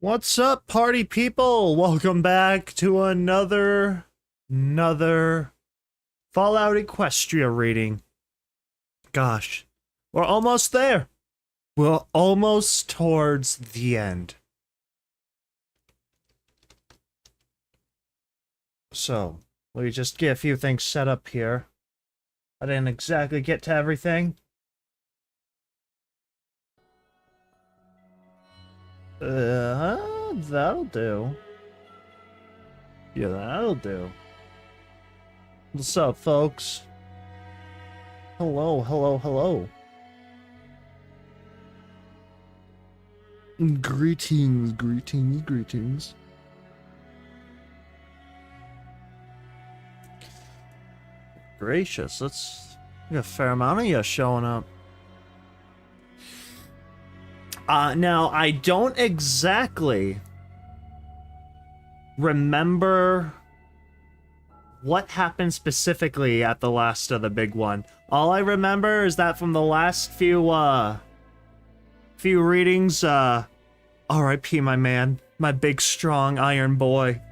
What's up, party people? Welcome back to another Fallout Equestria reading. Gosh, we're almost there. We're almost towards the end. So, let me just get a few things set up here. I didn't exactly get to everything. That'll do. Yeah, that'll do. What's up, folks? Hello, hello, hello. Greetings, greetings, greetings. Gracious, that's a fair amount of you showing up. Now, I don't exactly remember what happened specifically at the last of the big one. All I remember is that from the last few readings, R.I.P. my man, my big, strong iron boy.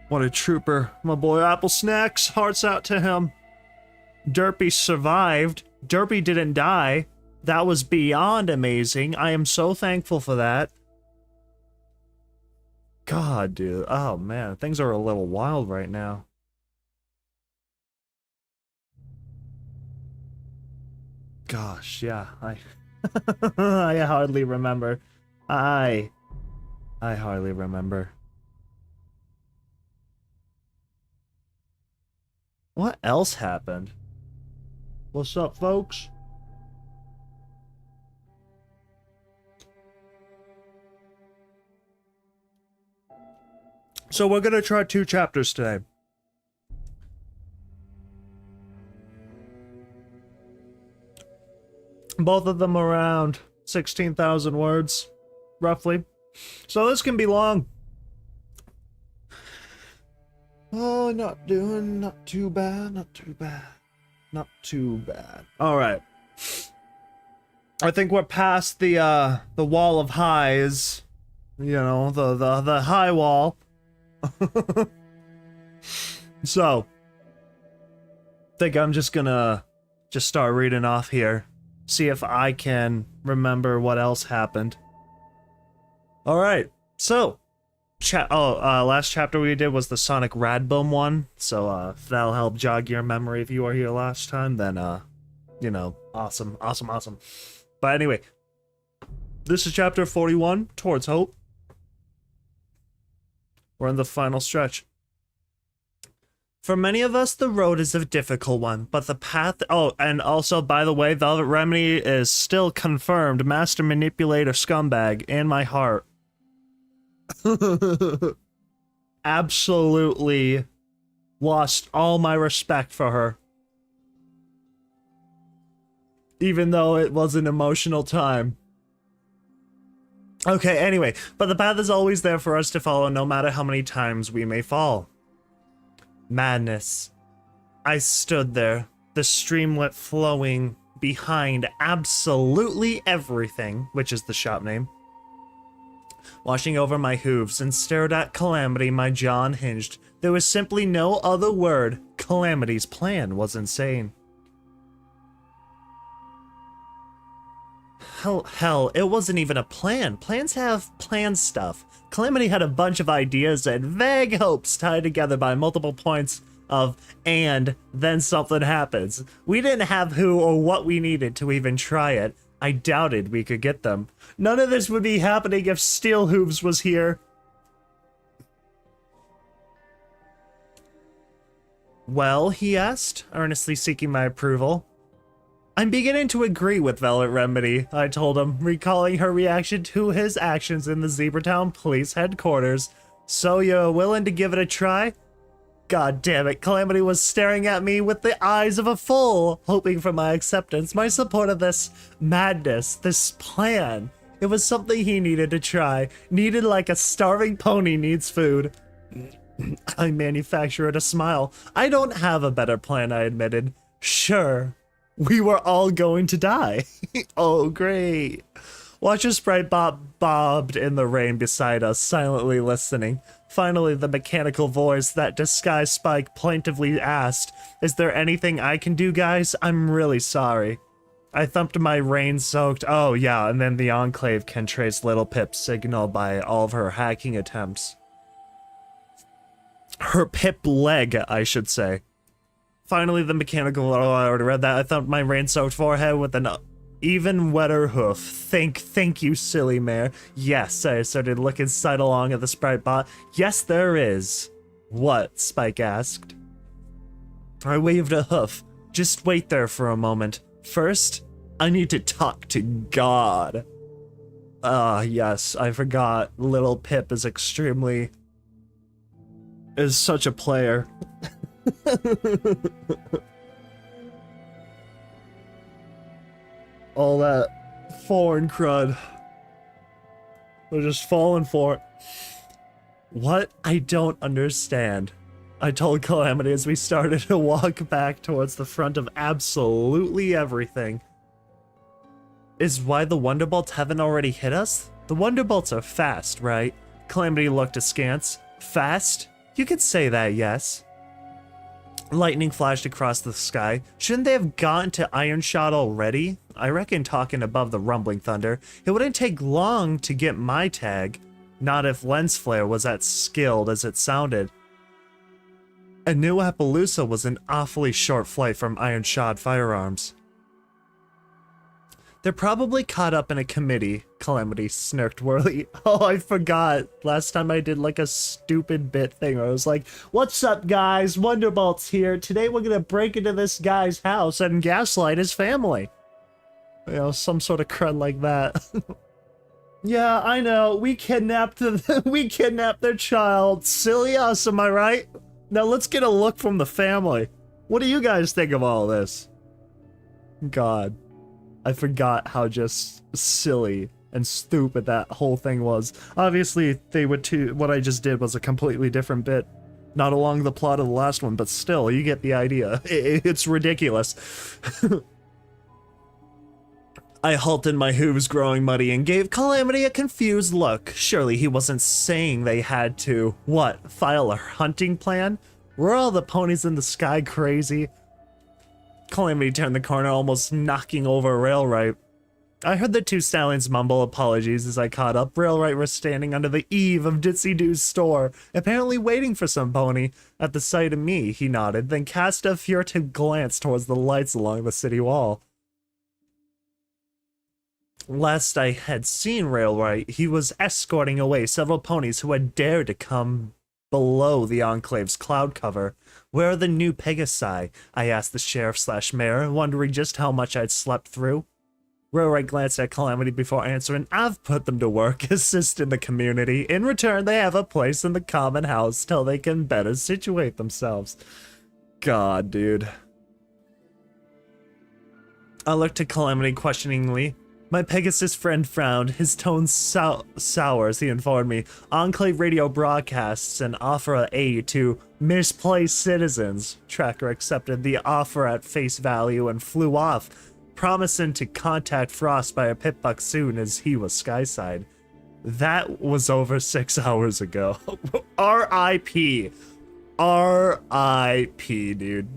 What a trooper. My boy Apple Snacks, hearts out to him. Derpy survived. Derpy didn't die. That was beyond amazing. I am so thankful for that. God, dude. Oh, man. Things are a little wild right now. Gosh, yeah. I hardly remember. I hardly remember. What else happened? What's up, folks? So we're gonna try 2 chapters today. Both of them around 16,000 words, roughly. So this can be long. Oh, not too bad, not too bad. Not too bad. Alright. I think we're past the wall of highs. You know, the high wall. So, I think I'm just gonna start reading off here. See if I can remember what else happened. Alright, so last chapter we did was the Sonic Radboom one, so if that'll help jog your memory if you were here last time, then you know, awesome. But anyway, this is chapter 41, Towards Hope. We're in the final stretch. For many of us, the road is a difficult one, but the path... Oh, and also, by the way, Velvet Remedy is still confirmed master manipulator scumbag in my heart. Absolutely lost all my respect for her. Even though it was an emotional time. Okay, anyway, but the path is always there for us to follow no matter how many times we may fall. Madness. I stood there, the streamlet flowing behind absolutely everything, which is the shop name, washing over my hooves, and stared at Calamity, my jaw unhinged. There was simply no other word. Calamity's plan was insane. Hell, it wasn't even a plan. Plans have planned stuff. Calamity had a bunch of ideas and vague hopes tied together by multiple points of and then something happens. We didn't have who or what we needed to even try it. I doubted we could get them. None of this would be happening if Steel Hooves was here. Well, he asked, earnestly seeking my approval. I'm beginning to agree with Velvet Remedy, I told him, recalling her reaction to his actions in the Zebratown Police Headquarters. So you're willing to give it a try? God damn it, Calamity was staring at me with the eyes of a fool, hoping for my acceptance, my support of this madness, this plan. It was something he needed to try, needed like a starving pony needs food. I manufactured a smile. I don't have a better plan, I admitted. Sure. We were all going to die. Oh, great. Watch a sprite bobbed in the rain beside us, silently listening. Finally, the mechanical voice that disguised Spike plaintively asked, "Is there anything I can do, guys? I'm really sorry." I thumped my rain-soaked, oh yeah, and then the Enclave can trace Little Pip's signal by all of her hacking attempts. Her Pip leg, I should say. Finally, the mechanical, oh, I already read that. I thumped my rain-soaked forehead with an even wetter hoof. Thank you, silly mare. Yes, I started looking sidelong at the sprite bot. Yes, there is. What? Spike asked. I waved a hoof. Just wait there for a moment. First, I need to talk to God. Yes, I forgot. Little Pip is such a player. All that foreign crud. They're just falling for it. What? I don't understand. I told Calamity as we started to walk back towards the front of absolutely everything. Is why the Wonderbolts haven't already hit us? The Wonderbolts are fast, right? Calamity looked askance. Fast? You could say that, yes. Lightning flashed across the sky. Shouldn't they have gotten to Iron Shot already? I reckon talking above the rumbling thunder, it wouldn't take long to get my tag. Not if Lens Flare was as skilled as it sounded. And New Appaloosa was an awfully short flight from Iron Shot firearms. They're probably caught up in a committee, Calamity smirked Whirly. Oh, I forgot. Last time I did like a stupid bit thing where I was like, "What's up, guys? Wonderbolt's here. Today we're gonna break into this guy's house and gaslight his family." You know, some sort of crud like that. Yeah, I know. We kidnapped their child. Silly us, am I right? Now let's get a look from the family. What do you guys think of all this? God. I forgot how just silly and stupid that whole thing was. Obviously, what I just did was a completely different bit. Not along the plot of the last one, but still, you get the idea. It's ridiculous. I halted my hooves growing muddy and gave Calamity a confused look. Surely he wasn't saying they had to, what, file a hunting plan? Were all the ponies in the sky crazy? Calamity turned the corner, almost knocking over Railright. I heard the two stallions mumble apologies as I caught up. Railright was standing under the eave of Ditsy Doo's store, apparently waiting for some pony. At the sight of me, he nodded, then cast a furtive glance towards the lights along the city wall. Last I had seen Railright, he was escorting away several ponies who had dared to come below the Enclave's cloud cover. Where are the new Pegasi? I asked the sheriff/mayor, wondering just how much I'd slept through. Railright glanced at Calamity before answering. I've put them to work, assist in the community. In return, they have a place in the common house till they can better situate themselves. God, dude. I looked at Calamity questioningly. My Pegasus friend frowned, his tone sour as he informed me. Enclave radio broadcasts an offer of aid to misplaced citizens. Tracker accepted the offer at face value and flew off, promising to contact Frost by a pitbuck soon as he was skyside. That was over 6 hours ago. R.I.P. R.I.P., dude.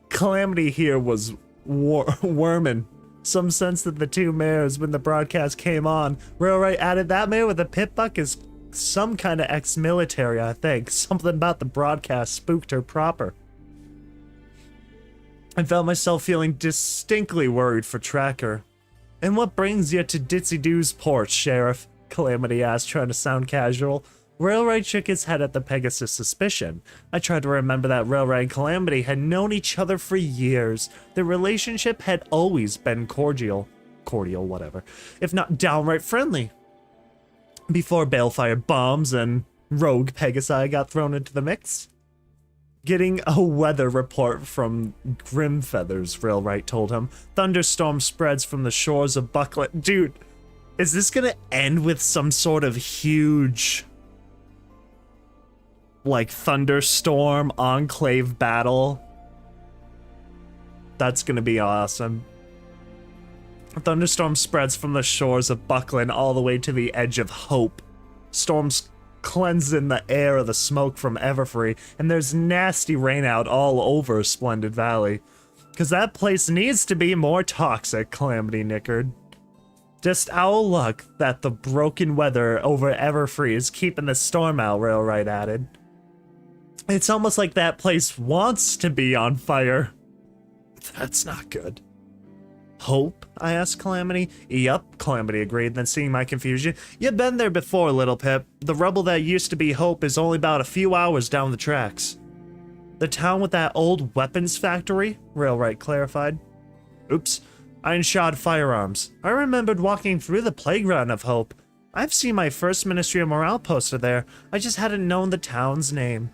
Calamity here was worming. Some sense that the two mares when the broadcast came on. Railright added that mare with a pitbuck is some kind of ex-military, I think. Something about the broadcast spooked her proper. I felt myself feeling distinctly worried for Tracker. And what brings you to Ditsy Doo's porch, Sheriff? Calamity asked, trying to sound casual. Railright shook his head at the Pegasus' suspicion. I tried to remember that Railright and Calamity had known each other for years. Their relationship had always been cordial, whatever, if not downright friendly. Before Balefire bombs and rogue Pegasi got thrown into the mix. Getting a weather report from Grimfeathers, Railright told him. Thunderstorm spreads from the shores of Bucklet. Dude, is this gonna end with some sort of huge, like, thunderstorm enclave battle? That's gonna be awesome. A thunderstorm spreads from the shores of Buckland all the way to the edge of Hope. Storms cleanse in the air of the smoke from Everfree, and there's nasty rain out all over Splendid Valley. Cause that place needs to be more toxic, Calamity nickered. Just our luck that the broken weather over Everfree is keeping the storm out, Railright added. It's almost like that place wants to be on fire. That's not good. Hope? I asked Calamity. Yup, Calamity agreed, then seeing my confusion. You've been there before, Little Pip. The rubble that used to be Hope is only about a few hours down the tracks. The town with that old weapons factory? Railright clarified. Oops. Ironshod firearms. I remembered walking through the playground of Hope. I've seen my first Ministry of Morale poster there. I just hadn't known the town's name.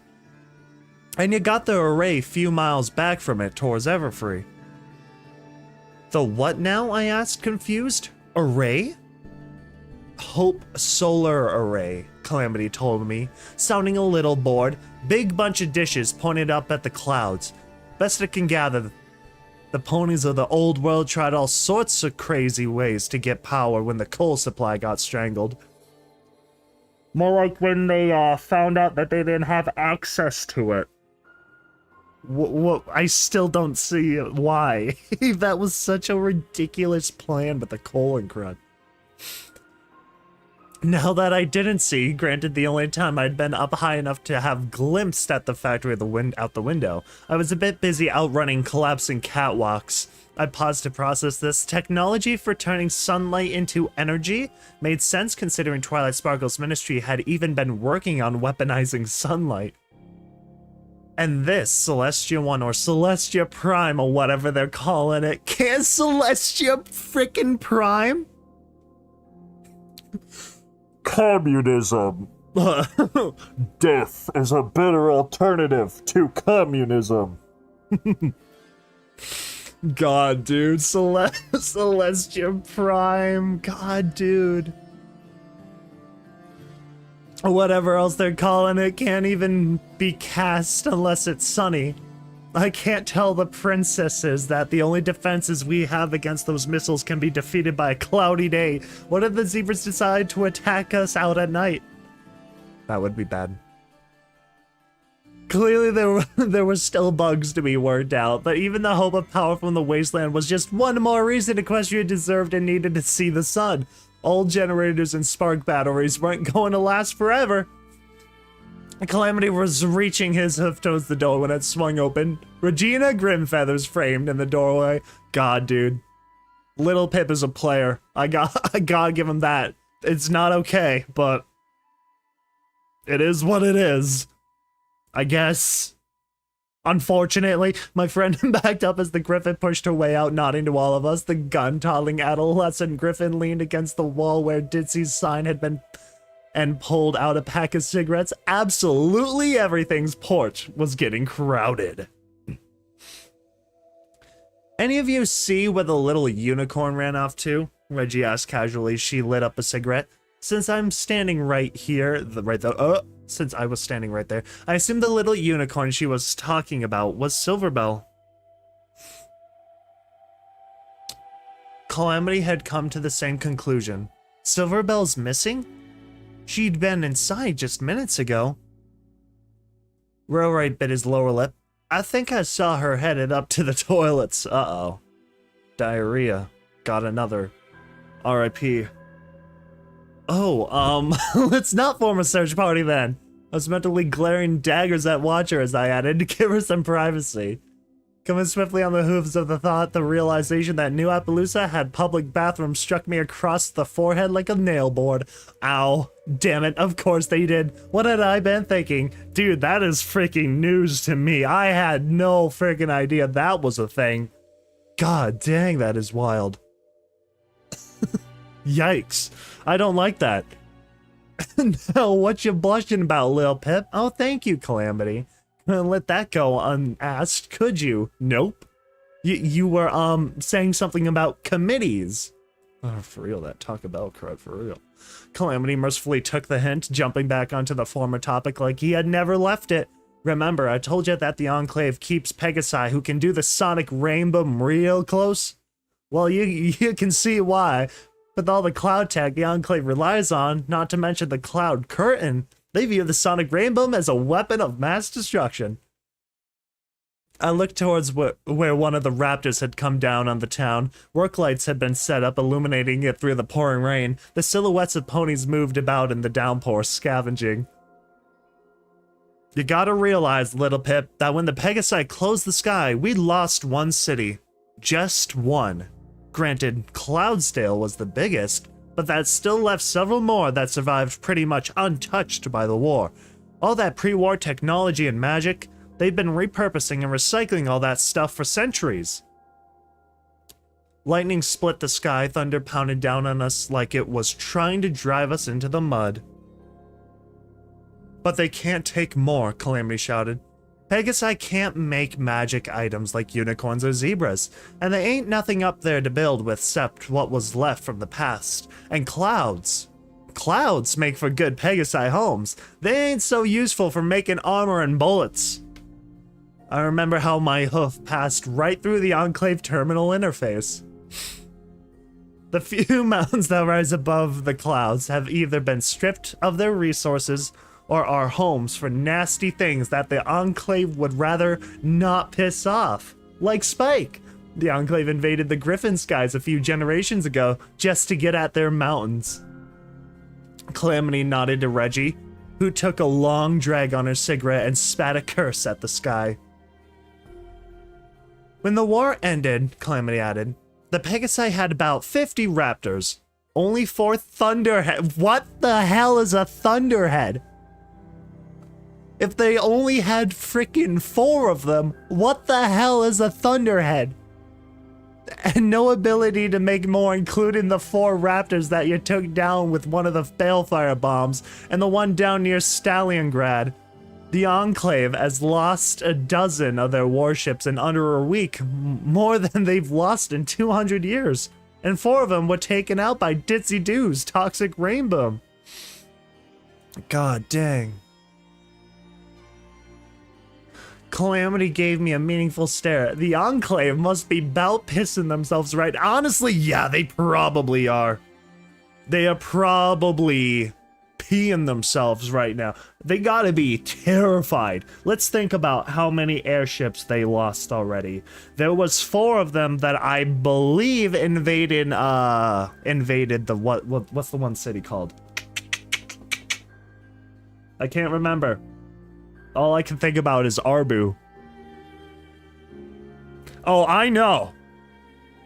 And you got the array few miles back from it towards Everfree. The what now? I asked, confused. Array? Hope Solar Array, Calamity told me, sounding a little bored. Big bunch of dishes pointed up at the clouds. Best I can gather, the ponies of the old world tried all sorts of crazy ways to get power when the coal supply got strangled. More like when they found out that they didn't have access to it. I still don't see why. That was such a ridiculous plan with the coal and crud. Now that I didn't see, granted the only time I'd been up high enough to have glimpsed at the factory out the window, I was a bit busy outrunning collapsing catwalks. I paused to process this. Technology for turning sunlight into energy made sense considering Twilight Sparkle's ministry had even been working on weaponizing sunlight. And this, Celestia 1 or Celestia Prime or whatever they're calling it, can't Celestia frickin' Prime? Communism. Death is a better alternative to communism. God, dude. Celestia Prime. God, dude. Whatever else they're calling it can't even be cast unless it's sunny. I can't tell the princesses that the only defenses we have against those missiles can be defeated by a cloudy day. What if the zebras decide to attack us out at night? That would be bad. Clearly there were still bugs to be worked out, but even the hope of power from the wasteland was just one more reason Equestria deserved and needed to see the sun. Old generators and spark batteries weren't going to last forever. Calamity was reaching his hoof towards the door when it swung open. Regina Grimfeathers framed in the doorway. God, dude. Little Pip is a player. I gotta give him that. It's not okay, but it is what it is. I guess. Unfortunately, my friend backed up as the Griffin pushed her way out, nodding to all of us. The gun-toddling adolescent Griffin leaned against the wall where Ditsy's sign had been and pulled out a pack of cigarettes. Absolutely everything's porch was getting crowded. Any of you see where the little unicorn ran off to? Reggie asked casually. She lit up a cigarette. Since I'm standing right here, since I was standing right there, I assume the little unicorn she was talking about was Silverbell. Calamity had come to the same conclusion. Silverbell's missing? She'd been inside just minutes ago. Railright bit his lower lip. I think I saw her headed up to the toilets. Uh-oh. Diarrhea. Got another. R.I.P. Oh, let's not form a search party then. I was mentally glaring daggers at Watcher as I added to give her some privacy. Coming swiftly on the hooves of the thought, the realization that New Appaloosa had public bathrooms struck me across the forehead like a nail board. Ow. Damn it, of course they did. What had I been thinking? Dude, that is freaking news to me. I had no freaking idea that was a thing. God dang, that is wild. Yikes. I don't like that. Now, what you blushing about, Lil Pip? Oh, thank you, Calamity. Couldn't let that go unasked, could you? Nope. You were, saying something about committees. Oh, for real, that Taco Bell crowd, for real. Calamity mercifully took the hint, jumping back onto the former topic like he had never left it. Remember, I told you that the Enclave keeps Pegasi who can do the sonic rainbow real close? Well, you can see why. With all the cloud tech the Enclave relies on, not to mention the cloud curtain, they view the sonic rainbow as a weapon of mass destruction. I looked towards where one of the raptors had come down on the town. Work lights had been set up, illuminating it through the pouring rain. The silhouettes of ponies moved about in the downpour, scavenging. You gotta realize, Little Pip, that when the Pegasi closed the sky, we lost one city. Just one. Granted, Cloudsdale was the biggest, but that still left several more that survived pretty much untouched by the war. All that pre-war technology and magic, they've been repurposing and recycling all that stuff for centuries. Lightning split the sky, thunder pounded down on us like it was trying to drive us into the mud. But they can't take more, Calamity shouted. Pegasi can't make magic items like unicorns or zebras, and there ain't nothing up there to build with except what was left from the past. And clouds. Clouds make for good Pegasi homes. They ain't so useful for making armor and bullets. I remember how my hoof passed right through the Enclave terminal interface. The few mountains that rise above the clouds have either been stripped of their resources or are homes for nasty things that the Enclave would rather not piss off. Like Spike. The Enclave invaded the Griffin skies a few generations ago just to get at their mountains. Calamity nodded to Reggie, who took a long drag on her cigarette and spat a curse at the sky. When the war ended, Calamity added, the Pegasi had about 50 raptors. Only 4 thunderhead. What the hell is a thunderhead? If they only had frickin' 4 of them, what the hell is a thunderhead? And no ability to make more, including the 4 raptors that you took down with one of the Balefire bombs and the one down near Stallingrad. The Enclave has lost a dozen of their warships in under a week, more than they've lost in 200 years. And 4 of them were taken out by Ditzy Doo's toxic rainbow. God dang. Calamity gave me a meaningful stare. The Enclave must be bout pissing themselves right. Honestly, yeah, they probably are. They are probably peeing themselves right now. They gotta be terrified. Let's think about how many airships they lost already. There was 4 of them that I believe invaded the what's the one city called? I can't remember. All I can think about is Arbu. Oh, I know.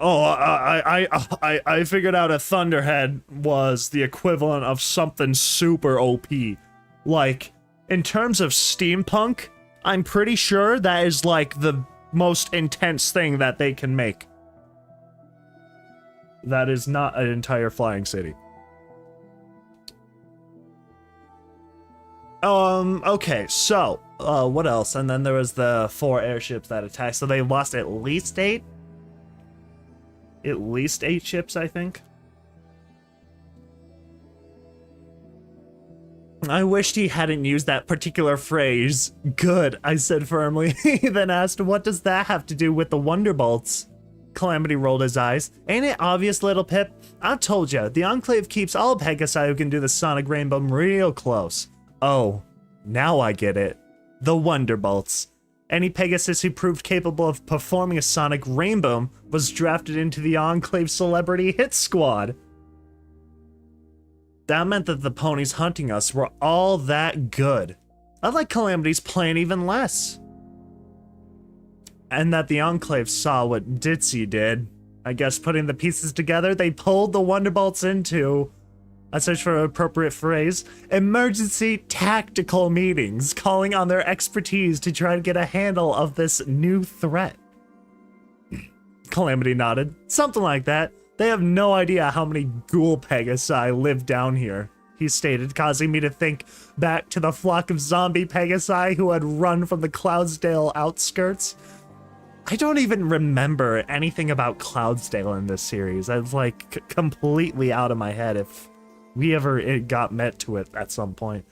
Oh, I figured out a Thunderhead was the equivalent of something super OP. Like, in terms of steampunk, I'm pretty sure that is like the most intense thing that they can make. That is not an entire flying city. Okay, so, what else? And then there was the 4 airships that attacked, so they lost at least 8? At least 8 ships, I think. I wished he hadn't used that particular phrase. Good, I said firmly. He then asked, what does that have to do with the Wonderbolts? Calamity rolled his eyes. Ain't it obvious, Little Pip? I told ya, the Enclave keeps all Pegasi who can do the sonic rainbow real close. Oh, now I get it. The Wonderbolts. Any Pegasus who proved capable of performing a sonic rainbow was drafted into the Enclave Celebrity Hit Squad. That meant that the ponies hunting us were all that good. I like Calamity's plan even less. And that the Enclave saw what Ditzy did. I guess putting the pieces together, they pulled the Wonderbolts into, I searched for an appropriate phrase, emergency tactical meetings, calling on their expertise to try to get a handle of this new threat. Calamity nodded. Something like that. They have no idea how many ghoul Pegasi live down here, he stated, causing me to think back to the flock of zombie Pegasi who had run from the Cloudsdale outskirts. I don't even remember anything about Cloudsdale in this series. I was like completely out of my head if we ever got met to it at some point.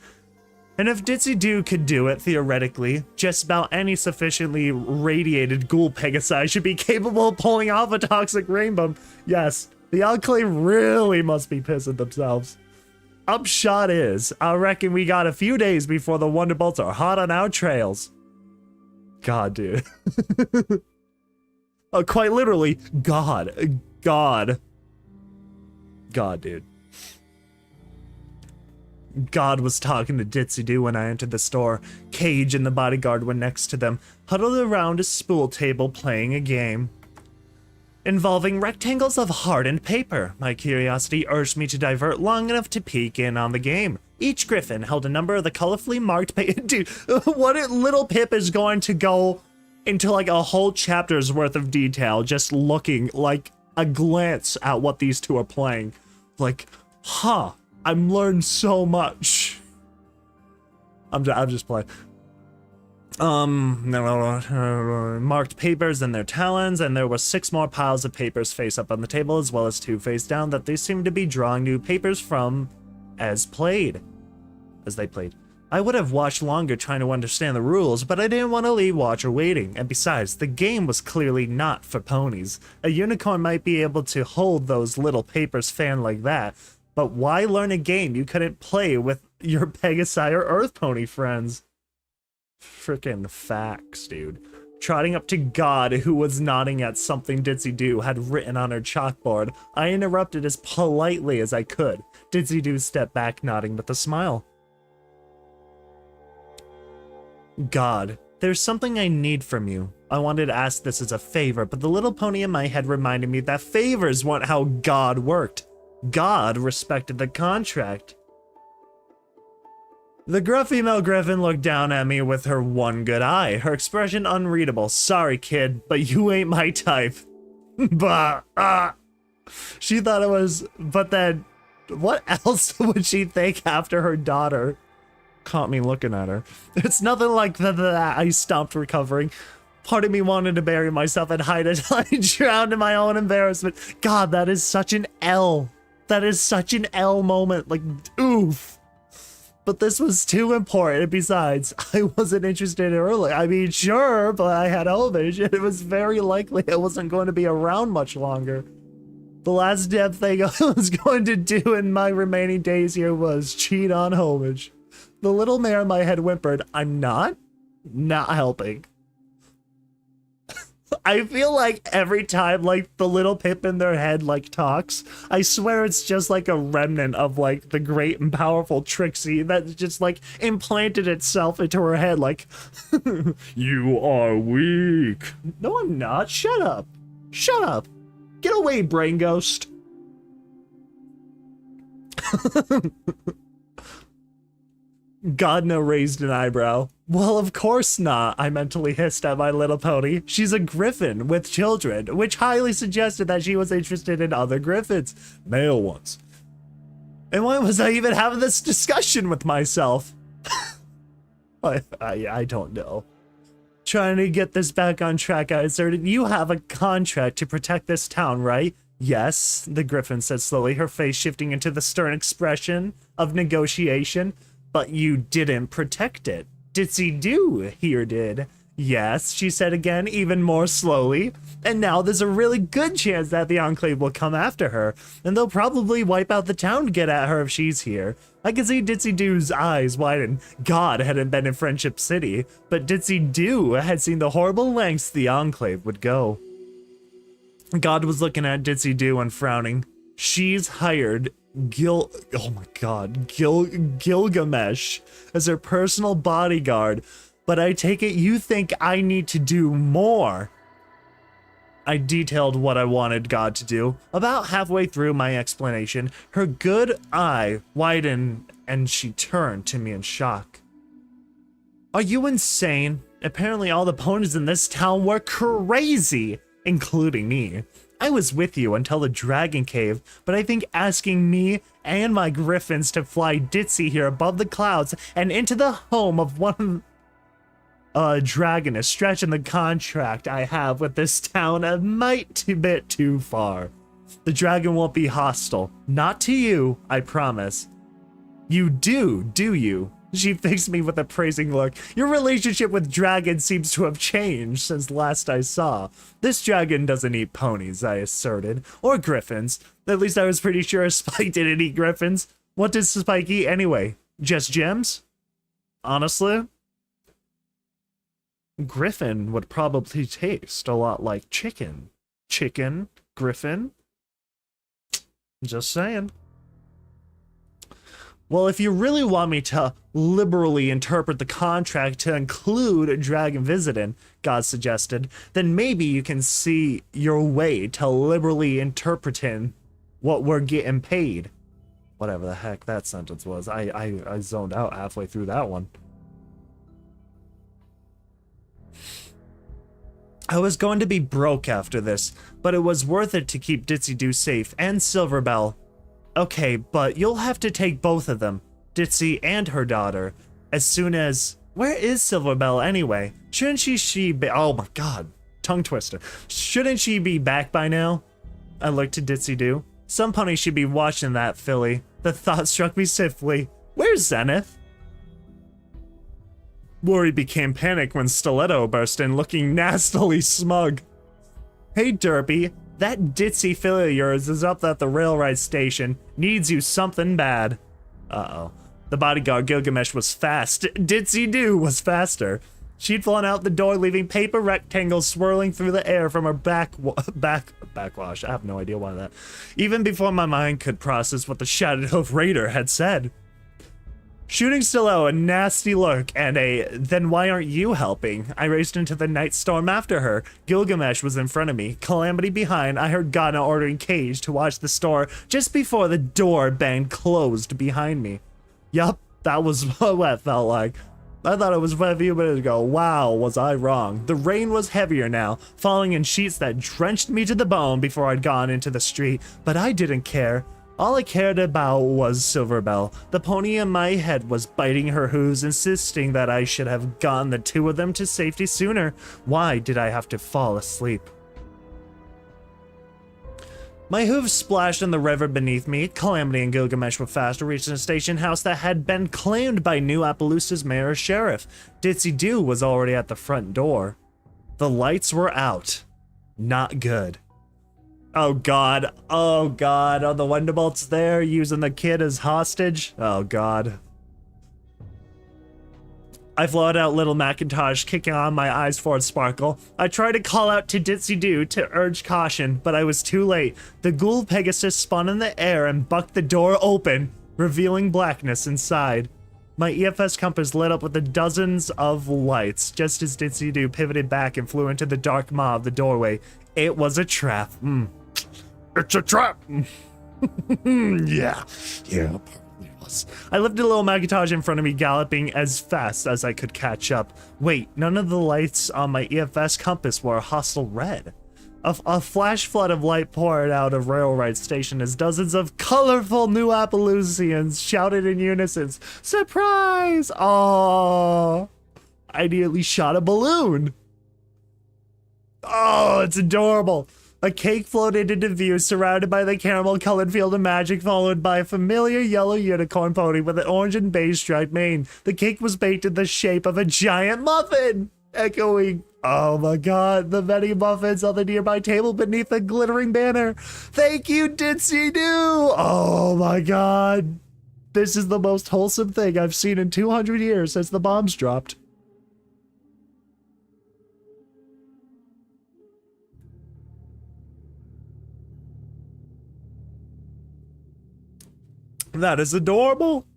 And if Ditsy Doo could do it, theoretically, just about any sufficiently radiated ghoul Pegasi should be capable of pulling off a toxic rainbow. Yes, the Enclave really must be pissing themselves. Upshot is, I reckon we got a few days before the Wonderbolts are hot on our trails. God, dude. Quite literally, God. God, dude. God was talking to Ditsy Doo when I entered the store. Cage and the bodyguard were next to them, huddled around a spool table playing a game involving rectangles of hardened paper. My curiosity urged me to divert long enough to peek in on the game. Each griffin held a number of the colorfully marked Dude, what if Little Pip is going to go into like a whole chapter's worth of detail just looking like a glance at what these two are playing. Like, huh, I'm learned so much. I'm just playing. Marked papers in their talons, and there were 6 more piles of papers face up on the table, as well as 2 face down that they seemed to be drawing new papers from as they played. I would have watched longer trying to understand the rules, but I didn't want to leave Watcher waiting, and besides, the game was clearly not for ponies. A unicorn might be able to hold those little papers fan like that, but why learn a game you couldn't play with your Pegasi or Earth Pony friends? Frickin' facts, dude. Trotting up to God, who was nodding at something Ditsy Doo had written on her chalkboard, I interrupted as politely as I could. Ditsy Doo stepped back, nodding with a smile. God, there's something I need from you. I wanted to ask this as a favor, but the little pony in my head reminded me that favors weren't how God worked. God respected the contract. The gruff female griffin looked down at me with her one good eye, her expression unreadable. Sorry, kid, but you ain't my type. She thought it was, but then, what else would she think after her daughter caught me looking at her? It's nothing like that. I stopped recovering. Part of me wanted to bury myself and hide it. I drowned in my own embarrassment. God, that is such an L. That is such an L moment. Like, oof. But this was too important, and besides, I wasn't interested early. I mean, sure, but I had homage, and it was very likely I wasn't going to be around much longer. The last damn thing I was going to do in my remaining days here was cheat on homage. The little mare in my head whimpered, I'm not helping. I feel like every time, like, the little Pip in their head, like, talks, I swear it's just like a remnant of, like, the great and powerful Trixie that just, like, implanted itself into her head, like, you are weak. No, I'm not. Shut up. Shut up. Get away, brain ghost. Godna raised an eyebrow. Well, of course not, I mentally hissed at my little pony. She's a griffin with children, which highly suggested that she was interested in other griffins, male ones. And why was I even having this discussion with myself? I don't know. Trying to get this back on track, I asserted, you have a contract to protect this town, right? Yes, the griffin said slowly, her face shifting into the stern expression of negotiation. But you didn't protect it. Ditsy Doo here did. Yes, she said again, even more slowly. And now there's a really good chance that the Enclave will come after her, and they'll probably wipe out the town to get at her if she's here. I could see Ditsy Doo's eyes widen. God hadn't been in Friendship City, but Ditsy Doo had seen the horrible lengths the Enclave would go. God was looking at Ditsy Doo and frowning. She's hired Gilgamesh as her personal bodyguard, but I take it you think I need to do more. I detailed what I wanted God to do. About halfway through my explanation, her good eye widened and she turned to me in shock. Are you insane? Apparently all the ponies in this town were crazy, including me. I was with you until the Dragon Cave, but I think asking me and my griffins to fly Ditsy here above the clouds and into the home of one dragon is stretching the contract I have with this town a mighty bit too far. The dragon won't be hostile. Not to you, I promise. You do you? She fixed me with a praising look. Your relationship with dragons seems to have changed since last I saw. This dragon doesn't eat ponies, I asserted. Or griffins. At least I was pretty sure Spike didn't eat griffins. What does Spike eat anyway? Just gems? Honestly? Griffin would probably taste a lot like chicken. Chicken? Griffin? Just saying. Well, if you really want me to liberally interpret the contract to include dragon visiting, God suggested, then maybe you can see your way to liberally interpreting what we're getting paid. Whatever the heck that sentence was. I zoned out halfway through that one. I was going to be broke after this, but it was worth it to keep Ditsy Doo safe and Silverbell. Okay, but you'll have to take both of them, Ditsy and her daughter, as soon as... Where is Silverbell anyway? Shouldn't she be... Oh my god, tongue twister. Shouldn't she be back by now? I looked to Ditsy Doo. Some pony should be watching that filly. The thought struck me swiftly. Where's Zenith? Worry became panic when Stiletto burst in looking nastily smug. Hey Derpy, that ditzy filly of yours is up at the railroad station. Needs you something bad. Uh-oh. The bodyguard Gilgamesh was fast. Ditsy Doo was faster. She'd flown out the door, leaving paper rectangles swirling through the air from her backwash. I have no idea why that. Even before my mind could process what the shadow raider had said. Shooting Stiletto a nasty look and a, then why aren't you helping? I raced into the night storm after her. Gilgamesh was in front of me, Calamity behind. I heard Ghana ordering Cage to watch the store just before the door banged closed behind me. Yup, that was what it felt like. I thought it was a few minutes ago. Wow, was I wrong. The rain was heavier now, falling in sheets that drenched me to the bone before I'd gone into the street, but I didn't care. All I cared about was Silverbell. The pony in my head was biting her hooves, insisting that I should have gotten the two of them to safety sooner. Why did I have to fall asleep? My hooves splashed in the river beneath me. Calamity and Gilgamesh were fast to reach the station house that had been claimed by New Appaloosa's mayor sheriff. Ditsy Doo was already at the front door. The lights were out. Not good. Oh god, oh god, are the Wonderbolts there using the kid as hostage? Oh god. I floated out little Macintosh, kicking on my eyes for a sparkle. I tried to call out to Ditsy Doo to urge caution, but I was too late. The ghoul Pegasus spun in the air and bucked the door open, revealing blackness inside. My EFS compass lit up with the dozens of lights, just as Ditsy Doo pivoted back and flew into the dark maw of the doorway. It was a trap. It's a trap! Yeah, probably was. I lifted a little Macintosh in front of me, galloping as fast as I could catch up. Wait, none of the lights on my EFS compass were hostile red. A flash flood of light poured out of Railroad Station as dozens of colorful New Appaloosians shouted in unison, "Surprise!" Aww. I nearly shot a balloon. Oh, it's adorable. A cake floated into view, surrounded by the caramel-colored field of magic, followed by a familiar yellow unicorn pony with an orange and beige striped mane. The cake was baked in the shape of a giant muffin, echoing, oh my god, the many muffins on the nearby table beneath a glittering banner. Thank you, Ditsy Doo! Oh my god. This is the most wholesome thing I've seen in 200 years since the bombs dropped. That is adorable.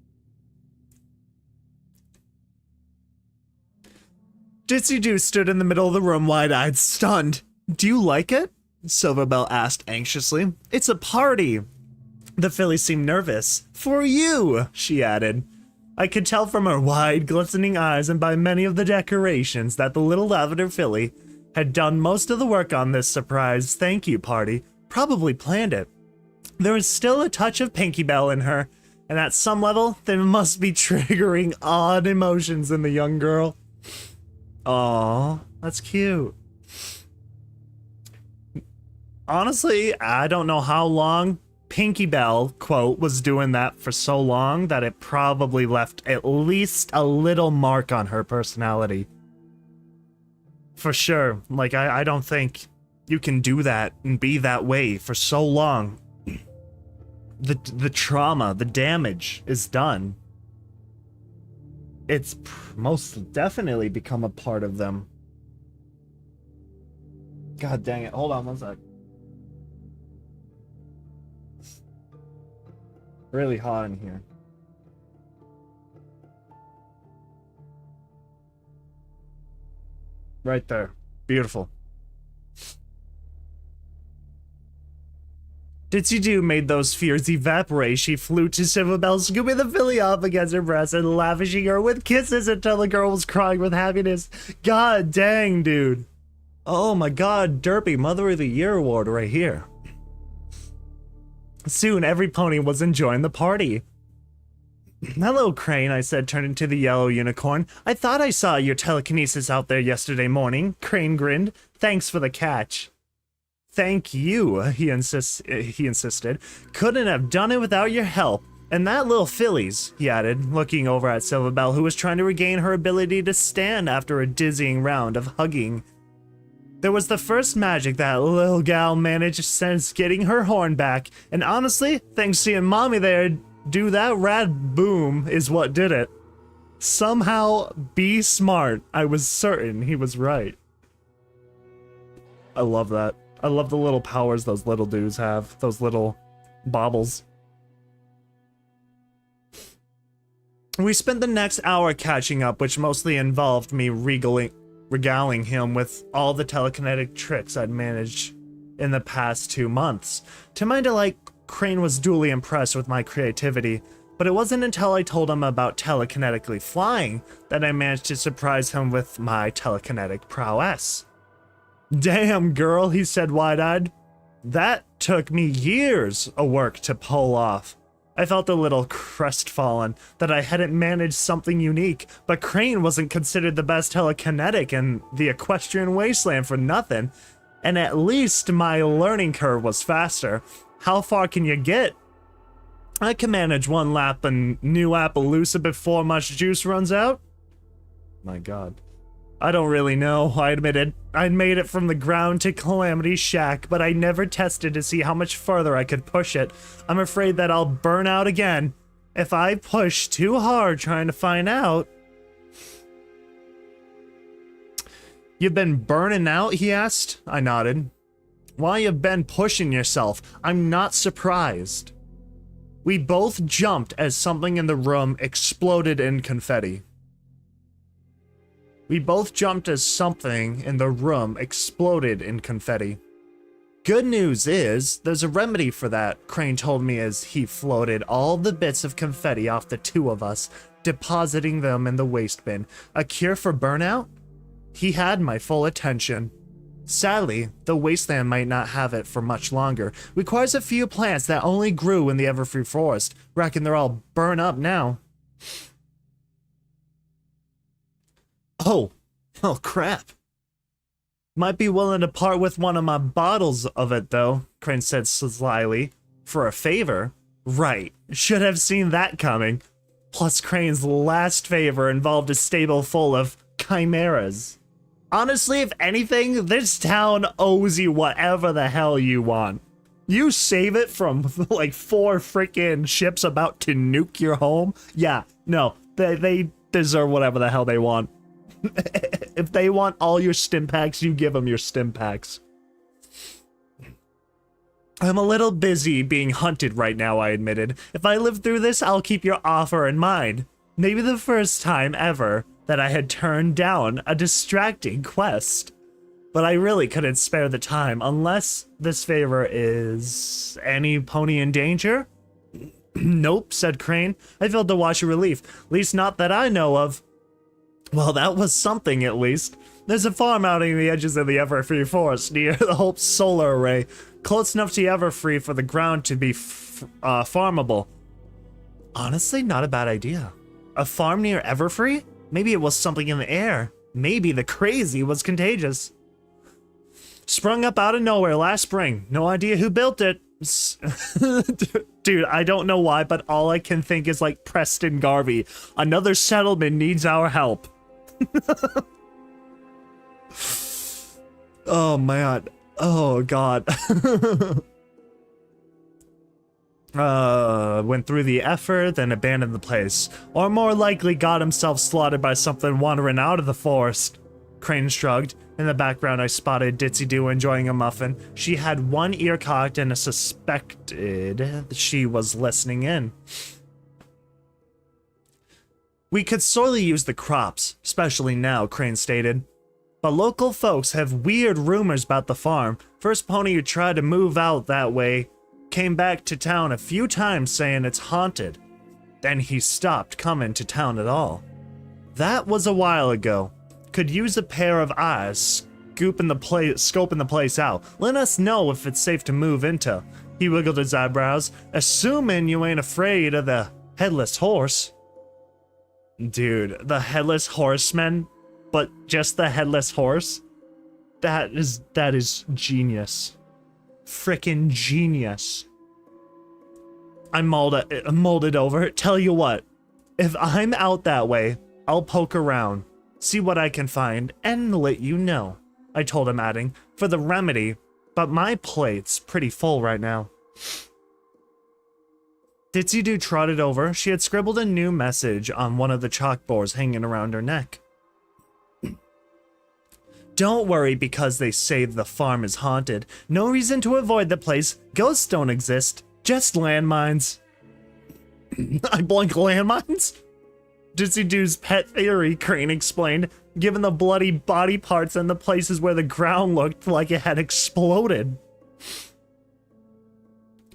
Ditsy Doo stood in the middle of the room, wide-eyed, stunned. Do you like it? Silverbell asked anxiously. It's a party. The filly seemed nervous. For you, she added. I could tell from her wide, glistening eyes and by many of the decorations that the little lavender filly had done most of the work on this surprise thank you party. Probably planned it. There is still a touch of Pinky Bell in her, and at some level, they must be triggering odd emotions in the young girl. Aww, that's cute. Honestly, I don't know how long Pinky Bell, quote, was doing that for so long that it probably left at least a little mark on her personality. For sure. Like, I don't think you can do that and be that way for so long. The trauma, the damage is done. It's most definitely become a part of them. God dang it. Hold on one sec. Really hot in here. Right there. Beautiful. Ditsy Doo made those fears evaporate. She flew to Silverbell, scooping the filly up against her breast and lavishing her with kisses until the girl was crying with happiness. God dang, dude. Oh my god, Derpy, Mother of the Year award right here. Soon, every pony was enjoying the party. Hello, Crane, I said, turning to the yellow unicorn. I thought I saw your telekinesis out there yesterday morning. Crane grinned. Thanks for the catch. Thank you, he insisted. Couldn't have done it without your help. And that little filly's, he added, looking over at Silverbell, who was trying to regain her ability to stand after a dizzying round of hugging. There was the first magic that little gal managed since getting her horn back, and honestly, thanks to seeing Mommy there do that rad boom is what did it. Somehow, be smart. I was certain he was right. I love that. I love the little powers those little dudes have. Those little baubles. We spent the next hour catching up, which mostly involved me regaling him with all the telekinetic tricks I'd managed in the past 2 months. To my delight, Crane was duly impressed with my creativity, but it wasn't until I told him about telekinetically flying that I managed to surprise him with my telekinetic prowess. Damn, girl, he said wide-eyed. That took me years of work to pull off. I felt a little crestfallen that I hadn't managed something unique, but Crane wasn't considered the best telekinetic in the Equestrian Wasteland for nothing, and at least my learning curve was faster. How far can you get? I can manage one lap in New Appaloosa before much juice runs out. My god. I don't really know, I admitted. I'd made it from the ground to Calamity Shack, but I never tested to see how much further I could push it. I'm afraid that I'll burn out again. If I push too hard trying to find out... You've been burning out, he asked. I nodded. Why you've been pushing yourself? I'm not surprised. We both jumped as something in the room exploded in confetti. We both jumped as something in the room exploded in confetti. Good news is, there's a remedy for that, Crane told me as he floated all the bits of confetti off the two of us, depositing them in the waste bin. A cure for burnout? He had my full attention. Sadly, the wasteland might not have it for much longer. Requires a few plants that only grew in the Everfree Forest. Reckon they're all burnt up now. Oh crap. Might be willing to part with one of my bottles of it though, Crane said slyly. For a favor? Right, should have seen that coming. Plus Crane's last favor involved a stable full of chimeras. Honestly, if anything, this town owes you whatever the hell you want. You save it from like 4 freaking ships about to nuke your home? Yeah, no, they deserve whatever the hell they want. If they want all your stim packs, you give them your stim packs. I'm a little busy being hunted right now, I admitted. If I live through this, I'll keep your offer in mind. Maybe the first time ever that I had turned down a distracting quest. But I really couldn't spare the time, unless this favor is... any pony in danger? Nope, said Crane. I felt a wash of relief. Least not that I know of. Well, that was something, at least. There's a farm out on the edges of the Everfree Forest, near the Hope Solar Array. Close enough to Everfree for the ground to be farmable. Honestly, not a bad idea. A farm near Everfree? Maybe it was something in the air. Maybe the crazy was contagious. Sprung up out of nowhere last spring. No idea who built it. Dude, I don't know why, but all I can think is like Preston Garvey. Another settlement needs our help. Oh man. Oh god. Went through the effort, then abandoned the place. Or more likely got himself slaughtered by something wandering out of the forest. Crane shrugged. In the background, I spotted Ditsy Doo enjoying a muffin. She had one ear cocked and I suspected that she was listening in. We could sorely use the crops, especially now, Crane stated. But local folks have weird rumors about the farm. First pony who tried to move out that way came back to town a few times saying it's haunted. Then he stopped coming to town at all. That was a while ago. Could use a pair of eyes scoping the place out. Let us know if it's safe to move into. He wiggled his eyebrows. Assuming you ain't afraid of the headless horse. Dude, the headless horseman, but just the headless horse? That is genius. Frickin' genius. I molded over. Tell you what, if I'm out that way, I'll poke around, see what I can find, and let you know. I told him, adding, for the remedy, but my plate's pretty full right now. Ditsy Doo trotted over. She had scribbled a new message on one of the chalkboards hanging around her neck. Don't worry because they say the farm is haunted. No reason to avoid the place. Ghosts don't exist. Just landmines. I blunk landmines? Ditsy Doo's pet theory, Crane explained, given the bloody body parts and the places where the ground looked like it had exploded.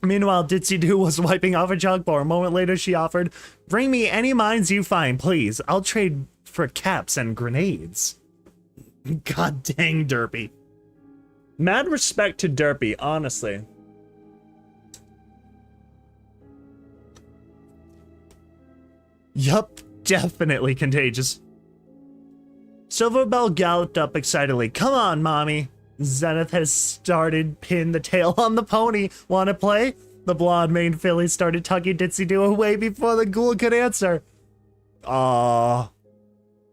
Meanwhile, Ditsy Doo was wiping off a chalkboard. A moment later, she offered, bring me any mines you find, please. I'll trade for caps and grenades. God dang, Derpy. Mad respect to Derpy, honestly. Yup, definitely contagious. Silverbell galloped up excitedly. Come on, mommy. Zenith has started pinning the tail on the pony. Want to play? The blonde-maned filly started tugging Ditsy Doo away before the ghoul could answer. Aww.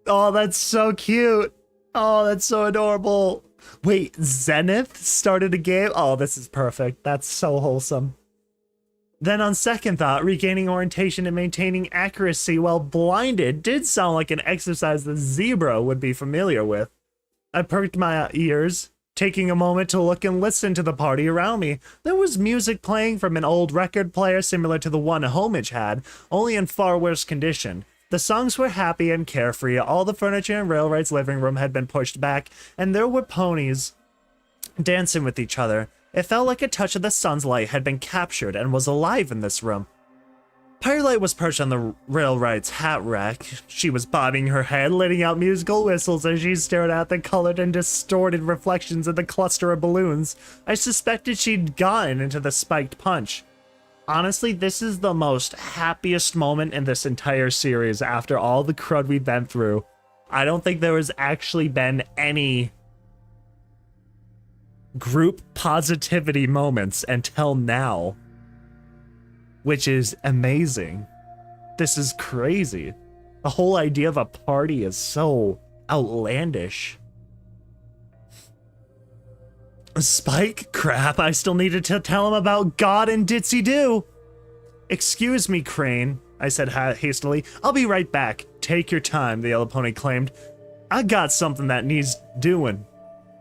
Oh, that's so cute. Oh, that's so adorable. Wait, Zenith started a game? Oh, this is perfect. That's so wholesome. Then on second thought, regaining orientation and maintaining accuracy while blinded did sound like an exercise the zebra would be familiar with. I perked my ears, taking a moment to look and listen to the party around me. There was music playing from an old record player similar to the one Homage had, only in far worse condition. The songs were happy and carefree. All the furniture in Railright's living room had been pushed back, and there were ponies dancing with each other. It felt like a touch of the sun's light had been captured and was alive in this room. Firelight was perched on the Railright's hat rack. She was bobbing her head, letting out musical whistles as she stared at the colored and distorted reflections of the cluster of balloons. I suspected she'd gotten into the spiked punch. Honestly, this is the most happiest moment in this entire series after all the crud we've been through. I don't think there has actually been any group positivity moments until now, which is amazing. This is crazy. The whole idea of a party is so outlandish. Spike? Crap, I still needed to tell him about God and Ditsy Doo. Excuse me, Crane, I said hastily. I'll be right back. Take your time, the yellow pony claimed. I got something that needs doing.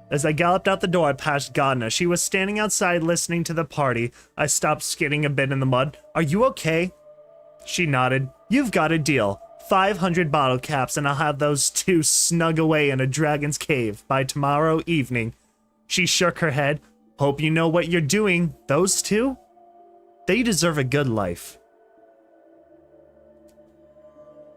As I galloped out the door, I passed Godna. She was standing outside listening to the party. I stopped skidding a bit in the mud. Are you okay? She nodded. You've got a deal. 500 bottle caps, and I'll have those two snug away in a dragon's cave by tomorrow evening. She shook her head. Hope you know what you're doing. Those two? They deserve a good life.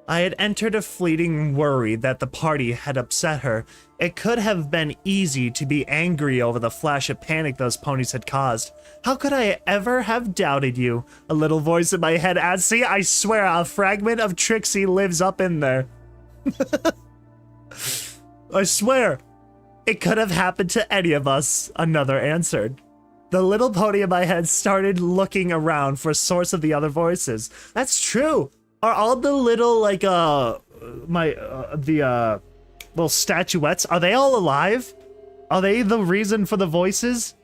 I had entered a fleeting worry that the party had upset her. It could have been easy to be angry over the flash of panic those ponies had caused. How could I ever have doubted you? A little voice in my head adds, see, I swear a fragment of Trixie lives up in there. I swear. It could have happened to any of us, another answered. The little pony in my head started looking around for a source of the other voices. That's true. Are all the little, like, little statuettes, are they all alive? Are they the reason for the voices?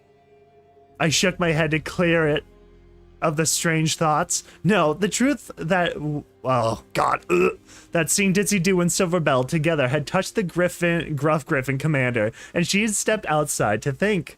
I shook my head to clear it of the strange thoughts. No, the truth that, oh god, that seeing Ditsy Doo and Silverbell together had touched the gruff Griffin commander, and she had stepped outside to think.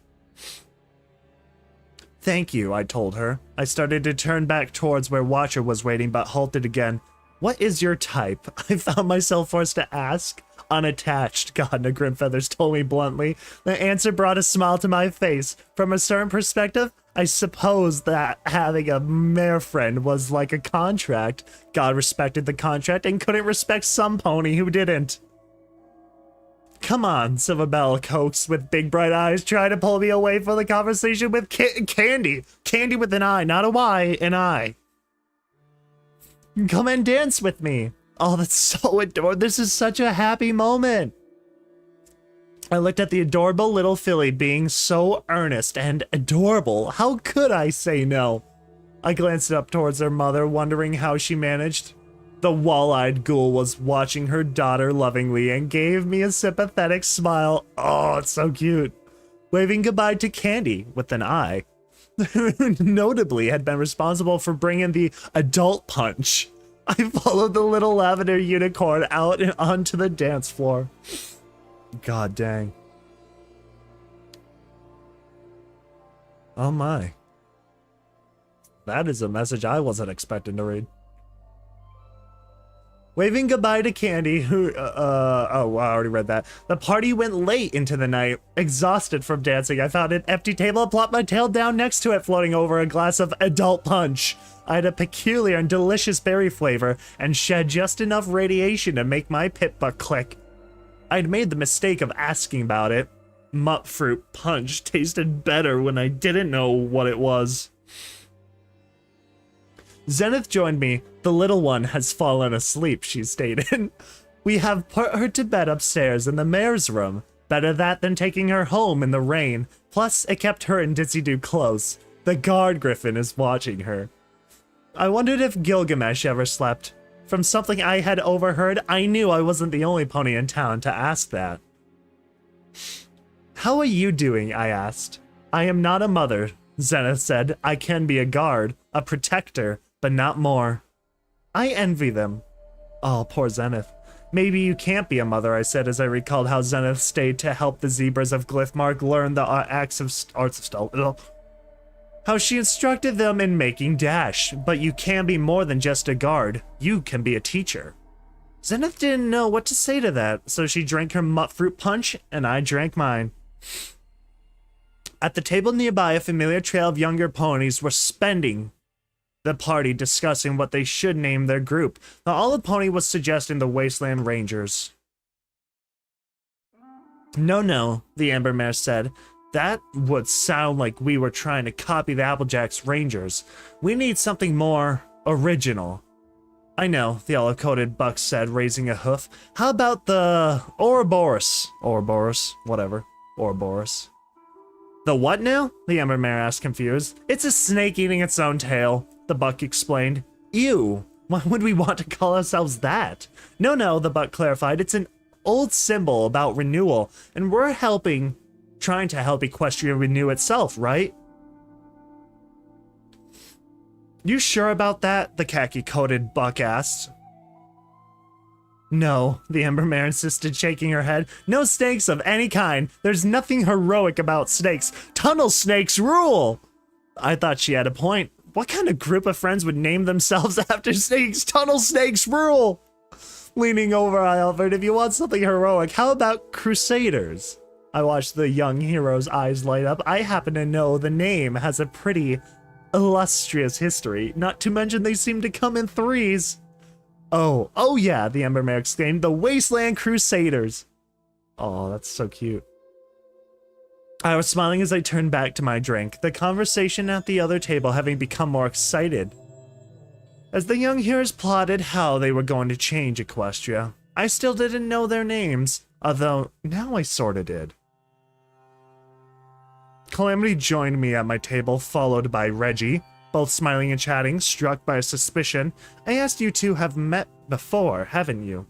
Thank you, I told her. I started to turn back towards where Watcher was waiting, but halted again. What is your type? I found myself forced to ask. Unattached, God, the Grimfeathers told me bluntly. The answer brought a smile to my face. From a certain perspective, I suppose that having a mare friend was like a contract. God respected the contract and couldn't respect some pony who didn't. Come on, Silverbell coaxed with big bright eyes, trying to pull me away from the conversation with Candy. Candy with an I, not a Y, an I. Come and dance with me. Oh, that's so adorable. This is such a happy moment. I looked at the adorable little filly being so earnest and adorable. How could I say no? I glanced up towards her mother, wondering how she managed. The wall-eyed ghoul was watching her daughter lovingly and gave me a sympathetic smile. Oh, it's so cute. Waving goodbye to Candy with an eye, who notably had been responsible for bringing the adult punch. I followed the little lavender unicorn out and onto the dance floor. God dang. Oh my. That is a message I wasn't expecting to read. Waving goodbye to Candy, who, oh, I already read that. The party went late into the night. Exhausted from dancing, I found an empty table and plopped my tail down next to it, floating over a glass of adult punch. I had a peculiar and delicious berry flavor and shed just enough radiation to make my pit butt click. I'd made the mistake of asking about it. Mutt fruit punch tasted better when I didn't know what it was. Zenith joined me. The little one has fallen asleep, she stated. We have put her to bed upstairs in the mayor's room. Better that than taking her home in the rain. Plus, it kept her and Ditsy Doo close. The guard griffin is watching her. I wondered if Gilgamesh ever slept. From something I had overheard, I knew I wasn't the only pony in town to ask that. How are you doing? I asked. I am not a mother, Zenith said. I can be a guard, a protector, but not more. I envy them. Oh, poor Zenith. Maybe you can't be a mother, I said as I recalled how Zenith stayed to help the zebras of Glyphmark learn the arts of stealth. How she instructed them in making dash, but you can be more than just a guard. You can be a teacher. Zenith didn't know what to say to that, so she drank her mutt fruit punch, and I drank mine. At the table nearby, a familiar trail of younger ponies were spending the party discussing what they should name their group. The olive pony was suggesting the Wasteland Rangers. No, the Amber Mare said. That would sound like we were trying to copy the Applejack's Rangers. We need something more original. I know, the olive-coated buck said, raising a hoof. How about the Ouroboros? Ouroboros, whatever. Ouroboros. The what now? The Amber Mare asked, confused. It's a snake eating its own tail, the buck explained. Ew, why would we want to call ourselves that? No, the buck clarified. It's an old symbol about renewal, and we're trying to help Equestria renew itself, right? You sure about that? The khaki-coated buck asked. No, the Amber Mare insisted, shaking her head. No snakes of any kind. There's nothing heroic about snakes. Tunnel snakes rule! I thought she had a point. What kind of group of friends would name themselves after snakes? Tunnel snakes rule! Leaning over, I offered, if you want something heroic, how about Crusaders? I watched the young hero's eyes light up. I happen to know the name has a pretty illustrious history, not to mention they seem to come in threes. Oh yeah, the Amber Mare exclaimed, the Wasteland Crusaders. Oh, that's so cute. I was smiling as I turned back to my drink, the conversation at the other table having become more excited. As the young heroes plotted how they were going to change Equestria, I still didn't know their names, although now I sorta did. Calamity joined me at my table, followed by Reggie, both smiling and chatting, struck by a suspicion. I asked you two have met before, haven't you?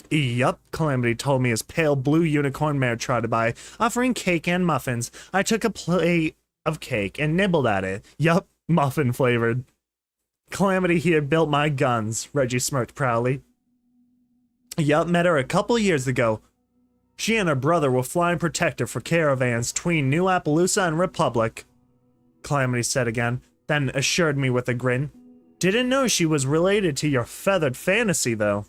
Yup, Calamity told me as pale blue unicorn mare trotted by, offering cake and muffins. I took a plate of cake and nibbled at it. Yup, muffin flavored. Calamity here built my guns, Reggie smirked proudly. Yup, met her a couple years ago. She and her brother were flying protector for caravans between New Appaloosa and Republic, Calamity said again, then assured me with a grin. Didn't know she was related to your feathered fantasy, though.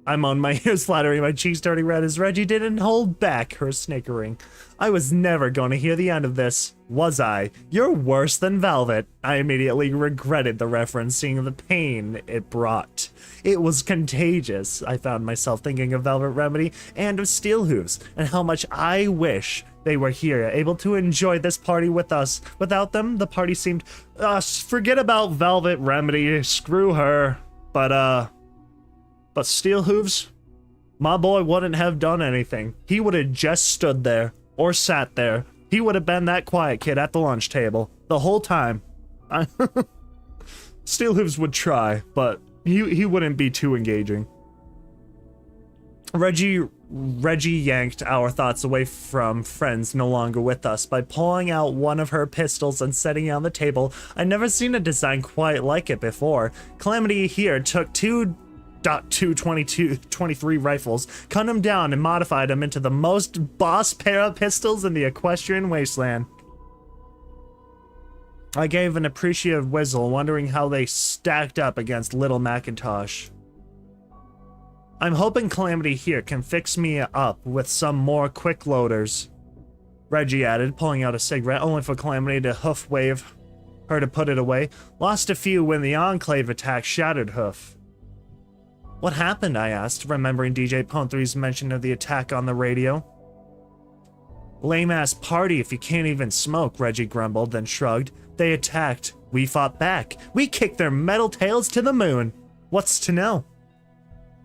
I moaned, my ears flattering, my cheeks turning red as Reggie didn't hold back her snickering. I was never going to hear the end of this, was I? You're worse than Velvet. I immediately regretted the reference, seeing the pain it brought. It was contagious. I found myself thinking of Velvet Remedy and of Steelhooves, and how much I wish they were here, able to enjoy this party with us. Without them, the party seemed... forget about Velvet Remedy, screw her. But Steelhooves? My boy wouldn't have done anything. He would have just stood there, or sat there. He would have been that quiet kid at the lunch table, the whole time. Steelhooves would try, but he wouldn't be too engaging. Reggie yanked our thoughts away from friends no longer with us by pulling out one of her pistols and setting it on the table. I'd never seen a design quite like it before. Calamity here took two .223 rifles, cut them down and modified them into the most boss pair of pistols in the Equestrian wasteland. I gave an appreciative whistle, wondering how they stacked up against Little Macintosh. I'm hoping Calamity here can fix me up with some more quick loaders, Reggie added, pulling out a cigarette, only for Calamity to hoof wave her to put it away. Lost a few when the Enclave attack shattered Hoof. What happened? I asked, remembering DJ Pon3's mention of the attack on the radio. Lame-ass party if you can't even smoke, Reggie grumbled, then shrugged. They attacked. We fought back. We kicked their metal tails to the moon. What's to know?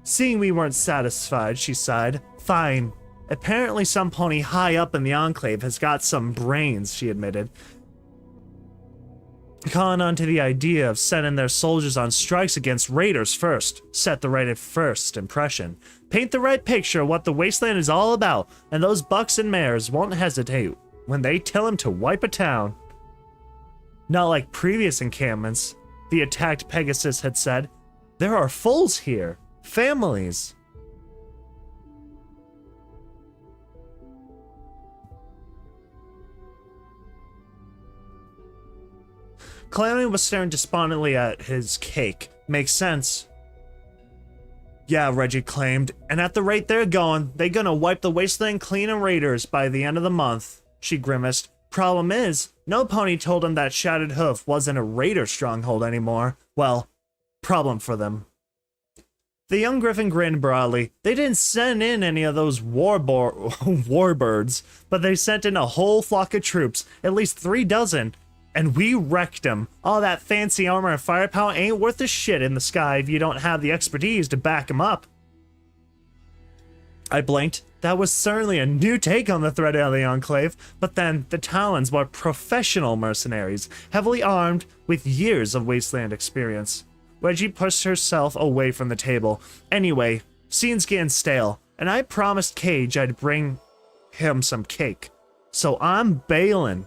Seeing we weren't satisfied, she sighed. Fine. Apparently some pony high up in the Enclave has got some brains, she admitted. Calling on to the idea of sending their soldiers on strikes against raiders first. Set the right first impression. Paint the right picture of what the wasteland is all about, and those bucks and mares won't hesitate when they tell him to wipe a town. Not like previous encampments, the attacked Pegasus had said. There are foals here. Families. Calamity was staring despondently at his cake. Makes sense. Yeah, Reggie claimed, and at the rate they're going, they're gonna wipe the wasteland clean of raiders by the end of the month. She grimaced. Problem is, no pony told him that Shattered Hoof wasn't a raider stronghold anymore. Well, problem for them. The young griffin grinned broadly. They didn't send in any of those warbirds, but they sent in a whole flock of troops, at least 3 dozen. And we wrecked them. All that fancy armor and firepower ain't worth a shit in the sky if you don't have the expertise to back them up. I blinked. That was certainly a new take on the threat of the Enclave, but then the Talons were professional mercenaries, heavily armed with years of wasteland experience. Reggie pushed herself away from the table. Anyway, scene's getting stale, and I promised Cage I'd bring him some cake. So I'm bailing.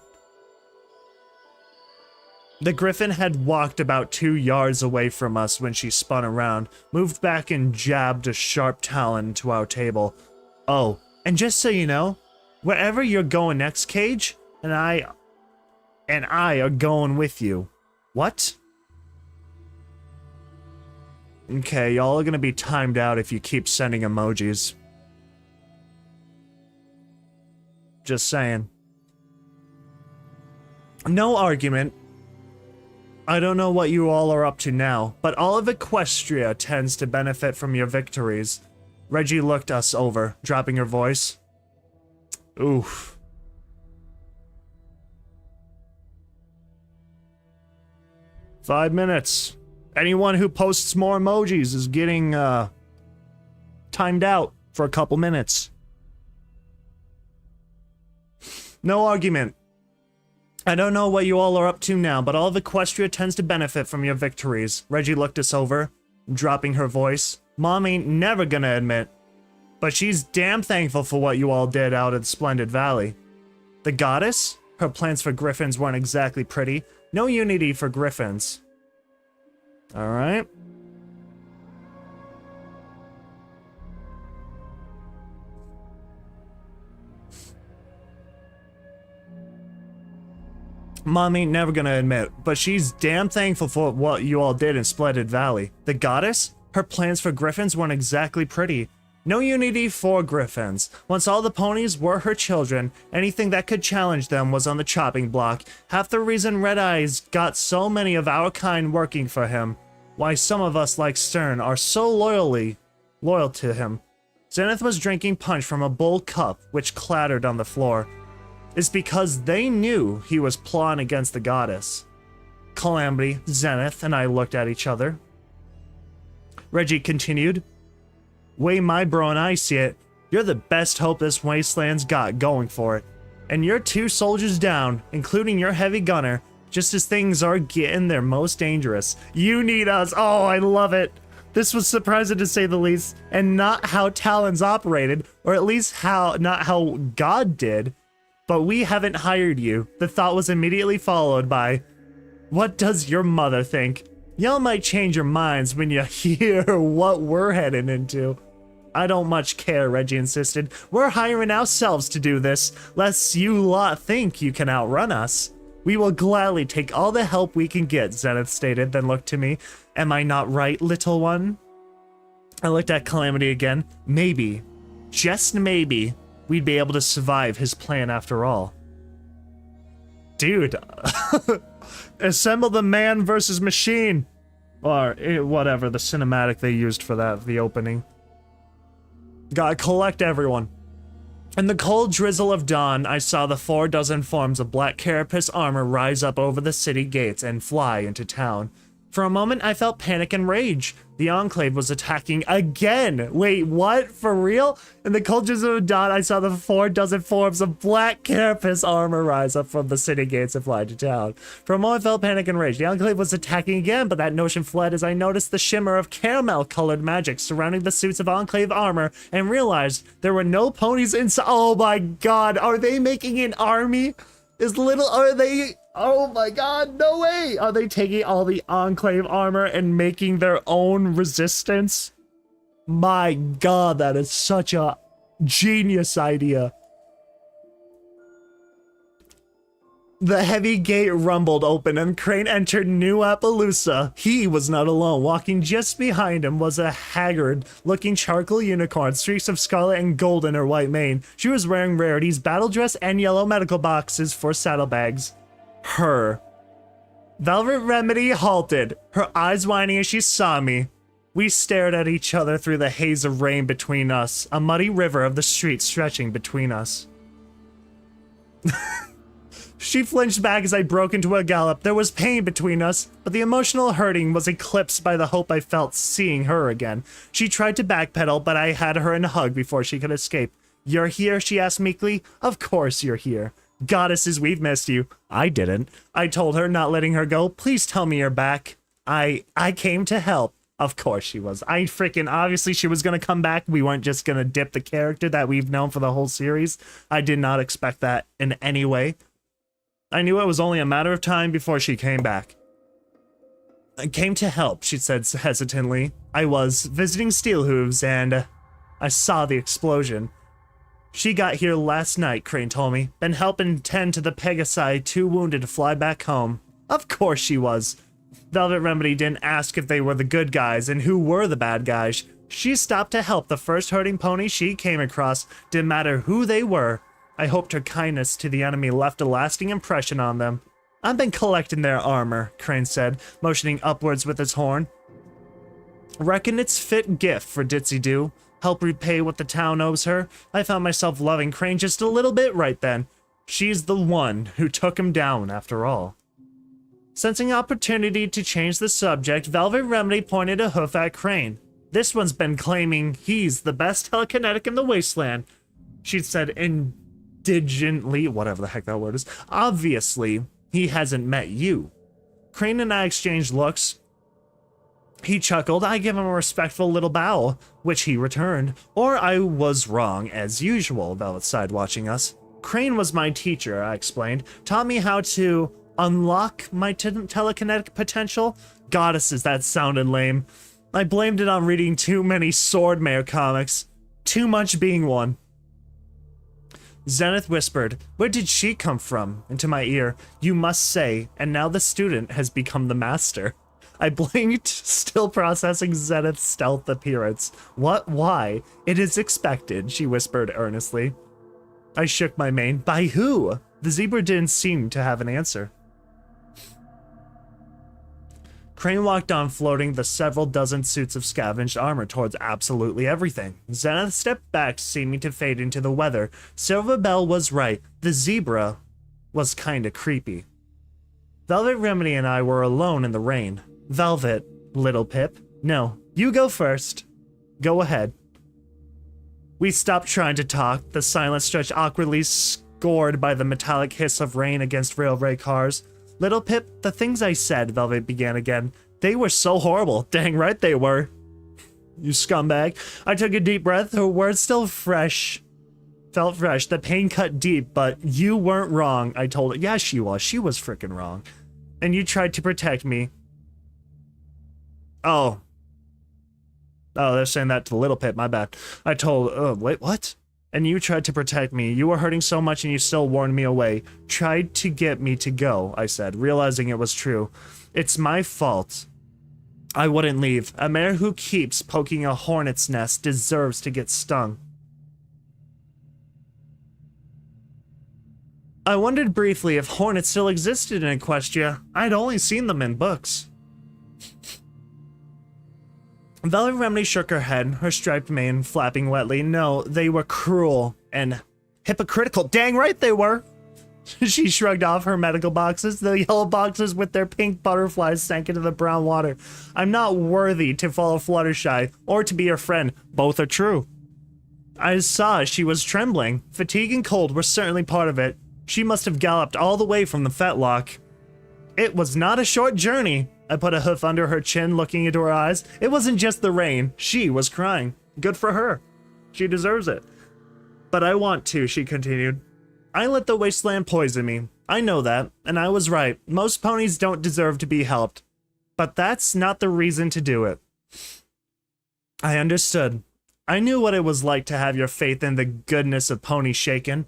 The griffin had walked about 2 yards away from us when she spun around, moved back and jabbed a sharp talon to our table. Oh, and just so you know, wherever you're going next, Cage, and I are going with you. What? Okay, y'all are gonna be timed out if you keep sending emojis. Just saying. No argument. I don't know what you all are up to now, but all of Equestria tends to benefit from your victories. Reggie looked us over, dropping her voice. Oof. "5 minutes. Anyone who posts more emojis is getting, timed out for a couple minutes." No argument. I don't know what you all are up to now, but all of Equestria tends to benefit from your victories. Reggie looked us over, dropping her voice. Mom ain't never gonna admit, but she's damn thankful for what you all did out at Splendid Valley. The goddess? Her plans for griffins weren't exactly pretty. No unity for griffins. Alright. Mom ain't never gonna admit, but she's damn thankful for what you all did in Splendid Valley. The goddess? Her plans for griffins weren't exactly pretty. No unity for griffins. Once all the ponies were her children, anything that could challenge them was on the chopping block. Half the reason Red Eyes got so many of our kind working for him, why some of us like Stern are so loyal to him. Zenith was drinking punch from a bull cup, which clattered on the floor. Is because they knew he was plotting against the goddess. Calamity, Zenith, and I looked at each other. Reggie continued, way my bro and I see it, you're the best hope this wasteland's got going for it. And you're 2 soldiers down, including your heavy gunner, just as things are getting their most dangerous. You need us. Oh, I love it. This was surprising to say the least, and not how Talons operated, or at least not how God did. But we haven't hired you. The thought was immediately followed by, what does your mother think? Y'all might change your minds when you hear what we're heading into. I don't much care, Reggie insisted. We're hiring ourselves to do this, lest you lot think you can outrun us. We will gladly take all the help we can get, Zenith stated, then looked to me. Am I not right, little one? I looked at Calamity again. Maybe, just maybe, we'd be able to survive his plan after all. Dude. Assemble the man versus machine. Or whatever, the cinematic they used for that, the opening. Gotta collect everyone. In the cold drizzle of dawn, I saw the 4 dozen forms of black carapace armor rise up over the city gates and fly into town. For a moment, I felt panic and rage. The Enclave was attacking again. Wait, what? For real? In the cold drizzle of dawn, I saw the 4 dozen forms of black carapace armor rise up from the city gates and fly to town. For a moment, I felt panic and rage. The Enclave was attacking again, but that notion fled as I noticed the shimmer of caramel-colored magic surrounding the suits of Enclave armor and realized there were no ponies inside. Oh my god, are they making an army? Oh my god, no way! Are they taking all the Enclave armor and making their own resistance? My god, that is such a genius idea. The heavy gate rumbled open and Crane entered New Appaloosa. He was not alone. Walking just behind him was a haggard-looking charcoal unicorn, streaks of scarlet and gold in her white mane. She was wearing Rarity's battle dress and yellow medical boxes for saddlebags. Her. Velvet Remedy halted, her eyes widening as she saw me. We stared at each other through the haze of rain between us, a muddy river of the street stretching between us. She flinched back as I broke into a gallop. There was pain between us, but the emotional hurting was eclipsed by the hope I felt seeing her again. She tried to backpedal, but I had her in a hug before she could escape. You're here? She asked meekly. Of course you're here. Goddesses, we've missed you. I didn't. I told her, not letting her go. Please tell me you're back. I came to help. Of course she was. Obviously she was gonna come back. We weren't just gonna dip the character that we've known for the whole series. I did not expect that in any way. I knew it was only a matter of time before she came back. I came to help, she said hesitantly. I was visiting Steelhooves and I saw the explosion. She got here last night, Crane told me. Been helping tend to the Pegasi, too wounded to fly back home. Of course she was. Velvet Remedy didn't ask if they were the good guys and who were the bad guys. She stopped to help the first hurting pony she came across. Didn't matter who they were. I hoped her kindness to the enemy left a lasting impression on them. I've been collecting their armor, Crane said, motioning upwards with his horn. Reckon it's fit gift for Ditzy Doo. Help repay what the town owes her. I found myself loving Crane just a little bit right then. She's the one who took him down after all. Sensing opportunity to change the subject, Velvet Remedy pointed a hoof at Crane. This one's been claiming he's the best telekinetic in the wasteland. She said indigently, whatever the heck that word is. Obviously, he hasn't met you. Crane and I exchanged looks. He chuckled. I gave him a respectful little bow, which he returned. Or I was wrong, as usual, Velvet sighed, watching us. Crane was my teacher, I explained. Taught me how to unlock my telekinetic potential. Goddesses, that sounded lame. I blamed it on reading too many Swordmare comics. Too much being one. Zenith whispered, "Where did she come from?" into my ear. You must say, and now the student has become the master. I blinked, still processing Zenith's stealth appearance. What? Why? It is expected, she whispered earnestly. I shook my mane. By who? The zebra didn't seem to have an answer. Crane walked on, floating the several dozen suits of scavenged armor towards absolutely everything. Zenith stepped back, seeming to fade into the weather. Silver Bell was right. The zebra was kinda creepy. Velvet Remedy and I were alone in the rain. Velvet, little Pip. No, you go first. Go ahead. We stopped trying to talk, the silence stretched awkwardly, scored by the metallic hiss of rain against railway cars. Little Pip, the things I said, Velvet began again. They were so horrible. Dang right they were. You scumbag. I took a deep breath, her words still fresh. Felt fresh. The pain cut deep, but you weren't wrong, I told her. Yeah, she was. She was freaking wrong. And you tried to protect me. Oh, they're saying that to Little Pip, my bad. I told, wait, what? And you tried to protect me. You were hurting so much and you still warned me away. Tried to get me to go, I said, realizing it was true. It's my fault. I wouldn't leave. A mare who keeps poking a hornet's nest deserves to get stung. I wondered briefly if hornets still existed in Equestria. I'd only seen them in books. Velvet Remedy shook her head, her striped mane flapping wetly. No, they were cruel and hypocritical. Dang right they were. She shrugged off her medical boxes. The yellow boxes with their pink butterflies sank into the brown water. I'm not worthy to follow Fluttershy or to be your friend. Both are true. I saw she was trembling. Fatigue and cold were certainly part of it. She must have galloped all the way from the fetlock. It was not a short journey. I put a hoof under her chin, looking into her eyes. It wasn't just the rain. She was crying. Good for her. She deserves it. But I want to, she continued. I let the wasteland poison me. I know that, and I was right. Most ponies don't deserve to be helped. But that's not the reason to do it. I understood. I knew what it was like to have your faith in the goodness of ponies shaken.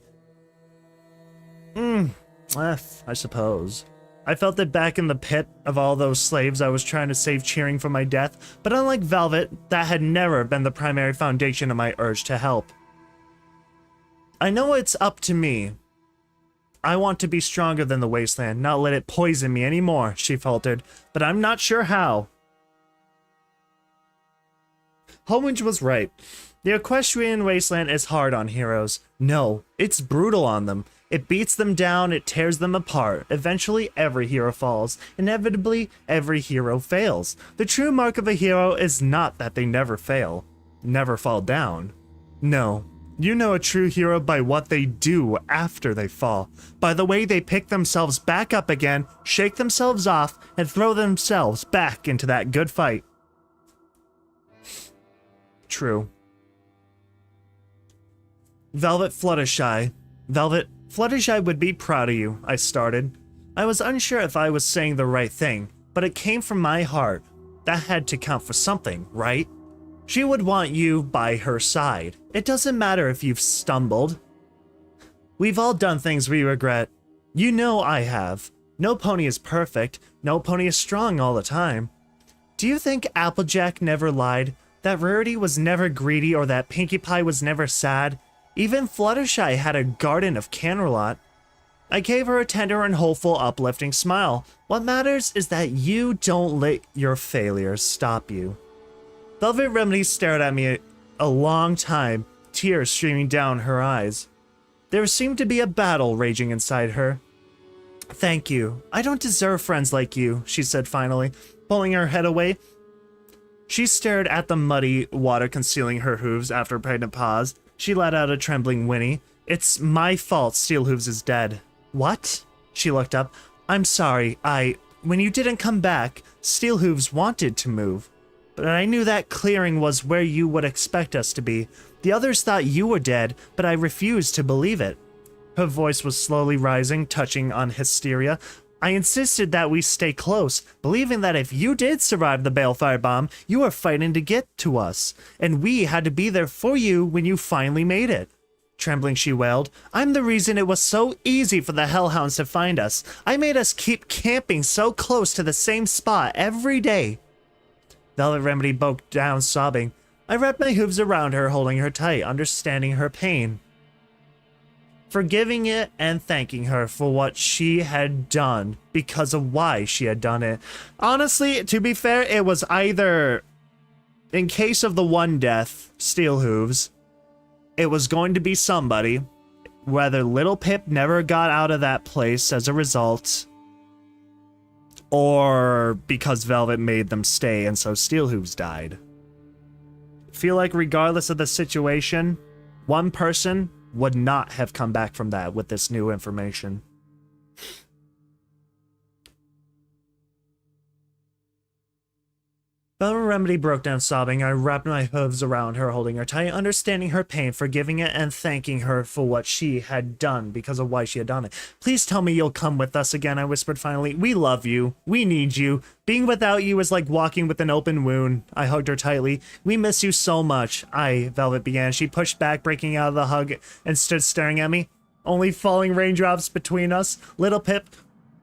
I suppose. I felt it back in the pit of all those slaves I was trying to save cheering for my death, but unlike Velvet, that had never been the primary foundation of my urge to help. I know it's up to me. I want to be stronger than the wasteland, not let it poison me anymore, she faltered, but I'm not sure how. Holwinge was right. The equestrian wasteland is hard on heroes. No, it's brutal on them. It beats them down, it tears them apart. Eventually, every hero falls. Inevitably, every hero fails. The true mark of a hero is not that they never fail, never fall down. No, you know a true hero by what they do after they fall. By the way they pick themselves back up again, shake themselves off, and throw themselves back into that good fight. True. Velvet Fluttershy. Velvet, Fluttershy would be proud of you, I started. I was unsure if I was saying the right thing, but it came from my heart. That had to count for something, right? She would want you by her side. It doesn't matter if you've stumbled. We've all done things we regret. You know I have. No pony is perfect. No pony is strong all the time. Do you think Applejack never lied? That Rarity was never greedy or that Pinkie Pie was never sad? Even Fluttershy had a garden of Canterlot. I gave her a tender and hopeful, uplifting smile. What matters is that you don't let your failures stop you. Velvet Remedy stared at me a long time, tears streaming down her eyes. There seemed to be a battle raging inside her. Thank you. I don't deserve friends like you, she said finally, pulling her head away. She stared at the muddy water concealing her hooves after a pregnant pause. She let out a trembling whinny. It's my fault Steelhooves is dead. What? She looked up. I'm sorry, when you didn't come back, Steelhooves wanted to move. But I knew that clearing was where you would expect us to be. The others thought you were dead, but I refused to believe it. Her voice was slowly rising, touching on hysteria. I insisted that we stay close, believing that if you did survive the balefire bomb, you were fighting to get to us, and we had to be there for you when you finally made it. Trembling, she wailed, I'm the reason it was so easy for the Hellhounds to find us. I made us keep camping so close to the same spot every day. Velvet Remedy broke down, sobbing. I wrapped my hooves around her, holding her tight, understanding her pain. Forgiving it and thanking her for what she had done because of why she had done it. Honestly, to be fair, it was either, in case of the one death, Steelhooves, it was going to be somebody, whether Little Pip never got out of that place as a result, or because Velvet made them stay and so Steelhooves died. Feel like regardless of the situation, one person would not have come back from that with this new information. Velvet Remedy broke down sobbing. I wrapped my hooves around her, holding her tight, understanding her pain, forgiving it, and thanking her for what she had done because of why she had done it. Please tell me you'll come with us again, I whispered finally. We love you. We need you. Being without you is like walking with an open wound. I hugged her tightly. We miss you so much. Velvet began. She pushed back, breaking out of the hug, and stood staring at me. Only falling raindrops between us. Little Pip,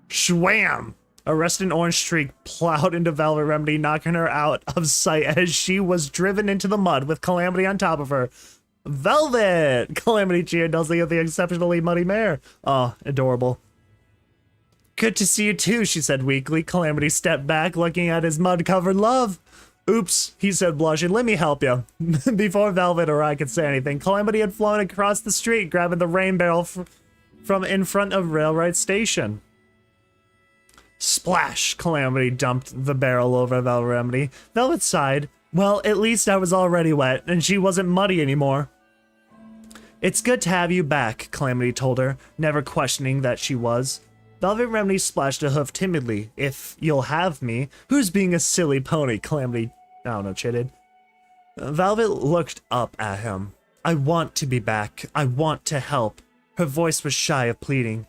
shwam! A rusted orange streak plowed into Velvet Remedy, knocking her out of sight as she was driven into the mud with Calamity on top of her. Velvet! Calamity cheered, nuzzling at the exceptionally muddy mare. Oh, adorable. Good to see you too, she said weakly. Calamity stepped back, looking at his mud-covered love. Oops, he said, blushing. Let me help you. Before Velvet or I could say anything, Calamity had flown across the street, grabbing the rain barrel from in front of Railroad Station. Splash! Calamity dumped the barrel over Velvet Remedy. Velvet sighed. Well, at least I was already wet, and she wasn't muddy anymore. It's good to have you back, Calamity told her, never questioning that she was. Velvet Remedy splashed a hoof timidly. If you'll have me. Who's being a silly pony? Calamity, I don't know, chitted. Velvet looked up at him. I want to be back. I want to help. Her voice was shy of pleading.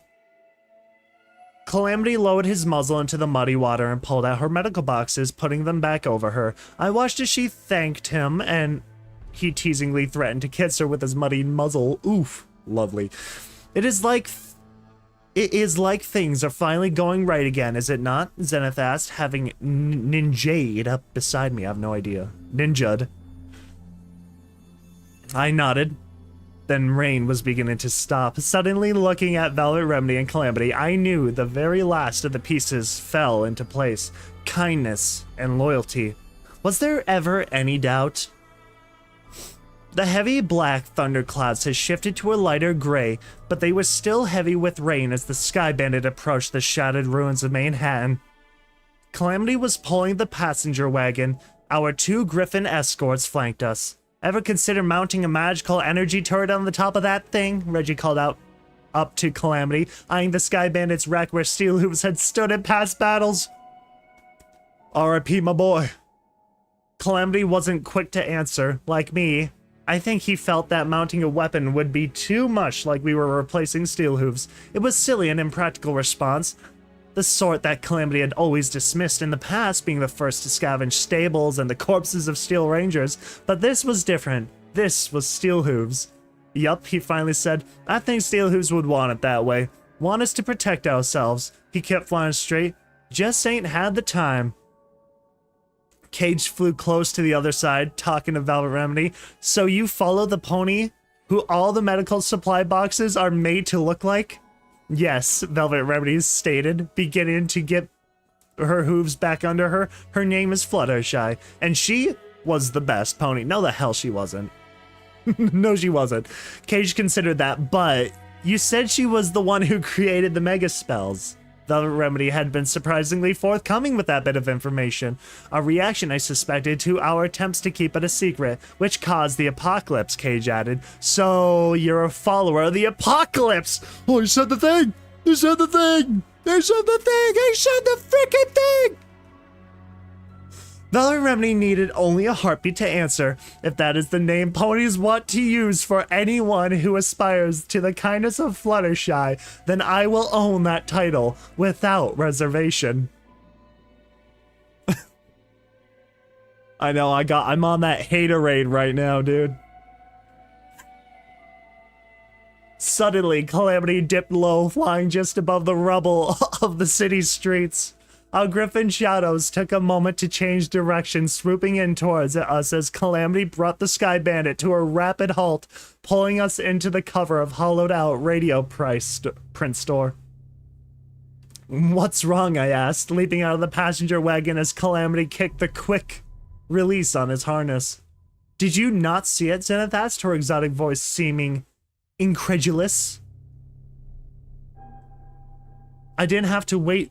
Calamity lowered his muzzle into the muddy water and pulled out her medical boxes, putting them back over her. I watched as she thanked him, and he teasingly threatened to kiss her with his muddy muzzle. Oof, lovely. It is like things are finally going right again, is it not? Zenith asked, having ninja'd up beside me. I have no idea. Ninja'd. I nodded. Then rain was beginning to stop. Suddenly looking at Velvet Remedy and Calamity, I knew the very last of the pieces fell into place. Kindness and loyalty. Was there ever any doubt? The heavy black thunderclouds had shifted to a lighter gray, but they were still heavy with rain as the Sky Bandit approached the shattered ruins of Manhattan. Calamity was pulling the passenger wagon. Our two Griffin escorts flanked us. Ever consider mounting a magical energy turret on the top of that thing? Reggie called out up to Calamity, eyeing the Sky Bandit's wreck where Steelhooves had stood in past battles. R.I.P. my boy. Calamity wasn't quick to answer. Like me, I think he felt that mounting a weapon would be too much like we were replacing Steelhooves. It was silly and impractical response. The sort that Calamity had always dismissed in the past, being the first to scavenge stables and the corpses of Steel Rangers, but this was different. This was Steelhooves. Yup, he finally said, I think Steelhooves would want it that way. Want us to protect ourselves. He kept flying straight. Just ain't had the time. Cage flew close to the other side, talking to Velvet Remedy. So you follow the pony who all the medical supply boxes are made to look like? Yes, Velvet Remedy stated, beginning to get her hooves back under her. Her name is Fluttershy, and she was the best pony. No, the hell she wasn't. No, she wasn't. Cage considered that, but you said she was the one who created the mega spells. The Remedy had been surprisingly forthcoming with that bit of information, a reaction I suspected to our attempts to keep it a secret, which caused the apocalypse, Cage added. So, you're a follower of the apocalypse! Oh, he said the thing! He said the thing! He said the thing! He said the freaking thing! The Remedy needed only a heartbeat to answer. If that is the name ponies want to use for anyone who aspires to the kindness of Fluttershy, then I will own that title without reservation. I know, I'm on that haterade right now, dude. Suddenly, Calamity dipped low, flying just above the rubble of the city's streets. Our griffin shadows took a moment to change direction, swooping in towards us as Calamity brought the Sky Bandit to a rapid halt, pulling us into the cover of hollowed-out radio print store. What's wrong, I asked, leaping out of the passenger wagon as Calamity kicked the quick release on his harness. Did you not see it? Zenith asked, her exotic voice seeming incredulous. I didn't have to wait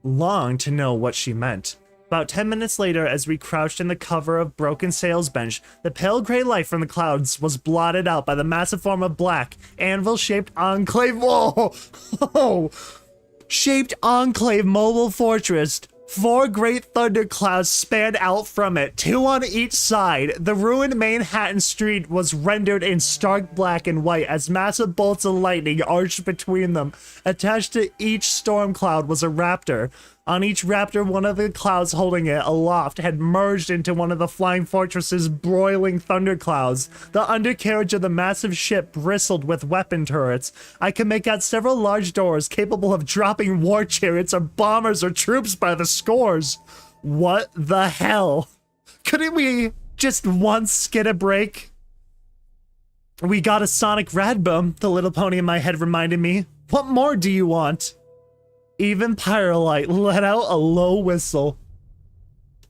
long to know what she meant. About 10 minutes later, as we crouched in the cover of broken sails bench, the pale gray light from the clouds was blotted out by the massive form of black, anvil-shaped enclave. Whoa! Shaped enclave mobile fortress. 4 great thunderclouds spanned out from it, 2 on each side. The ruined Manhattan street was rendered in stark black and white as massive bolts of lightning arched between them. Attached to each storm cloud was a raptor. On each raptor, one of the clouds holding it aloft had merged into one of the flying fortress's broiling thunderclouds. The undercarriage of the massive ship bristled with weapon turrets. I could make out several large doors capable of dropping war chariots or bombers or troops by the scores. What the hell? Couldn't we just once get a break? We got a sonic rad boom, the little pony in my head reminded me. What more do you want? Even Pyrolite let out a low whistle.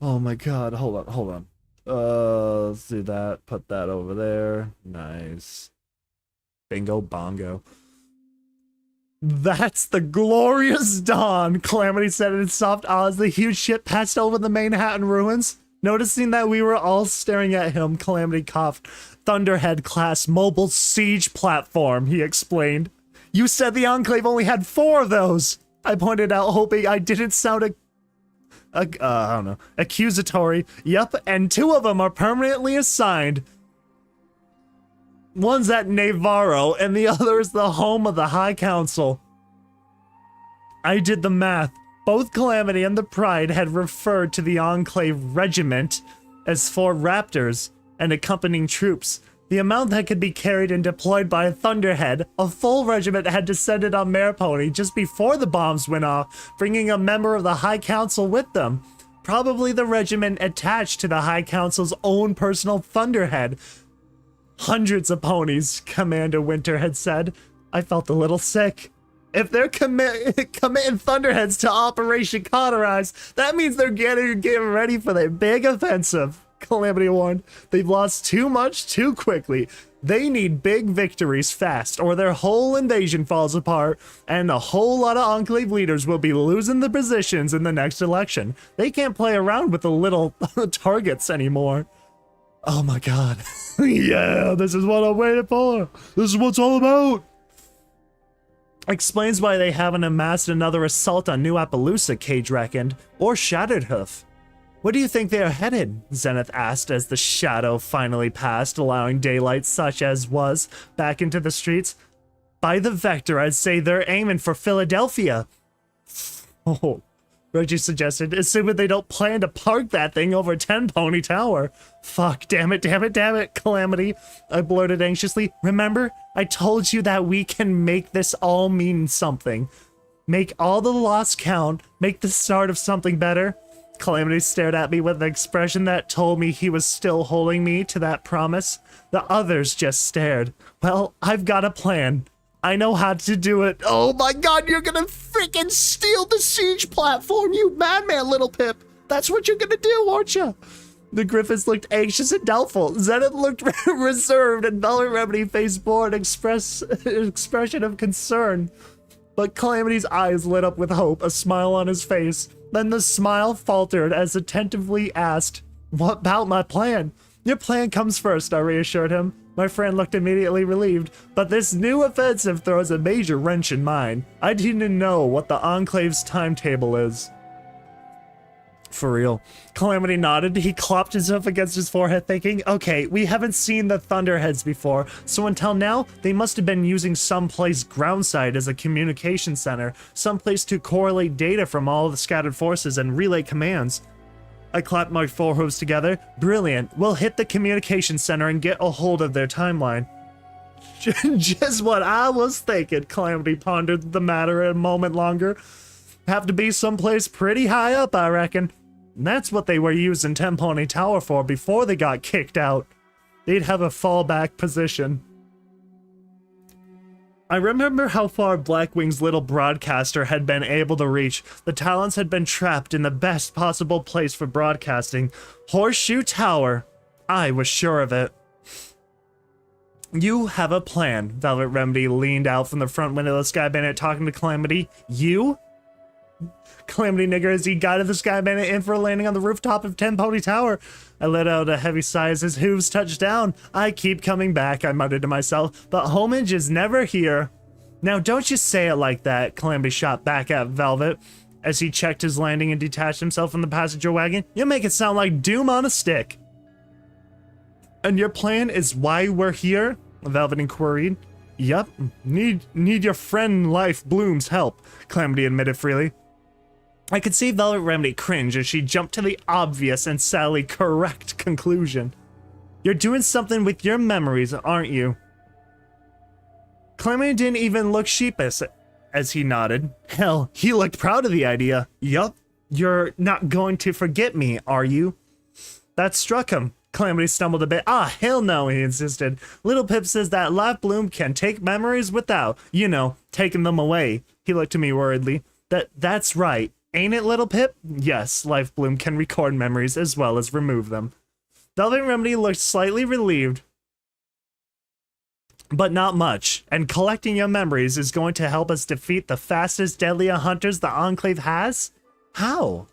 Oh my god, hold on. Let's do that. Put that over there. Nice. Bingo bongo. That's the glorious dawn, Calamity said in soft awe as the huge ship passed over the Manhattan ruins. Noticing that we were all staring at him, Calamity coughed. Thunderhead class mobile siege platform, he explained. You said the Enclave only had 4 of those. I pointed out, hoping I didn't sound I don't know, accusatory. Yup, and 2 of them are permanently assigned. One's at Navarro, and the other is the home of the High Council. I did the math. Both Calamity and the Pride had referred to the Enclave Regiment as 4 Raptors and accompanying troops. The amount that could be carried and deployed by a Thunderhead, a full regiment had descended on Maripony just before the bombs went off, bringing a member of the High Council with them. Probably the regiment attached to the High Council's own personal Thunderhead. Hundreds of ponies, Commander Winter had said. I felt a little sick. If they're committing Thunderheads to Operation Cauterize, that means they're getting ready for their big offensive. Calamity warned. They've lost too much too quickly. They need big victories fast, or their whole invasion falls apart, and a whole lot of Enclave leaders will be losing the positions in the next election. They can't play around with the little targets anymore. Oh my god. Yeah, this is what I'm waiting for. This is what it's all about. Explains why they haven't amassed another assault on New Appaloosa, Cage reckoned, or Shattered Hoof. Where do you think they are headed? Zenith asked as the shadow finally passed, allowing daylight such as was back into the streets. By the vector, I'd say they're aiming for Philadelphia. Oh, Reggie suggested, assuming they don't plan to park that thing over 10 Pony Tower. Fuck, damn it, Calamity. I blurted anxiously. Remember, I told you that we can make this all mean something. Make all the loss count, make the start of something better. Calamity stared at me with an expression that told me he was still holding me to that promise. The others just stared. Well, I've got a plan. I know how to do it. Oh my god, you're gonna freaking steal the siege platform, you madman, Little Pip. That's what you're gonna do, aren't you? The Griffins looked anxious and doubtful. Zenith looked reserved, and Bella Remedy faced more an expression of concern. but Calamity's eyes lit up with hope, a smile on his face. Then the smile faltered as attentively asked, "What about my plan?" "Your plan comes first," I reassured him. My friend looked immediately relieved, but this new offensive throws a major wrench in mine. I need to know what the Enclave's timetable is. For real. Calamity nodded. He clopped himself against his forehead thinking, okay, we haven't seen the Thunderheads before, so until now, they must have been using someplace groundside as a communication center, someplace to correlate data from all the scattered forces and relay commands. I clapped my forearms together. Brilliant. We'll hit the communication center and get a hold of their timeline. Just what I was thinking. Calamity pondered the matter a moment longer. Have to be someplace pretty high up, I reckon. And that's what they were using 10 Pony Tower for before they got kicked out. They'd have a fallback position. I remember how far Blackwing's little broadcaster had been able to reach. The Talons had been trapped in the best possible place for broadcasting. Horseshoe Tower. I was sure of it. You have a plan. Velvet Remedy leaned out from the front window of the Sky Bandit talking to Calamity. You? Calamity nigger as he guided the Sky Bandit in for a landing on the rooftop of 10 Pony Tower. I let out a heavy sigh as his hooves touched down. I keep coming back, I muttered to myself, but Homage is never here. Now don't you say it like that, Calamity shot back at Velvet as he checked his landing and detached himself from the passenger wagon. You make it sound like doom on a stick. And your plan is why we're here? Velvet inquired. Yup, need your friend Life Bloom's help, Calamity admitted freely. I could see Velvet Remedy cringe as she jumped to the obvious and sadly correct conclusion. You're doing something with your memories, aren't you? Calamity didn't even look sheepish as he nodded. Hell, he looked proud of the idea. Yup, you're not going to forget me, are you? That struck him. Calamity stumbled a bit. Ah, hell no, he insisted. Little Pip says that Life Bloom can take memories without, you know, taking them away. He looked at me worriedly. That's right. Ain't it, Little Pip? Yes, Life Bloom can record memories as well as remove them. Velvet Remedy looked slightly relieved, but not much, and collecting your memories is going to help us defeat the fastest, deadlier hunters the Enclave has? How?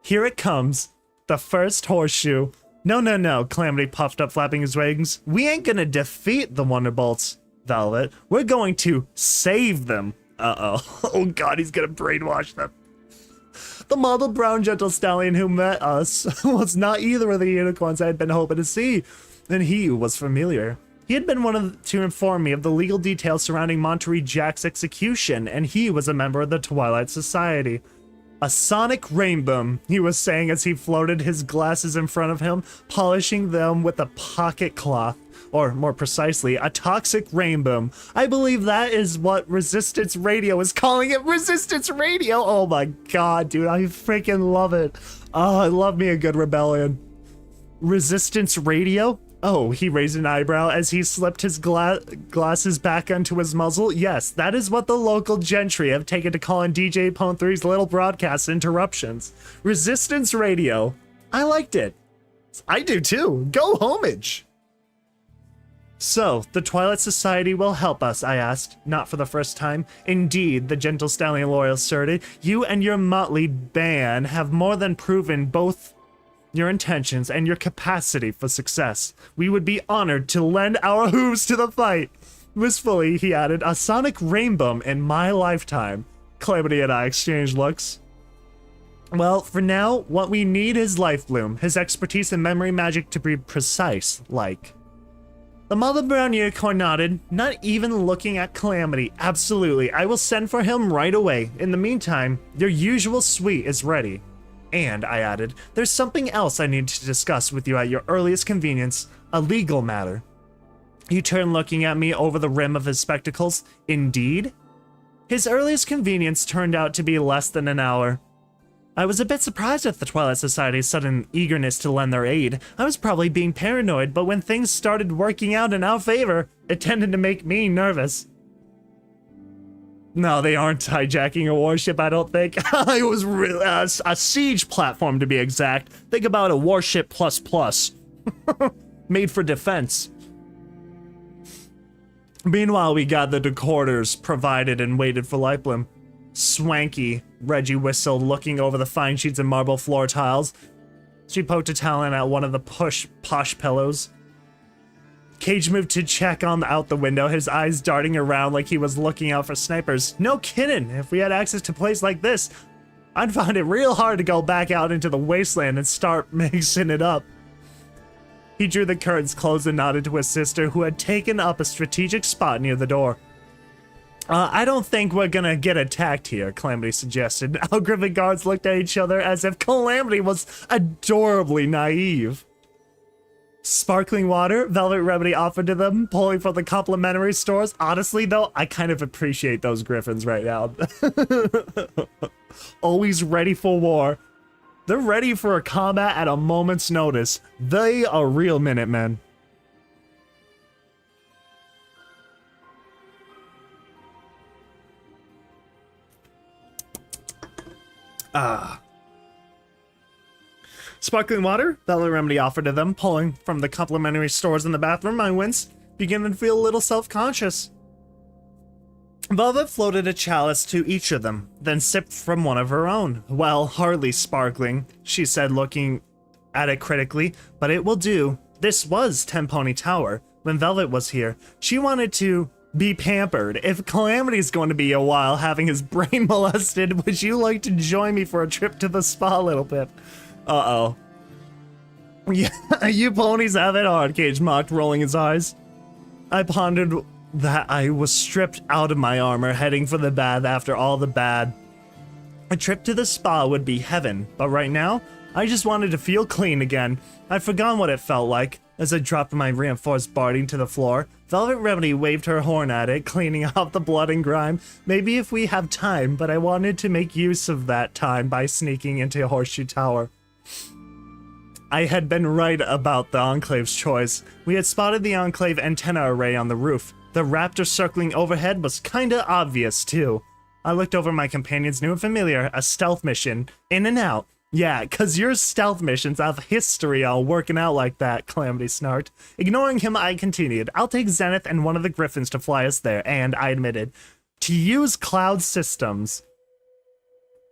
Here it comes. The first horseshoe. No, Calamity puffed up, flapping his wings. We ain't gonna defeat the Wonderbolts, Velvet. We're going to save them. Uh-oh. Oh god, he's gonna brainwash them. The mottled brown gentle stallion who met us was not either of the unicorns I had been hoping to see, and he was familiar. He had been one to inform me of the legal details surrounding Monterey Jack's execution, and he was a member of the Twilight Society. A sonic rainbow, he was saying as he floated his glasses in front of him, polishing them with a pocket cloth. Or, more precisely, a toxic rainbow. I believe that is what Resistance Radio is calling it. Resistance Radio! Oh my god, dude, I freaking love it. Oh, I love me a good rebellion. Resistance Radio? Oh, he raised an eyebrow as he slipped his glasses back onto his muzzle. Yes, that is what the local gentry have taken to calling DJ Pone 3's little broadcast interruptions. Resistance Radio. I liked it. I do too. Go Homage! So, the Twilight Society will help us, I asked, not for the first time. Indeed, the gentle stallion L'Oreal asserted, you and your motley band have more than proven both your intentions and your capacity for success. We would be honored to lend our hooves to the fight. Wistfully, he added, a sonic rainbow in my lifetime. Calamity and I exchanged looks. Well, for now, what we need is Life Bloom, his expertise in memory magic to be precise, like. The mother brown unicorn nodded, not even looking at Calamity. Absolutely, I will send for him right away. In the meantime, your usual suite is ready. And, I added, there's something else I need to discuss with you at your earliest convenience, a legal matter. He turned looking at me over the rim of his spectacles. Indeed? His earliest convenience turned out to be less than an hour. I was a bit surprised at the Twilight Society's sudden eagerness to lend their aid. I was probably being paranoid, but when things started working out in our favor, it tended to make me nervous. No, they aren't hijacking a warship, I don't think. It was really a siege platform, to be exact. Think about a warship plus. Made for defense. Meanwhile, we gathered to quarters provided and waited for Lightbloom. Swanky, Reggie whistled, looking over the fine sheets and marble floor tiles. She poked a talon at one of the posh pillows. Cage moved to check out the window, his eyes darting around like he was looking out for snipers. No kidding, if we had access to a place like this, I'd find it real hard to go back out into the wasteland and start mixing it up. He drew the curtains close and nodded to his sister, who had taken up a strategic spot near the door. I don't think we're gonna get attacked here, Calamity suggested. Our Griffin guards looked at each other as if Calamity was adorably naive. Sparkling water, Velvet Remedy offered to them, pulling from the complimentary stores. Honestly, though, I kind of appreciate those Griffins right now. Always ready for war. They're ready for a combat at a moment's notice. They are real Minutemen. Sparkling water, Velvet Remedy offered to them, pulling from the complimentary stores in the bathroom. I winced, beginning to feel a little self-conscious. Velvet floated a chalice to each of them, then sipped from one of her own. Well, hardly sparkling, she said, looking at it critically, but it will do. This was Tempony Tower. When Velvet was here, she wanted to be pampered. If Calamity's going to be a while having his brain molested, would you like to join me for a trip to the spa, little Pip? Uh-oh. Yeah, you ponies have it hard, Cage mocked, rolling his eyes. I pondered that I was stripped out of my armor, heading for the bath after all the bad. A trip to the spa would be heaven, but right now, I just wanted to feel clean again. I'd forgotten what it felt like. As I dropped my reinforced barding to the floor, Velvet Remedy waved her horn at it, cleaning off the blood and grime. Maybe if we have time, but I wanted to make use of that time by sneaking into Horseshoe Tower. I had been right about the Enclave's choice. We had spotted the Enclave antenna array on the roof. The raptor circling overhead was kinda obvious, too. I looked over my companion's new and familiar, a stealth mission. In and out. Yeah, 'cause your stealth missions have history on working out like that, Calamity snarked. Ignoring him, I continued. I'll take Zenith and one of the Griffins to fly us there, and, I admitted, to use cloud systems.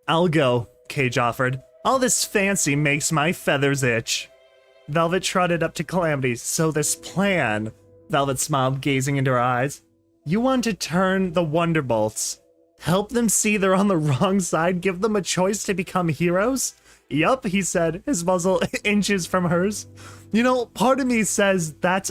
I'll go, Cage offered. All this fancy makes my feathers itch. Velvet trotted up to Calamity. So this plan, Velvet smiled, gazing into her eyes. You want to turn the Wonderbolts, help them see they're on the wrong side, give them a choice to become heroes? Yup, he said, his muzzle inches from hers. You know, part of me says that's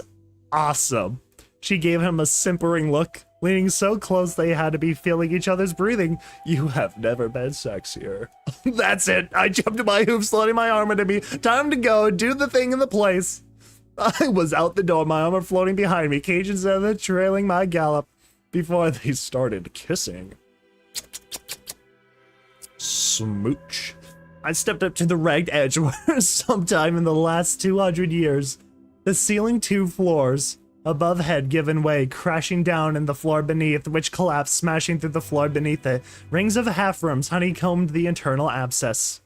awesome. She gave him a simpering look, leaning so close they had to be feeling each other's breathing. You have never been sexier. That's it. I jumped to my hoops, letting my armor to me. Time to go, do the thing in the place. I was out the door, my armor floating behind me, Cage and Zenith trailing my gallop before they started kissing. Smooch. I stepped up to the ragged edge where sometime in the last 200 years, the ceiling 2 floors above had given way, crashing down in the floor beneath, which collapsed, smashing through the floor beneath it. Rings of half-rooms honeycombed the internal abscess.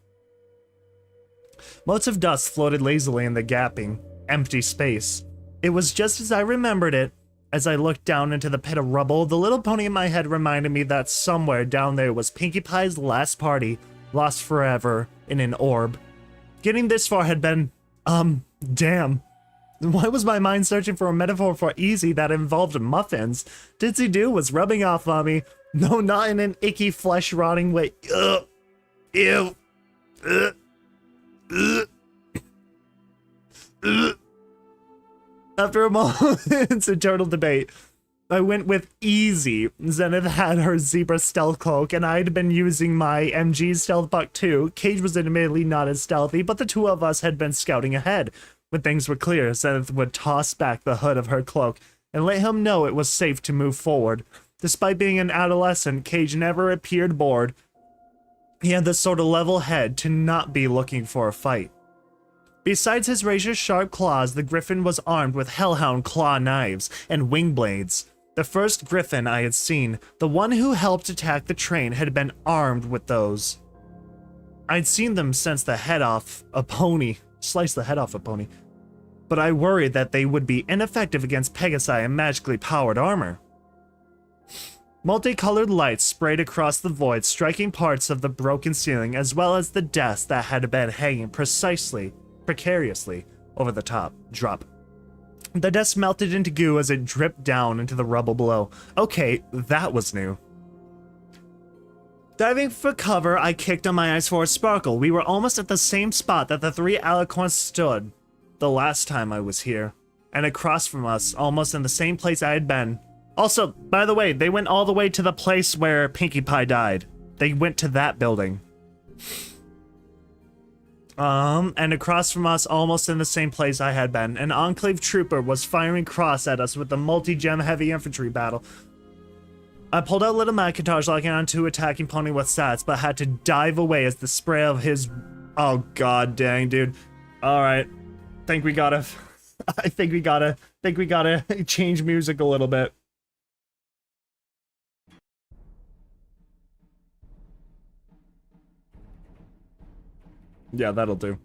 Motes of dust floated lazily in the gaping, empty space. It was just as I remembered it. As I looked down into the pit of rubble, the little pony in my head reminded me that somewhere down there was Pinkie Pie's last party, lost forever in an orb. Getting this far had been, damn. Why was my mind searching for a metaphor for easy that involved muffins? Ditsy Doo was rubbing off on me. No, not in an icky, flesh-rotting way. Ugh. Ew. Ugh. Ugh. Ugh. After a moment's eternal debate, I went with easy. Zenith had her zebra stealth cloak, and I'd been using my MG stealth buck too. Cage was admittedly not as stealthy, but the two of us had been scouting ahead. When things were clear, Zenith would toss back the hood of her cloak and let him know it was safe to move forward. Despite being an adolescent, Cage never appeared bored. He had the sort of level head to not be looking for a fight. Besides his razor-sharp claws, the Griffin was armed with hellhound claw knives and wing blades. The first Griffin I had seen, the one who helped attack the train, had been armed with those. I'd seen them since the head off a pony. Slice the head off a pony. but I worried that they would be ineffective against Pegasi and magically powered armor. Multicolored lights sprayed across the void, striking parts of the broken ceiling as well as the desk that had been hanging precariously over the top. Drop. The desk melted into goo as it dripped down into the rubble below. Okay, that was new. Diving for cover, I kicked on my eyes for a sparkle. We were almost at the same spot that the three alicorns stood the last time I was here. And across from us, almost in the same place I had been. Also, by the way, they went all the way to the place where Pinkie Pie died. They went to that building. And across from us, almost in the same place I had been, an Enclave trooper was firing cross at us with a multi-gem heavy infantry battle. I pulled out Little Macintosh, locking onto attacking pony with stats, but had to dive away as the spray of his... Oh god dang, dude. Alright. I think we gotta change music a little bit. Yeah, that'll do.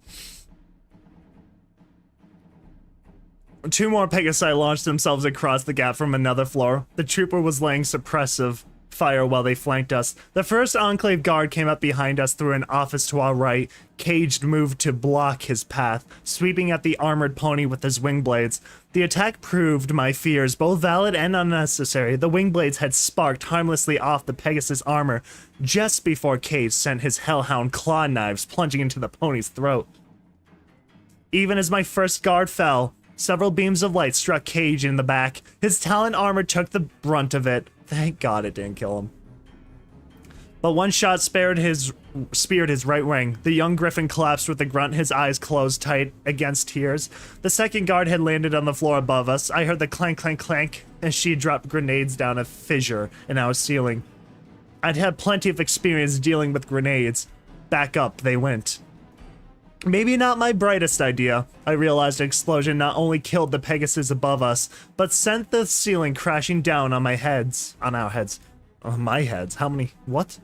Two more Pegasi launched themselves across the gap from another floor. The trooper was laying suppressive fire while they flanked us. The first Enclave guard came up behind us through an office to our right. Caged moved to block his path, sweeping at the armored pony with his wing blades. The attack proved my fears, both valid and unnecessary. The wing blades had sparked harmlessly off the Pegasus armor just before Cage sent his hellhound claw knives plunging into the pony's throat. Even as my first guard fell, several beams of light struck Cage in the back. His Talon armor took the brunt of it. Thank God it didn't kill him. But one shot speared his right wing. The young griffin collapsed with a grunt, his eyes closed tight against tears. The second guard had landed on the floor above us. I heard the clank, clank, clank as she dropped grenades down a fissure in our ceiling. I'd had plenty of experience dealing with grenades. Back up they went. Maybe not my brightest idea. I realized an explosion not only killed the Pegasus above us, but sent the ceiling crashing down on my heads. On our heads. On my heads. How many? What?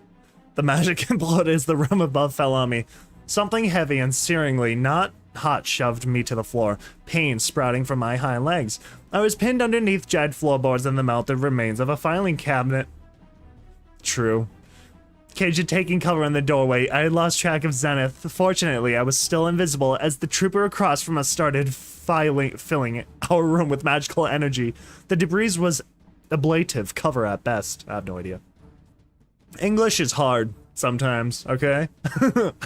The magic imploded as the room above fell on me. Something heavy and searingly not hot shoved me to the floor, pain sprouting from my hind legs. I was pinned underneath jagged floorboards and the melted remains of a filing cabinet. True. Cage had taken cover in the doorway. I had lost track of Zenith. Fortunately, I was still invisible as the trooper across from us started filling our room with magical energy. The debris was ablative cover at best. I have no idea. English is hard sometimes, okay?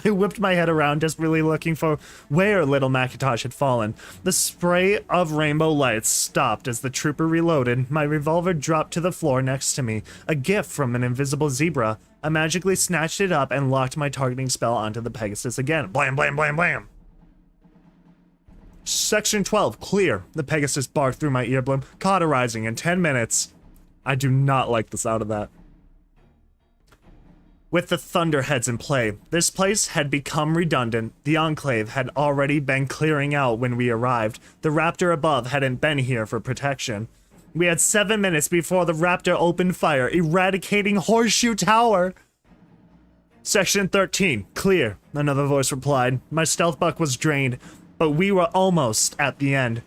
I whipped my head around, desperately looking for where Little Macintosh had fallen. The spray of rainbow lights stopped as the trooper reloaded. My revolver dropped to the floor next to me, a gift from an invisible zebra. I magically snatched it up and locked my targeting spell onto the Pegasus again. Blam, blam, blam, blam. Section 12, clear. The Pegasus barked through my earbloom, cauterizing in 10 minutes. I do not like the sound of that. With the Thunderheads in play, this place had become redundant. The Enclave had already been clearing out when we arrived. The Raptor above hadn't been here for protection. We had 7 minutes before the Raptor opened fire, eradicating Horseshoe Tower. Section 13, clear, another voice replied. My stealth buck was drained, but we were almost at the end.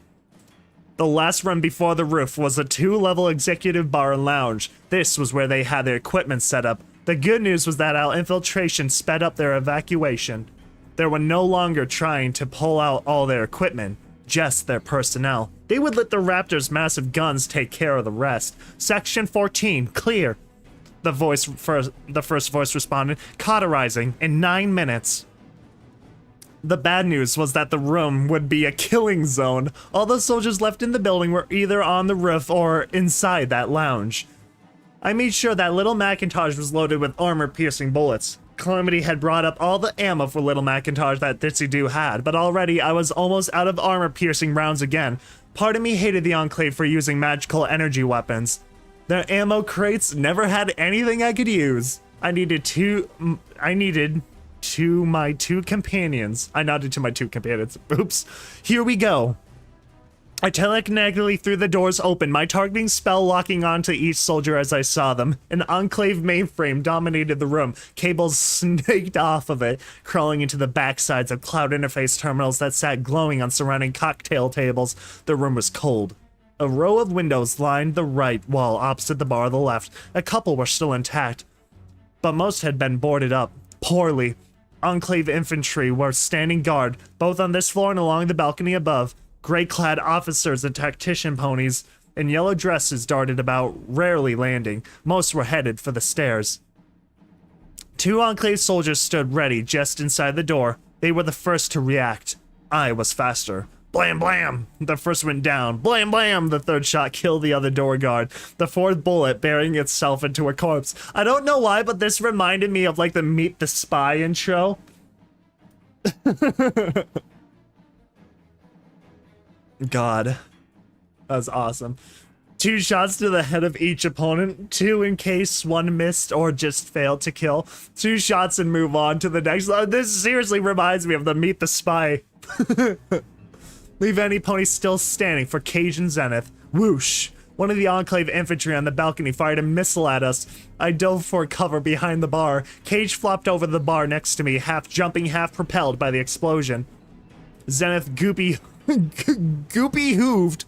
The last run before the roof was a 2-level executive bar and lounge. This was where they had their equipment set up. The good news was that our infiltration sped up their evacuation. They were no longer trying to pull out all their equipment, just their personnel. They would let the Raptor's massive guns take care of the rest. Section 14, clear. The first voice responded, cauterizing in 9 minutes. The bad news was that the room would be a killing zone. All the soldiers left in the building were either on the roof or inside that lounge. I made sure that Little Macintosh was loaded with armor-piercing bullets. Calamity had brought up all the ammo for Little Macintosh that Ditsy-Doo had, but already I was almost out of armor-piercing rounds again. Part of me hated the Enclave for using magical energy weapons. Their ammo crates never had anything I could use. I nodded to my two companions. Oops. Here we go. I telekinetically threw the doors open, my targeting spell locking onto each soldier as I saw them. An Enclave mainframe dominated the room, cables snaked off of it, crawling into the backsides of cloud interface terminals that sat glowing on surrounding cocktail tables. The room was cold. A row of windows lined the right wall opposite the bar on the left. A couple were still intact, but most had been boarded up. Poorly. Enclave infantry were standing guard, both on this floor and along the balcony above. Gray-clad officers and tactician ponies in yellow dresses darted about, rarely landing. Most were headed for the stairs. 2 Enclave soldiers stood ready just inside the door. They were the first to react. I was faster. Blam blam! The first went down. Blam blam! The third shot killed the other door guard. The fourth bullet burying itself into a corpse. I don't know why, but this reminded me of like the Meet the Spy intro. God. That was awesome. 2 shots to the head of each opponent, 2 in case one missed or just failed to kill. 2 shots and move on to the next. This seriously reminds me of the Meet the Spy. Leave any pony still standing for Cajun Zenith. Whoosh. One of the Enclave infantry on the balcony fired a missile at us. I dove for cover behind the bar. Cage flopped over the bar next to me, half jumping, half propelled by the explosion. Zenith goopy hooved.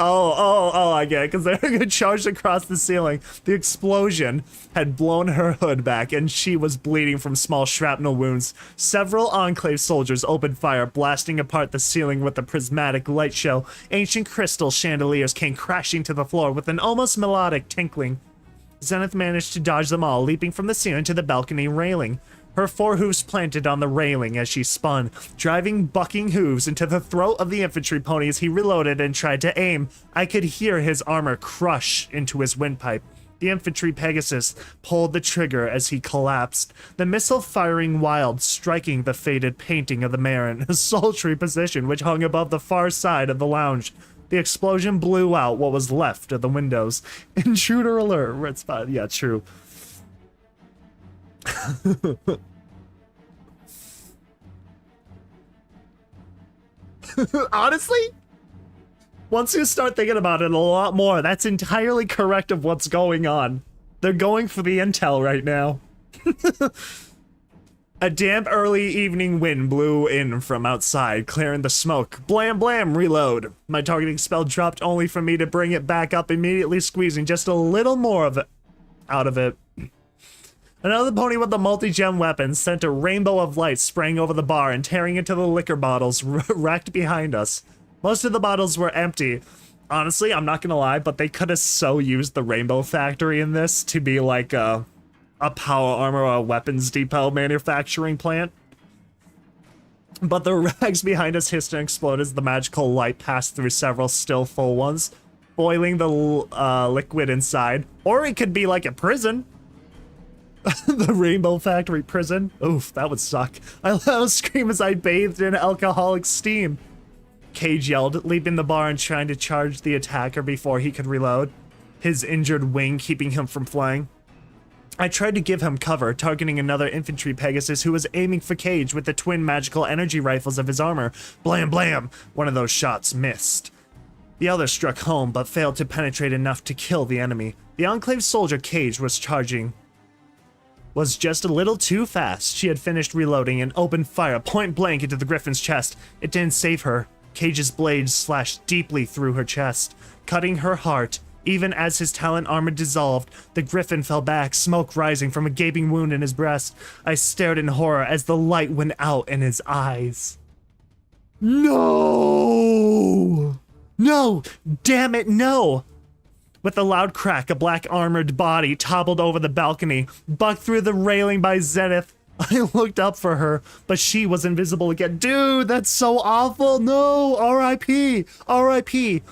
Oh, I get it, because they're charged across the ceiling. The explosion had blown her hood back, and she was bleeding from small shrapnel wounds. Several Enclave soldiers opened fire, blasting apart the ceiling with a prismatic light show. Ancient crystal chandeliers came crashing to the floor with an almost melodic tinkling. Zenith managed to dodge them all, leaping from the ceiling to the balcony railing. Her 4 hooves planted on the railing as she spun, driving bucking hooves into the throat of the infantry pony as he reloaded and tried to aim. I could hear his armor crush into his windpipe. The infantry Pegasus pulled the trigger as he collapsed, the missile firing wild, striking the faded painting of the Marin, a sultry position which hung above the far side of the lounge. The explosion blew out what was left of the windows. Intruder alert. Red spot. Yeah, true. Honestly, once you start thinking about it a lot more, that's entirely correct of what's going on. They're going for the intel right now. A damp early evening wind blew in from outside, clearing the smoke. Blam blam, reload. My targeting spell dropped only for me to bring it back up, immediately squeezing just a little more of it out of it. Another pony with a multi-gem weapon sent a rainbow of light spraying over the bar and tearing into the liquor bottles racked behind us. Most of the bottles were empty. Honestly, I'm not gonna lie, but they could have so used the Rainbow Factory in this to be like a power armor or a weapons depot manufacturing plant. But the rags behind us hissed and exploded as the magical light passed through several still full ones, boiling the liquid inside. Or it could be like a prison. The Rainbow Factory prison. Oof, that would suck. I let out a scream as I bathed in alcoholic steam. Cage yelled, leaping the bar and trying to charge the attacker before he could reload, his injured wing keeping him from flying. I tried to give him cover, targeting another infantry Pegasus who was aiming for Cage with the twin magical energy rifles of his armor. Blam blam! One of those shots missed. The other struck home, but failed to penetrate enough to kill the enemy. The Enclave soldier Cage was charging was just a little too fast. She had finished reloading and opened fire point blank into the Griffin's chest. It didn't save her. Cage's blade slashed deeply through her chest, cutting her heart. Even as his talent armor dissolved, the Griffin fell back, smoke rising from a gaping wound in his breast. I stared in horror as the light went out in his eyes. No! No! Damn it, no! With a loud crack, a black armored body toppled over the balcony, bucked through the railing by Zenith. I looked up for her, but she was invisible again. Dude, that's so awful. No, R.I.P. R.I.P.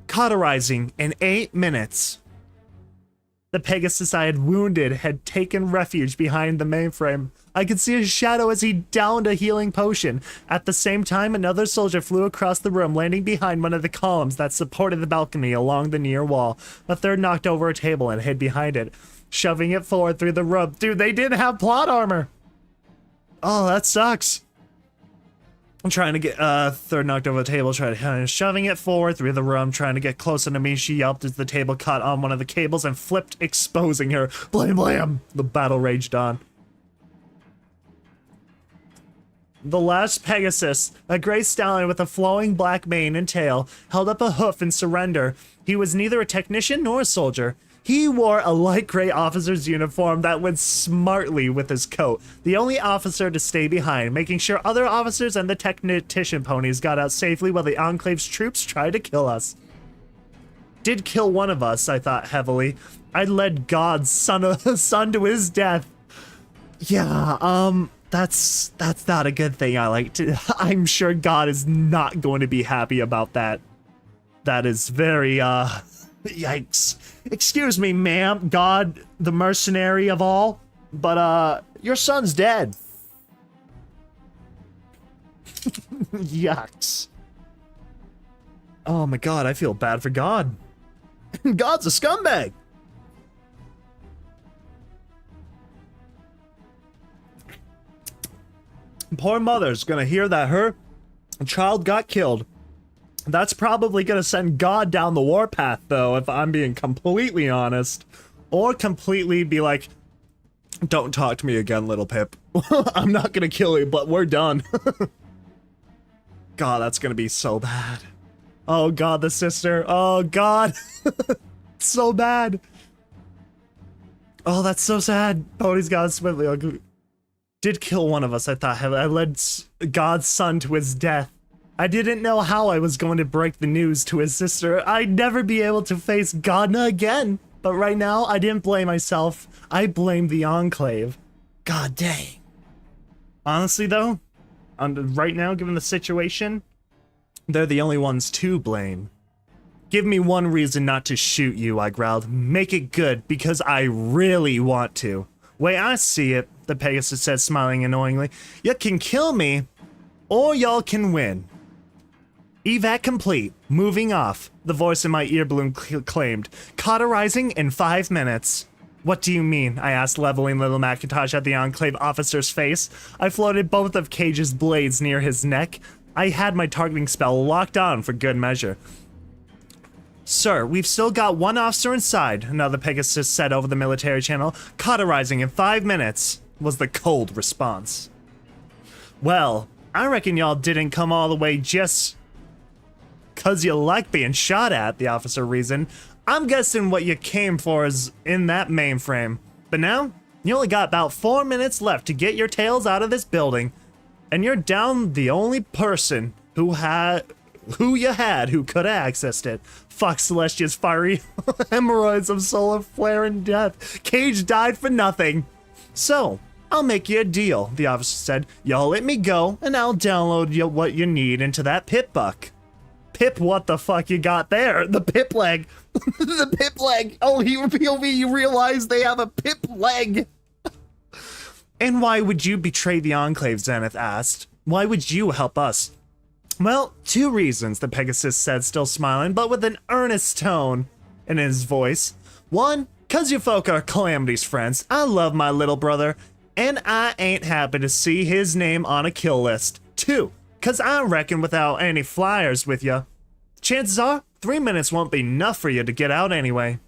Cauterizing in 8 minutes. The Pegasus I had wounded had taken refuge behind the mainframe. I could see his shadow as he downed a healing potion. At the same time, another soldier flew across the room, landing behind one of the columns that supported the balcony along the near wall. A third knocked over a table and hid behind it, shoving it forward through the room. Dude, they didn't have plot armor. Oh, that sucks. I'm trying to get, third knocked over the table, shoving it forward through the room, trying to get closer to me. She yelped as the table caught on one of the cables and flipped, exposing her. Blam, blam! The battle raged on. The last Pegasus, a gray stallion with a flowing black mane and tail, held up a hoof in surrender. He was neither a technician nor a soldier. He wore a light gray officer's uniform that went smartly with his coat, the only officer to stay behind, making sure other officers and the technician ponies got out safely while the Enclave's troops tried to kill us. Did kill one of us, I thought heavily. I led God's son to his death. Yeah, that's not a good thing. I'm sure God is not going to be happy about that. That is very, yikes. Excuse me, ma'am, God, the mercenary of all, but, your son's dead. Yucks. Oh my God, I feel bad for God. God's a scumbag. Poor mother's gonna hear that her child got killed. That's probably gonna send God down the warpath, though, if I'm being completely honest. Or completely be like, don't talk to me again, little Pip. I'm not gonna kill you, but we're done. God, that's gonna be so bad. Oh God, the sister. Oh God. So bad. Oh, that's so sad. Pony's gone swiftly. Did kill one of us, I thought. I led God's son to his death. I didn't know how I was going to break the news to his sister. I'd never be able to face Godna again. But right now, I didn't blame myself. I blamed the Enclave. God dang. Honestly, though, right now, given the situation, they're the only ones to blame. Give me one reason not to shoot you, I growled. Make it good, because I really want to. Way I see it, the Pegasus said, smiling annoyingly, you can kill me, or y'all can win. Evac complete. Moving off. The voice in my earballoon claimed. Cauterizing in 5 minutes. What do you mean? I asked, leveling little Macintosh at the Enclave officer's face. I floated both of Cage's blades near his neck. I had my targeting spell locked on for good measure. Sir, we've still got one officer inside, another Pegasus said over the military channel. Cauterizing in 5 minutes, was the cold response. Well, I reckon y'all didn't come all the way just 'cause you like being shot at, the officer reasoned. I'm guessing what you came for is in that mainframe. But now, you only got about 4 minutes left to get your tails out of this building. And you're down the only person who you had who could have accessed it. Fuck Celestia's fiery hemorrhoids of solar flare and death. Cage died for nothing. So, I'll make you a deal, the officer said. Y'all let me go, and I'll download you what you need into that pip buck. Pip, what the fuck you got there? The pip leg. The pip leg. Oh, you realize they have a pip leg. And why would you betray the Enclave, Zenith asked. Why would you help us? Well, 2 reasons, the Pegasus said, still smiling, but with an earnest tone in his voice. 1, 'cause you folk are Calamity's friends. I love my little brother, and I ain't happy to see his name on a kill list. 2, 'cause I reckon without any flyers with you, chances are 3 minutes won't be enough for you to get out anyway.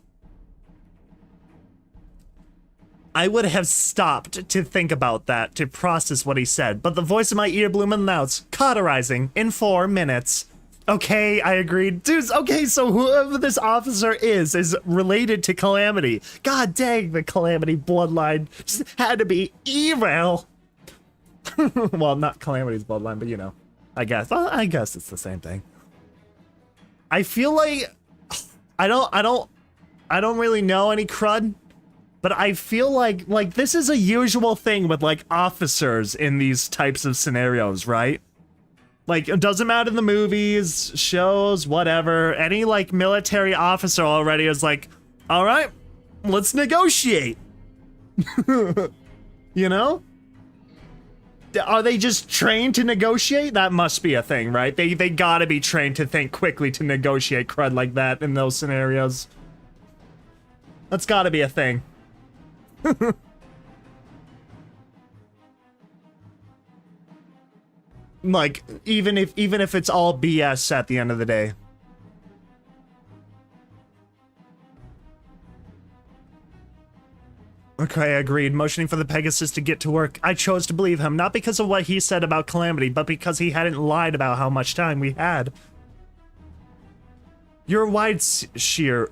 I would have stopped to think about that, to process what he said, but the voice in my earballoon announced, cauterizing in 4 minutes. Okay, I agreed. Dudes, okay, so whoever this officer is related to Calamity. God dang, the Calamity bloodline just had to be evil. Well, not Calamity's bloodline, but you know, I guess it's the same thing. I feel like I don't really know any crud, but I feel like this is a usual thing with like officers in these types of scenarios, right? Like, it doesn't matter in the movies, shows, whatever. Any like military officer already is like, all right, let's negotiate. You know? Are they just trained to negotiate? That must be a thing, right? They gotta be trained to think quickly to negotiate crud like that in those scenarios. That's gotta be a thing. Like, even if it's all BS at the end of the day. Okay, I agreed, motioning for the Pegasus to get to work. I chose to believe him, not because of what he said about Calamity, but because he hadn't lied about how much time we had. You're wind shear,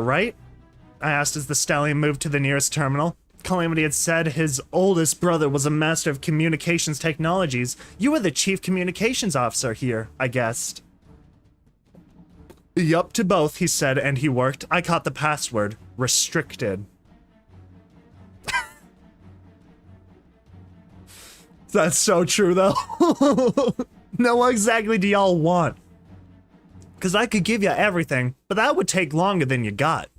right? I asked as the stallion moved to the nearest terminal. Calamity had said his oldest brother was a master of communications technologies. You were the chief communications officer here, I guessed. Yup to both, he said, and he worked. I caught the password. Restricted. That's so true, though. Now, what exactly do y'all want? Because I could give you everything, but that would take longer than you got.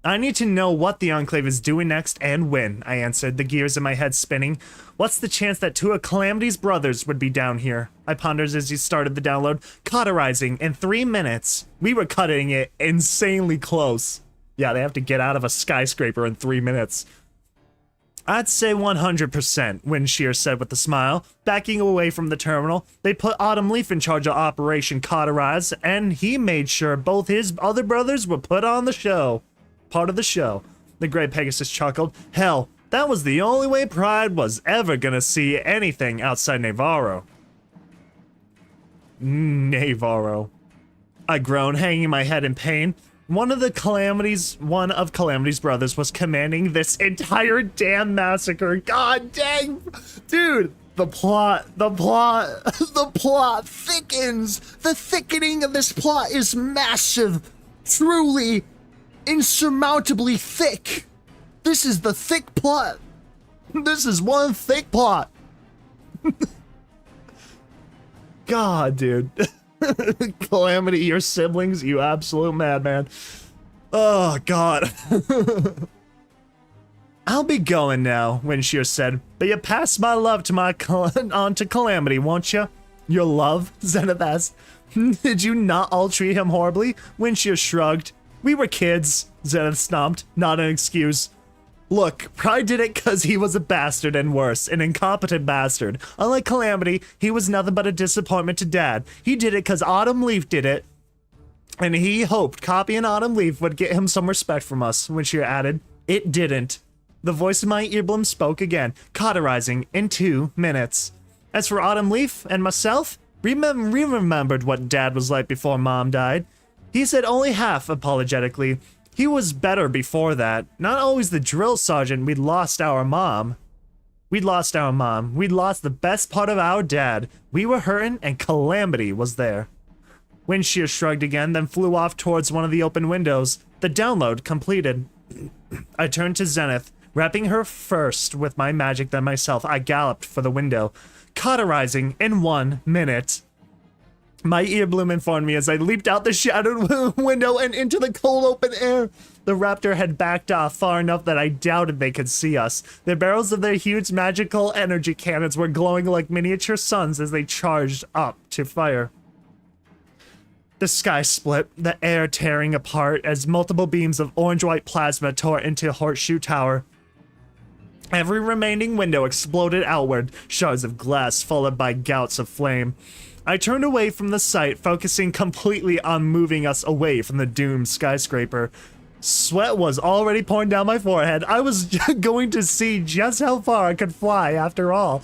I need to know what the Enclave is doing next and when, I answered, the gears in my head spinning. What's the chance that two of Calamity's brothers would be down here? I pondered as he started the download. Cauterizing in 3 minutes. We were cutting it insanely close. Yeah, they have to get out of a skyscraper in 3 minutes. I'd say 100%, Windshear said with a smile. Backing away from the terminal, they put Autumn Leaf in charge of Operation Cauterize, and he made sure both his other brothers were put on the show. Part of the show. The Gray Pegasus chuckled. Hell, that was the only way Pride was ever gonna see anything outside Navarro. Navarro. I groaned, hanging my head in pain. One of Calamity's brothers was commanding this entire damn massacre. God dang! Dude, the plot thickens! The thickening of this plot is massive! Truly, insurmountably thick! This is the thick plot! This is one thick plot! God, dude. Calamity, your siblings, you absolute madman. Oh, God. I'll be going now, Windshear said, but you pass my love to on to Calamity, won't you? Your love? Zenith asked. Did you not all treat him horribly? Windshear shrugged. We were kids, Zenith stomped. Not an excuse. Look, Pride did it because he was a bastard and worse, an incompetent bastard. Unlike Calamity, he was nothing but a disappointment to Dad. He did it because Autumn Leaf did it, and he hoped copying Autumn Leaf would get him some respect from us, when she added, it didn't. The voice in my earblum spoke again, cauterizing in 2 minutes. As for Autumn Leaf and myself, we remembered what Dad was like before Mom died. He said only half apologetically. He was better before that. Not always the drill sergeant. We'd lost our mom. We'd lost the best part of our dad. We were hurting and Calamity was there. Windshear shrugged again, then flew off towards one of the open windows. The download completed. I turned to Zenith. Wrapping her first with my magic than myself, I galloped for the window. Cauterizing in 1 minute. My earbloom informed me as I leaped out the shadowed window and into the cold open air. The raptor had backed off far enough that I doubted they could see us. The barrels of their huge magical energy cannons were glowing like miniature suns as they charged up to fire. The sky split, the air tearing apart as multiple beams of orange-white plasma tore into Horseshoe Tower. Every remaining window exploded outward, shards of glass followed by gouts of flame. I turned away from the sight, focusing completely on moving us away from the doomed skyscraper. Sweat was already pouring down my forehead. I was going to see just how far I could fly after all.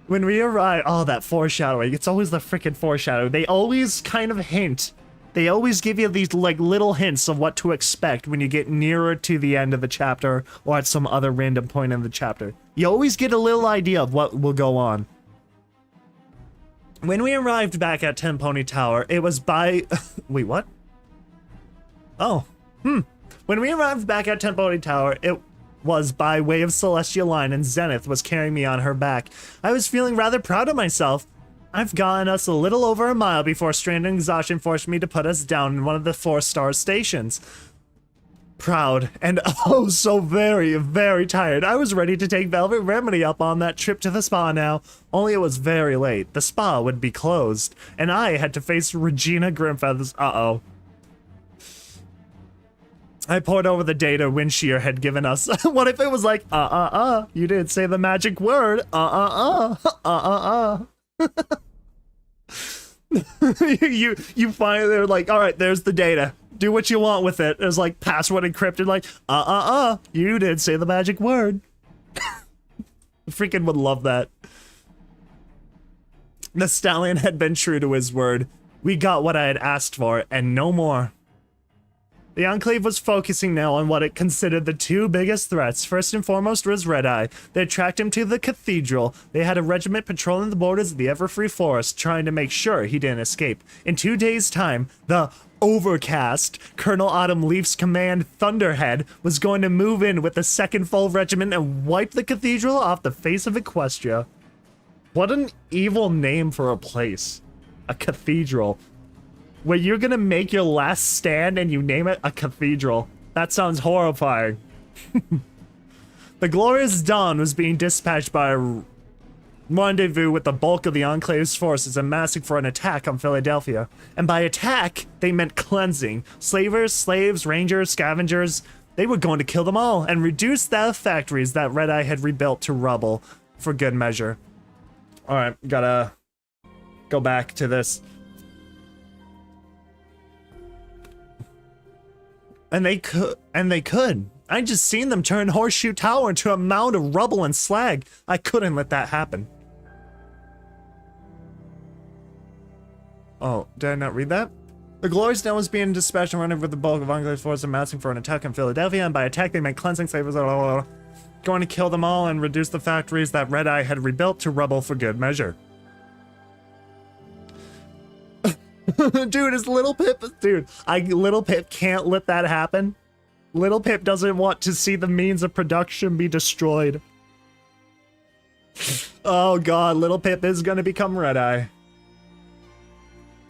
When we arrived, oh, that foreshadowing. It's always the freaking foreshadowing. They always kind of hint. They always give you these like little hints of what to expect when you get nearer to the end of the chapter or at some other random point in the chapter. You always get a little idea of what will go on. When we arrived back at 10 Pony Tower, it was by... Wait, what? Oh, When we arrived back at 10 Pony Tower, it was by way of Celestial Line and Zenith was carrying me on her back. I was feeling rather proud of myself. I've gotten us a little over a mile before strain and exhaustion forced me to put us down in one of the 4-star stations. Proud and oh so very, very tired. I was ready to take Velvet Remedy up on that trip to the spa now, only it was very late. The spa would be closed, and I had to face Regina Grimfeather's uh-oh. I poured over the data Windshear had given us. What if it was like, you didn't say the magic word, you find they're like, all right, there's the data. Do what you want with it. It's like password encrypted, like, you did say the magic word. Freaking would love that. The stallion had been true to his word. We got what I had asked for, and no more. The Enclave was focusing now on what it considered the two biggest threats. First and foremost was Red Eye. They had tracked him to the cathedral. They had a regiment patrolling the borders of the Everfree Forest, trying to make sure he didn't escape. In 2 days' time, the Overcast, Colonel Autumn Leaf's command Thunderhead, was going to move in with the second full regiment and wipe the cathedral off the face of Equestria. What an evil name for a place. A cathedral. Where you're gonna make your last stand and you name it a cathedral. That sounds horrifying. The Glorious Dawn was being dispatched by a rendezvous with the bulk of the Enclave's forces amassing for an attack on Philadelphia. And by attack, they meant cleansing. Slavers, slaves, rangers, scavengers, they were going to kill them all and reduce the factories that Red Eye had rebuilt to rubble for good measure. Alright, gotta go back to this. And they could. I just seen them turn Horseshoe Tower into a mound of rubble and slag. I couldn't let that happen. Oh, did I not read that? The Glorious Dawn was being dispatched and running with the bulk of Enclave's forces amassing for an attack on Philadelphia, and by attack they meant cleansing, slavers, going to kill them all and reduce the factories that Red Eye had rebuilt to rubble for good measure. Dude, is Little Pip... Dude, Little Pip can't let that happen. Little Pip doesn't want to see the means of production be destroyed. Oh god, Little Pip is gonna become Red Eye.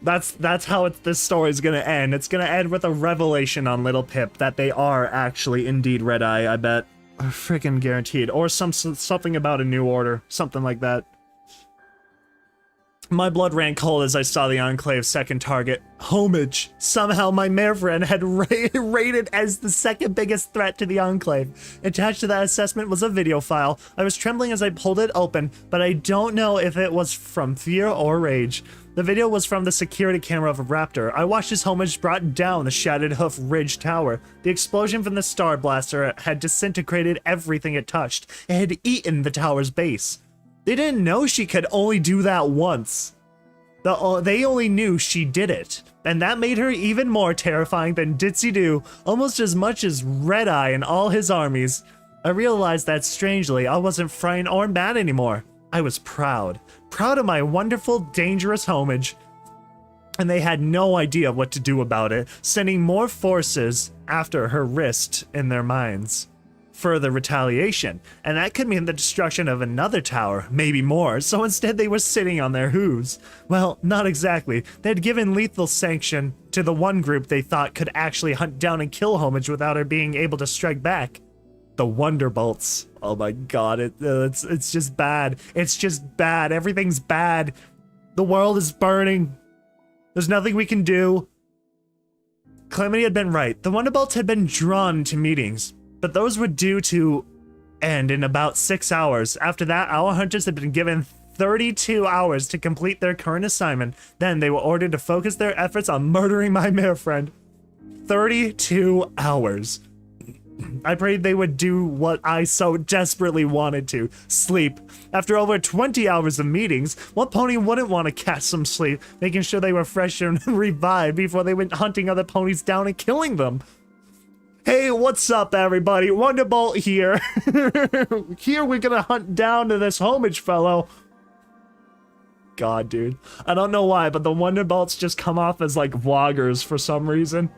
That's how this story is gonna end. It's gonna end with a revelation on Little Pip that they are actually indeed Red Eye, I bet. Freaking guaranteed. Or something about a new order. Something like that. My blood ran cold as I saw the Enclave's second target, Homage. Somehow my mare friend had rated as the second biggest threat to the Enclave. Attached to that assessment was a video file. I was trembling as I pulled it open, but I don't know if it was from fear or rage. The video was from the security camera of a raptor. I watched as Homage brought down the Shattered Hoof Ridge Tower. The explosion from the Star Blaster had disintegrated everything it touched. It had eaten the tower's base. They didn't know she could only do that once. They only knew she did it. And that made her even more terrifying than Ditsy Do, almost as much as Red Eye and all his armies. I realized that strangely, I wasn't frightened or mad anymore. I was proud. Proud of my wonderful, dangerous Homage. And they had no idea what to do about it, sending more forces after her wrist in their minds. Further retaliation, and that could mean the destruction of another tower, maybe more, so instead they were sitting on their hooves. Well, not exactly. They had given lethal sanction to the one group they thought could actually hunt down and kill Homage without her being able to strike back. The Wonderbolts. Oh my god, it's just bad. It's just bad. Everything's bad. The world is burning. There's nothing we can do. Calamity had been right. The Wonderbolts had been drawn to meetings. But those were due to end in about 6 hours. After that, our hunters had been given 32 hours to complete their current assignment. Then they were ordered to focus their efforts on murdering my mare friend. 32 hours. I prayed they would do what I so desperately wanted to, sleep. After over 20 hours of meetings, what pony wouldn't want to catch some sleep, making sure they were fresh and revived before they went hunting other ponies down and killing them? Hey, what's up, everybody? Wonderbolt here. Here we're gonna hunt down to this Homage fellow. God, dude. I don't know why, but the Wonderbolts just come off as, like, vloggers for some reason.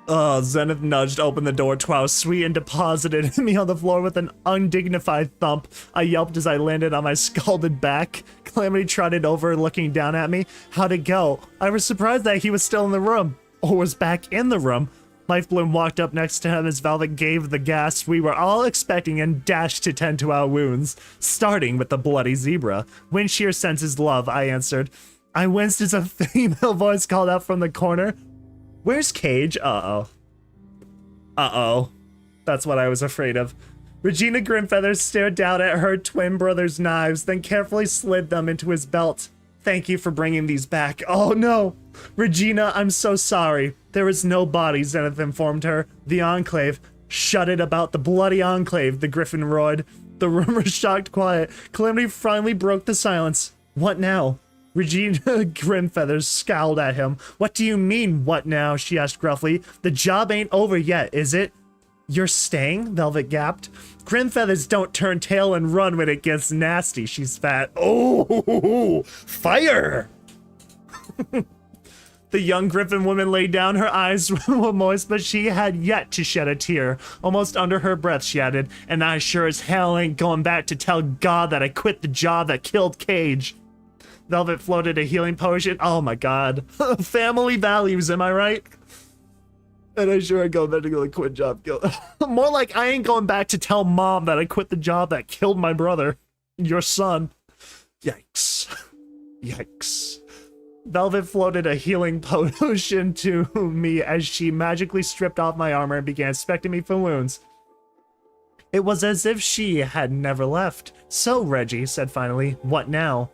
Zenith nudged open the door twice, sweet, and deposited me on the floor with an undignified thump. I yelped as I landed on my scalded back. Calamity trotted over, looking down at me. How'd it go? I was surprised that he was still in the room. Or was back in the room. Lifebloom walked up next to him as Velvet gave the gasp we were all expecting and dashed to tend to our wounds, starting with the bloody zebra. Windshear senses love, I answered. I winced as a female voice called out from the corner. Where's Cage? Uh-oh. Uh-oh. That's what I was afraid of. Regina Grimfeather stared down at her twin brother's knives, then carefully slid them into his belt. Thank you for bringing these back. Oh no! Regina, I'm so sorry. There is no body, Zenith informed her. The Enclave. Shut it about the bloody Enclave, the Griffin roared. The room was shocked quiet. Calamity finally broke the silence. What now? Regina Grimfeather scowled at him. What do you mean, what now? She asked gruffly. The job ain't over yet, is it? You're staying? Velvet gasped. Grimfeathers don't turn tail and run when it gets nasty, she spat. Oh, fire! The young Griffin woman lay down. Her eyes were moist, but she had yet to shed a tear. Almost under her breath, she added, and I sure as hell ain't going back to tell God that I quit the job that killed Cage. Velvet floated a healing potion. Oh my god. Family values, am I right? And I sure ain't going back to go quit job. More like I ain't going back to tell Mom that I quit the job that killed my brother. Your son. Yikes. Yikes. Velvet floated a healing potion to me as she magically stripped off my armor and began inspecting me for wounds. It was as if she had never left. So, Reggie said finally, what now?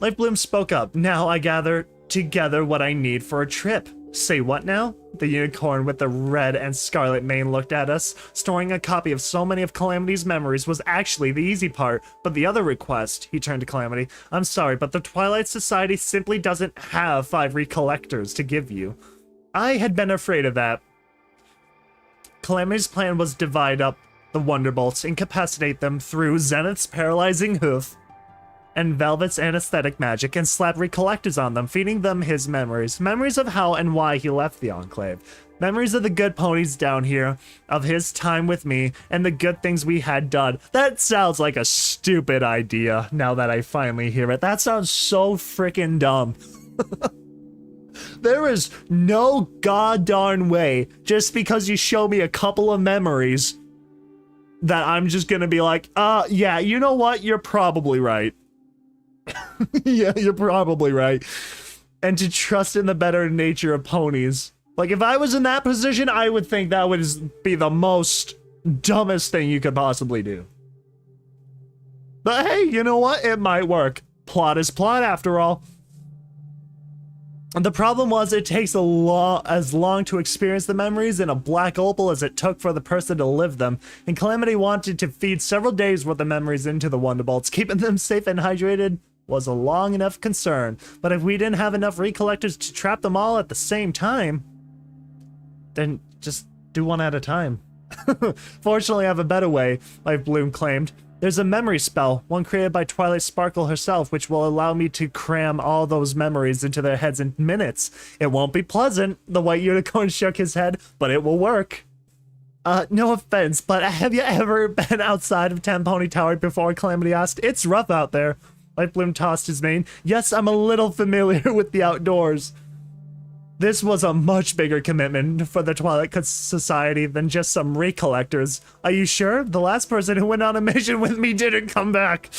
Lightbloom spoke up. Now I gather together what I need for a trip. Say what now? The unicorn with the red and scarlet mane looked at us. Storing a copy of so many of Calamity's memories was actually the easy part, but the other request, he turned to Calamity, I'm sorry, but the Twilight Society simply doesn't have 5 recollectors to give you. I had been afraid of that. Calamity's plan was divide up the Wonderbolts, incapacitate them through Zenith's paralyzing hoof, and Velvet's anesthetic magic, and slap recollectors on them, feeding them his memories. Memories of how and why he left the Enclave. Memories of the good ponies down here, of his time with me, and the good things we had done. That sounds like a stupid idea, now that I finally hear it. That sounds so freaking dumb. There is no goddarn way, just because you show me a couple of memories, that I'm just gonna be like, yeah, you know what? You're probably right. Yeah, you're probably right. And to trust in the better nature of ponies. Like, if I was in that position, I would think that would be the most dumbest thing you could possibly do. But hey, you know what? It might work. Plot is plot, after all. And the problem was, it takes as long to experience the memories in a black opal as it took for the person to live them, and Calamity wanted to feed several days worth of memories into the Wonderbolts. Keeping them safe and hydrated was a long enough concern, but if we didn't have enough recollectors to trap them all at the same time, then just do one at a time. Fortunately, I have a better way, Lightbloom claimed. There's a memory spell, one created by Twilight Sparkle herself, which will allow me to cram all those memories into their heads in minutes. It won't be pleasant, the white unicorn shook his head, but it will work. No offense, but have you ever been outside of Tamponi Tower before? Calamity asked. It's rough out there. Lightbloom tossed his mane. Yes, I'm a little familiar with the outdoors. This was a much bigger commitment for the Twilight Society than just some recollectors. Are you sure? The last person who went on a mission with me didn't come back.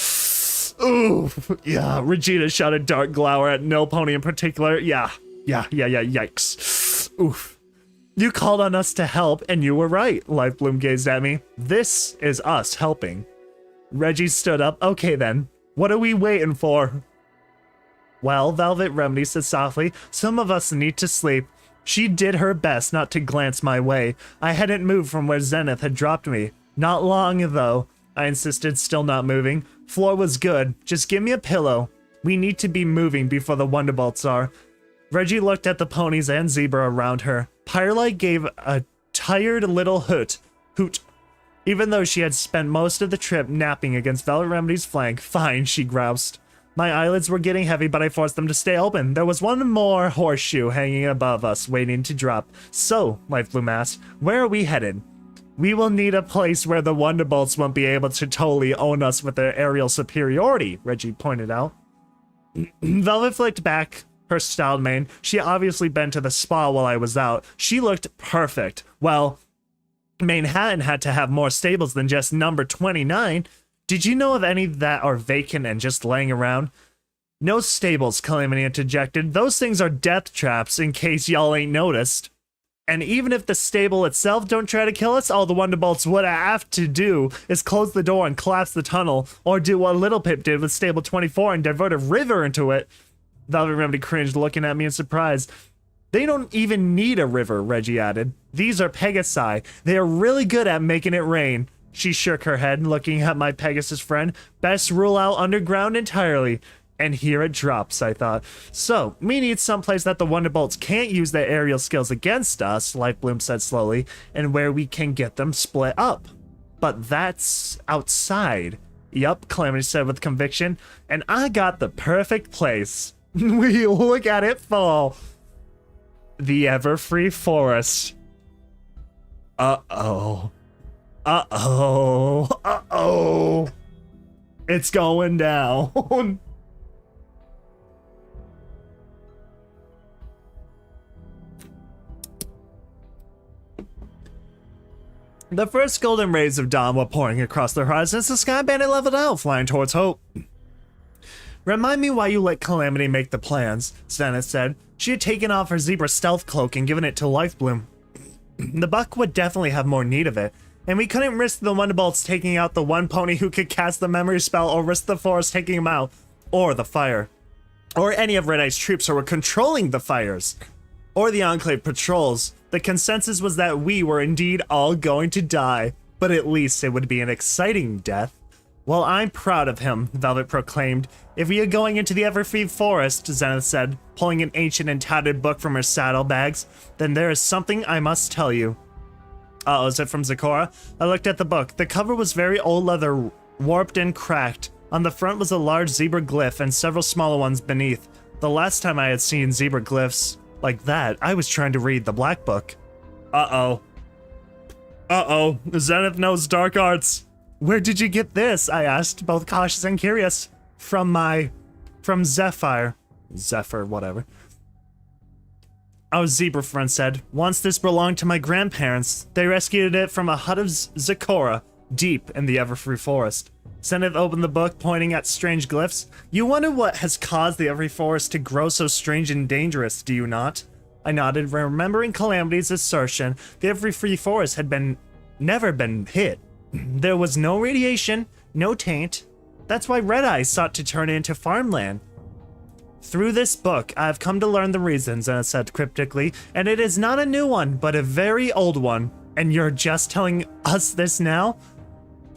Ooh, yeah, Regina shot a dark glower at no pony in particular. Yeah, yikes. Oof. You called on us to help, and you were right, Lightbloom gazed at me. This is us helping. Reggie stood up. Okay then, what are we waiting for? Well, Velvet Remedy said softly, some of us need to sleep. She did her best not to glance my way. I hadn't moved from where Zenith had dropped me. Not long, though, I insisted, still not moving. Floor was good. Just give me a pillow. We need to be moving before the Wonderbolts are. Reggie looked at the ponies and zebra around her. Firelight gave a tired little hoot. Even though she had spent most of the trip napping against Velvet Remedy's flank. Fine, she groused. My eyelids were getting heavy, but I forced them to stay open. There was one more horseshoe hanging above us, waiting to drop. So, Lightbloom asked, where are we headed? We will need a place where the Wonderbolts won't be able to totally own us with their aerial superiority, Reggie pointed out. Velvet flicked back her styled mane. She had obviously been to the spa while I was out. She looked perfect. Well, Manhattan had to have more stables than just number 29. Did you know of any that are vacant and just laying around? No stables, Calamity interjected. Those things are death traps, in case y'all ain't noticed. And even if the stable itself don't try to kill us, all the Wonderbolts would have to do is close the door and collapse the tunnel, or do what Little Pip did with Stable 24 and divert a river into it. Velvet Remedy cringed, looking at me in surprise. They don't even need a river, Reggie added. These are Pegasi. They are really good at making it rain. She shook her head, looking at my Pegasus friend. Best rule out underground entirely. And here it drops, I thought. So, we need someplace that the Wonderbolts can't use their aerial skills against us, Lightbloom said slowly, and where we can get them split up. But that's outside. Yup, Calamity said with conviction, and I got the perfect place. We look at it fall. The Everfree Forest. Uh-oh. Uh-oh. Uh-oh. It's going down. The first golden rays of dawn were pouring across the horizon as the Sky Bandit leveled out, flying towards Hope. Remind me why you let Calamity make the plans, Zenith said. She had taken off her zebra stealth cloak and given it to Lifebloom. The buck would definitely have more need of it, and we couldn't risk the Wonderbolts taking out the one pony who could cast the memory spell, or risk the forest taking him out, or the fire. Or any of Red Eye's troops who were controlling the fires. Or the Enclave patrols. The consensus was that we were indeed all going to die, but at least it would be an exciting death. Well, I'm proud of him, Velvet proclaimed. If we are going into the Everfree Forest, Zenith said, pulling an ancient and tattered book from her saddlebags, then there is something I must tell you. Uh-oh, is it from Zecora? I looked at the book. The cover was very old leather, warped and cracked. On the front was a large zebra glyph and several smaller ones beneath. The last time I had seen zebra glyphs like that, I was trying to read the Black Book. Uh-oh. Uh-oh, Zenith knows dark arts. Where did you get this? I asked, both cautious and curious. From Zephyr, whatever. Our zebra friend said, once this belonged to my grandparents. They rescued it from a hut of Zecora, deep in the Everfree Forest. Zenith opened the book, pointing at strange glyphs. You wonder what has caused the Everfree Forest to grow so strange and dangerous, do you not? I nodded, remembering Calamity's assertion the Everfree Forest had never been hit. There was no radiation, no taint. That's why Red Eye sought to turn it into farmland. Through this book, I have come to learn the reasons, Zenith said cryptically, and it is not a new one, but a very old one. And you're just telling us this now?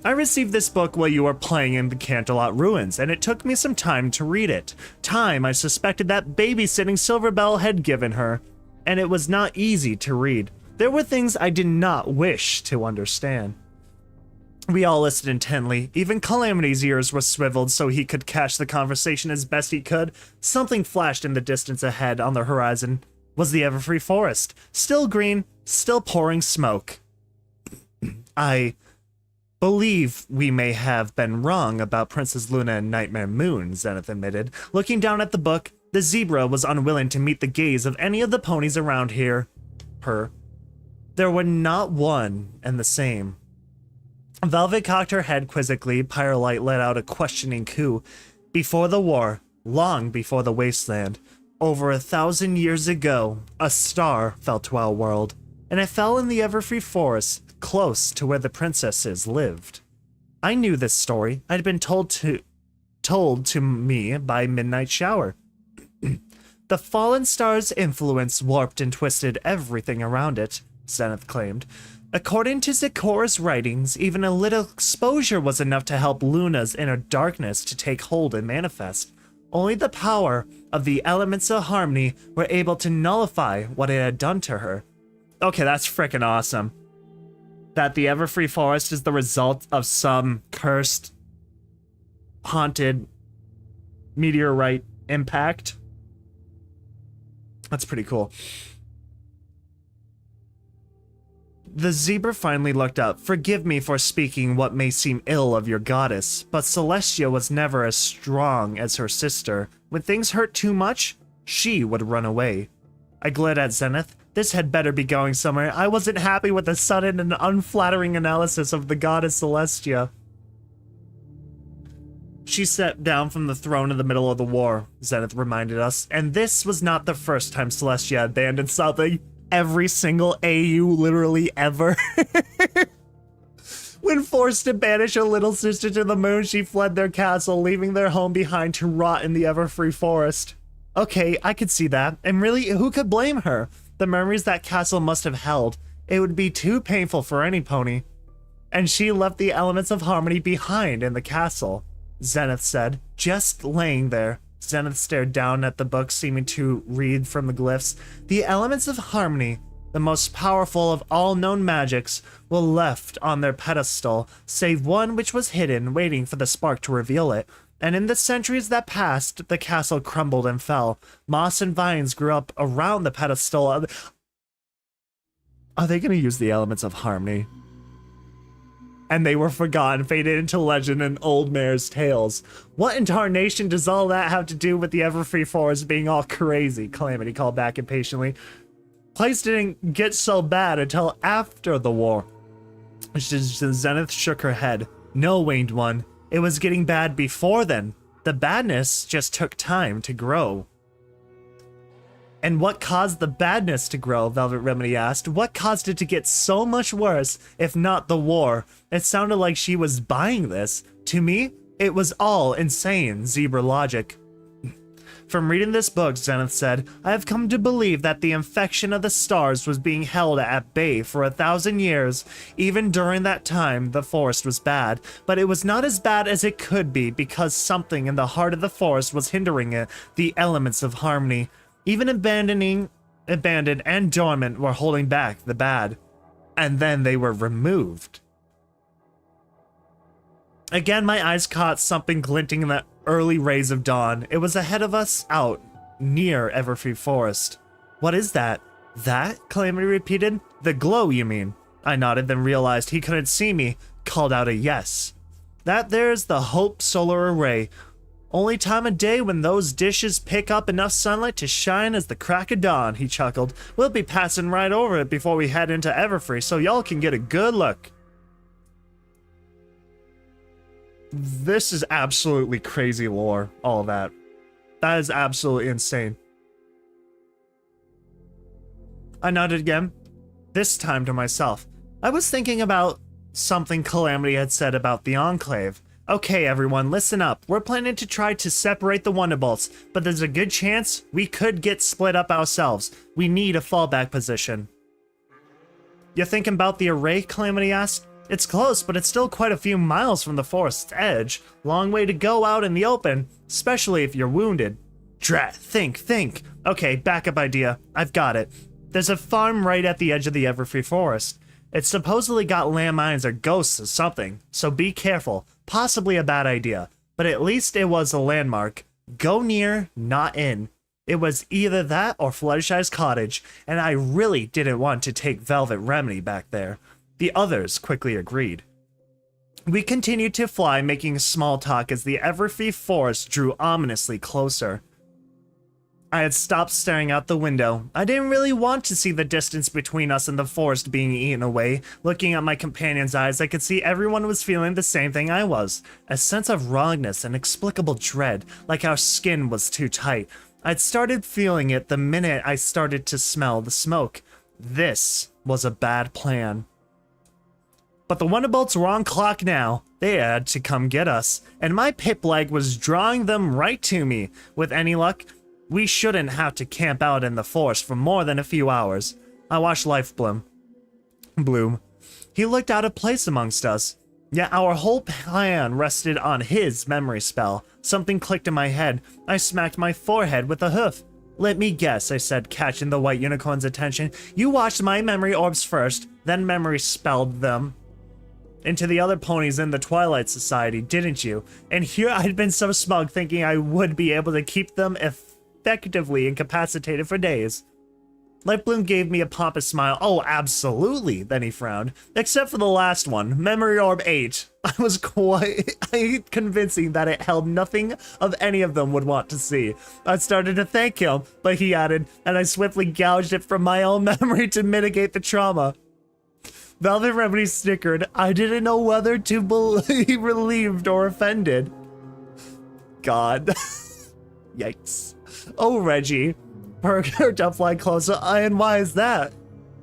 I received this book while you were playing in the Canterlot Ruins, and it took me some time to read it. Time I suspected that babysitting Silverbell had given her, and it was not easy to read. There were things I did not wish to understand. We all listened intently. Even Calamity's ears were swiveled so he could catch the conversation as best he could. Something flashed in the distance ahead on the horizon. Was the Everfree Forest. Still green, still pouring smoke. I believe we may have been wrong about Princess Luna and Nightmare Moon, Zenith admitted. Looking down at the book, the zebra was unwilling to meet the gaze of any of the ponies around here. There were not one and the same. Velvet cocked her head quizzically. Pyrolite let out a questioning coo. Before the war, long before the wasteland, over 1,000 years ago, a star fell to our world, and it fell in the Everfree Forest, close to where the princesses lived. I knew this story. I'd been told to me by Midnight Shower. The fallen star's influence warped and twisted everything around it, Zenith claimed. According to Zecora's writings, even a little exposure was enough to help Luna's inner darkness to take hold and manifest. Only the power of the elements of harmony were able to nullify what it had done to her. Okay, that's freaking awesome. That the Everfree Forest is the result of some cursed, haunted meteorite impact. That's pretty cool. The zebra finally looked up. Forgive me for speaking what may seem ill of your goddess, but Celestia was never as strong as her sister. When things hurt too much, she would run away. I glared at Zenith. This had better be going somewhere. I wasn't happy with the sudden and unflattering analysis of the goddess Celestia. She stepped down from the throne in the middle of the war, Zenith reminded us, and this was not the first time Celestia abandoned something. every single AU literally ever. When forced to banish her little sister to the moon, she fled their castle, leaving their home behind to rot in the Everfree Forest. Okay, I could see that. And really, who could blame her? The memories that castle must have held. It would be too painful for any pony. And she left the elements of harmony behind in the castle, Zenith said, just laying there. Zenith stared down at the book, seeming to read from the glyphs. The elements of harmony, the most powerful of all known magics, were left on their pedestal, save one which was hidden, waiting for the spark to reveal it. And in the centuries that passed, the castle crumbled and fell. Moss and vines grew up around the pedestal. Are they going to use the elements of harmony? And they were forgotten, faded into legend and old mare's tales. What in tarnation does all that have to do with the Everfree Forest being all crazy? Calamity called back impatiently. Place didn't get so bad until after the war. Zenith shook her head. No, Winged One. It was getting bad before then. The badness just took time to grow. And what caused the badness to grow? Velvet Remedy asked. What caused it to get so much worse, if not the war? It sounded like she was buying this. To me, it was all insane zebra logic. From reading this book, Zenith said, I have come to believe that the infection of the stars was being held at bay for 1,000 years. Even during that time, the forest was bad, but it was not as bad as it could be because something in the heart of the forest was hindering it, the elements of harmony. Even abandoned and dormant were holding back the bad. And then they were removed. Again, my eyes caught something glinting in the early rays of dawn. It was ahead of us, out near Everfree Forest. What is that? That? Calamity repeated. The glow, you mean? I nodded, then realized he couldn't see me, called out a yes. That there's the Hope Solar Array. Only time of day when those dishes pick up enough sunlight to shine as the crack of dawn, he chuckled. We'll be passing right over it before we head into Everfree, so y'all can get a good look. This is absolutely crazy lore, all of that. That is absolutely insane. I nodded again, this time to myself. I was thinking about something Calamity had said about the Enclave. Okay, everyone, listen up. We're planning to try to separate the Wonderbolts, but there's a good chance we could get split up ourselves. We need a fallback position. You thinking about the array? Calamity asked. It's close, but it's still quite a few miles from the forest's edge. Long way to go out in the open, especially if you're wounded. Drat, think. Okay, backup idea. I've got it. There's a farm right at the edge of the Everfree Forest. It's supposedly got landmines or ghosts or something, so be careful. Possibly a bad idea, but at least it was a landmark. Go near, not in. It was either that or Fluttershy's cottage, and I really didn't want to take Velvet Remedy back there. The others quickly agreed. We continued to fly, making small talk as the Everfree Forest drew ominously closer. I had stopped staring out the window. I didn't really want to see the distance between us and the forest being eaten away. Looking at my companion's eyes, I could see everyone was feeling the same thing I was. A sense of wrongness and inexplicable dread, like our skin was too tight. I'd started feeling it the minute I started to smell the smoke. This was a bad plan. But the Wonderbolts were on clock now. They had to come get us, and my pip leg was drawing them right to me. With any luck, we shouldn't have to camp out in the forest for more than a few hours. I watched Life bloom. He looked out of place amongst us. Yet our whole plan rested on his memory spell. Something clicked in my head. I smacked my forehead with a hoof. Let me guess, I said, catching the white unicorn's attention. You watched my memory orbs first, then memory spelled them into the other ponies in the Twilight Society, didn't you? And here I'd been so smug thinking I would be able to keep them effectively incapacitated for days. Lightbloom gave me a pompous smile. Oh, absolutely, then he frowned. Except for the last one, Memory Orb 8. I was quite convincing that it held nothing of any of them would want to see. I started to thank him, but he added, and I swiftly gouged it from my own memory to mitigate the trauma. Velvet Remedy snickered. I didn't know whether to be relieved or offended. God. Yikes. Oh, Reggie. perked up flying closer. And why is that?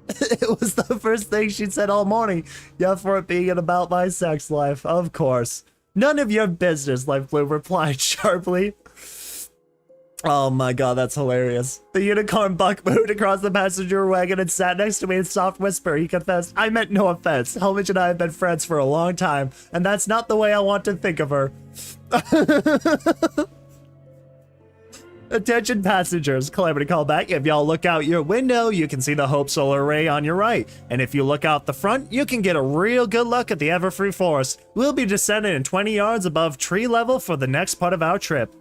It was the first thing she'd said all morning. Yeah, for it being about my sex life. Of course. None of your business, Life Blue replied sharply. Oh my god, that's hilarious. The unicorn buck moved across the passenger wagon and sat next to me in a soft whisper. He confessed, I meant no offense. Helmich and I have been friends for a long time, and that's not the way I want to think of her. Attention passengers, Calamity called back. If y'all look out your window, you can see the Hope Solar Array on your right. And if you look out the front, you can get a real good look at the Everfree Forest. We'll be descending in 20 yards above tree level for the next part of our trip.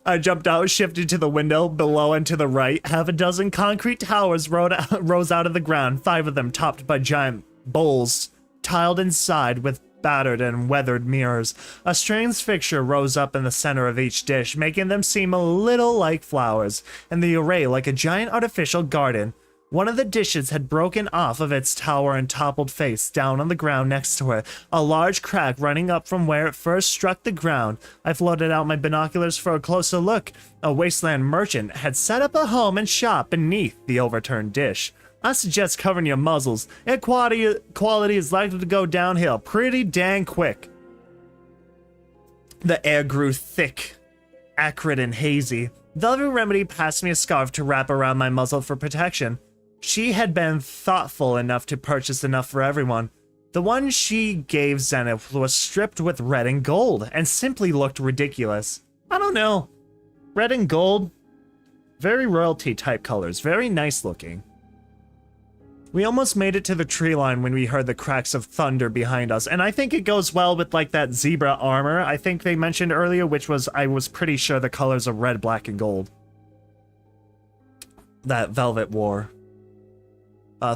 I jumped out, shifted to the window, below and to the right. Half a dozen concrete towers rose out of the ground, 5 of them topped by giant bowls, tiled inside with battered and weathered mirrors. A strange fixture rose up in the center of each dish, making them seem a little like flowers, and the array like a giant artificial garden. One of the dishes had broken off of its tower and toppled face down on the ground next to it, a large crack running up from where it first struck the ground. I floated out my binoculars for a closer look. A wasteland merchant had set up a home and shop beneath the overturned dish. I suggest covering your muzzles. Air quality is likely to go downhill pretty dang quick. The air grew thick, acrid, and hazy. Velvet Remedy passed me a scarf to wrap around my muzzle for protection. She had been thoughtful enough to purchase enough for everyone. The one she gave Zenith was stripped with red and gold, and simply looked ridiculous. I don't know. Red and gold? Very royalty type colors, very nice looking. We almost made it to the tree line when we heard the cracks of thunder behind us, and I think it goes well with like that zebra armor I think they mentioned earlier, which was, I was pretty sure the colors of red, black, and gold. That Velvet wore.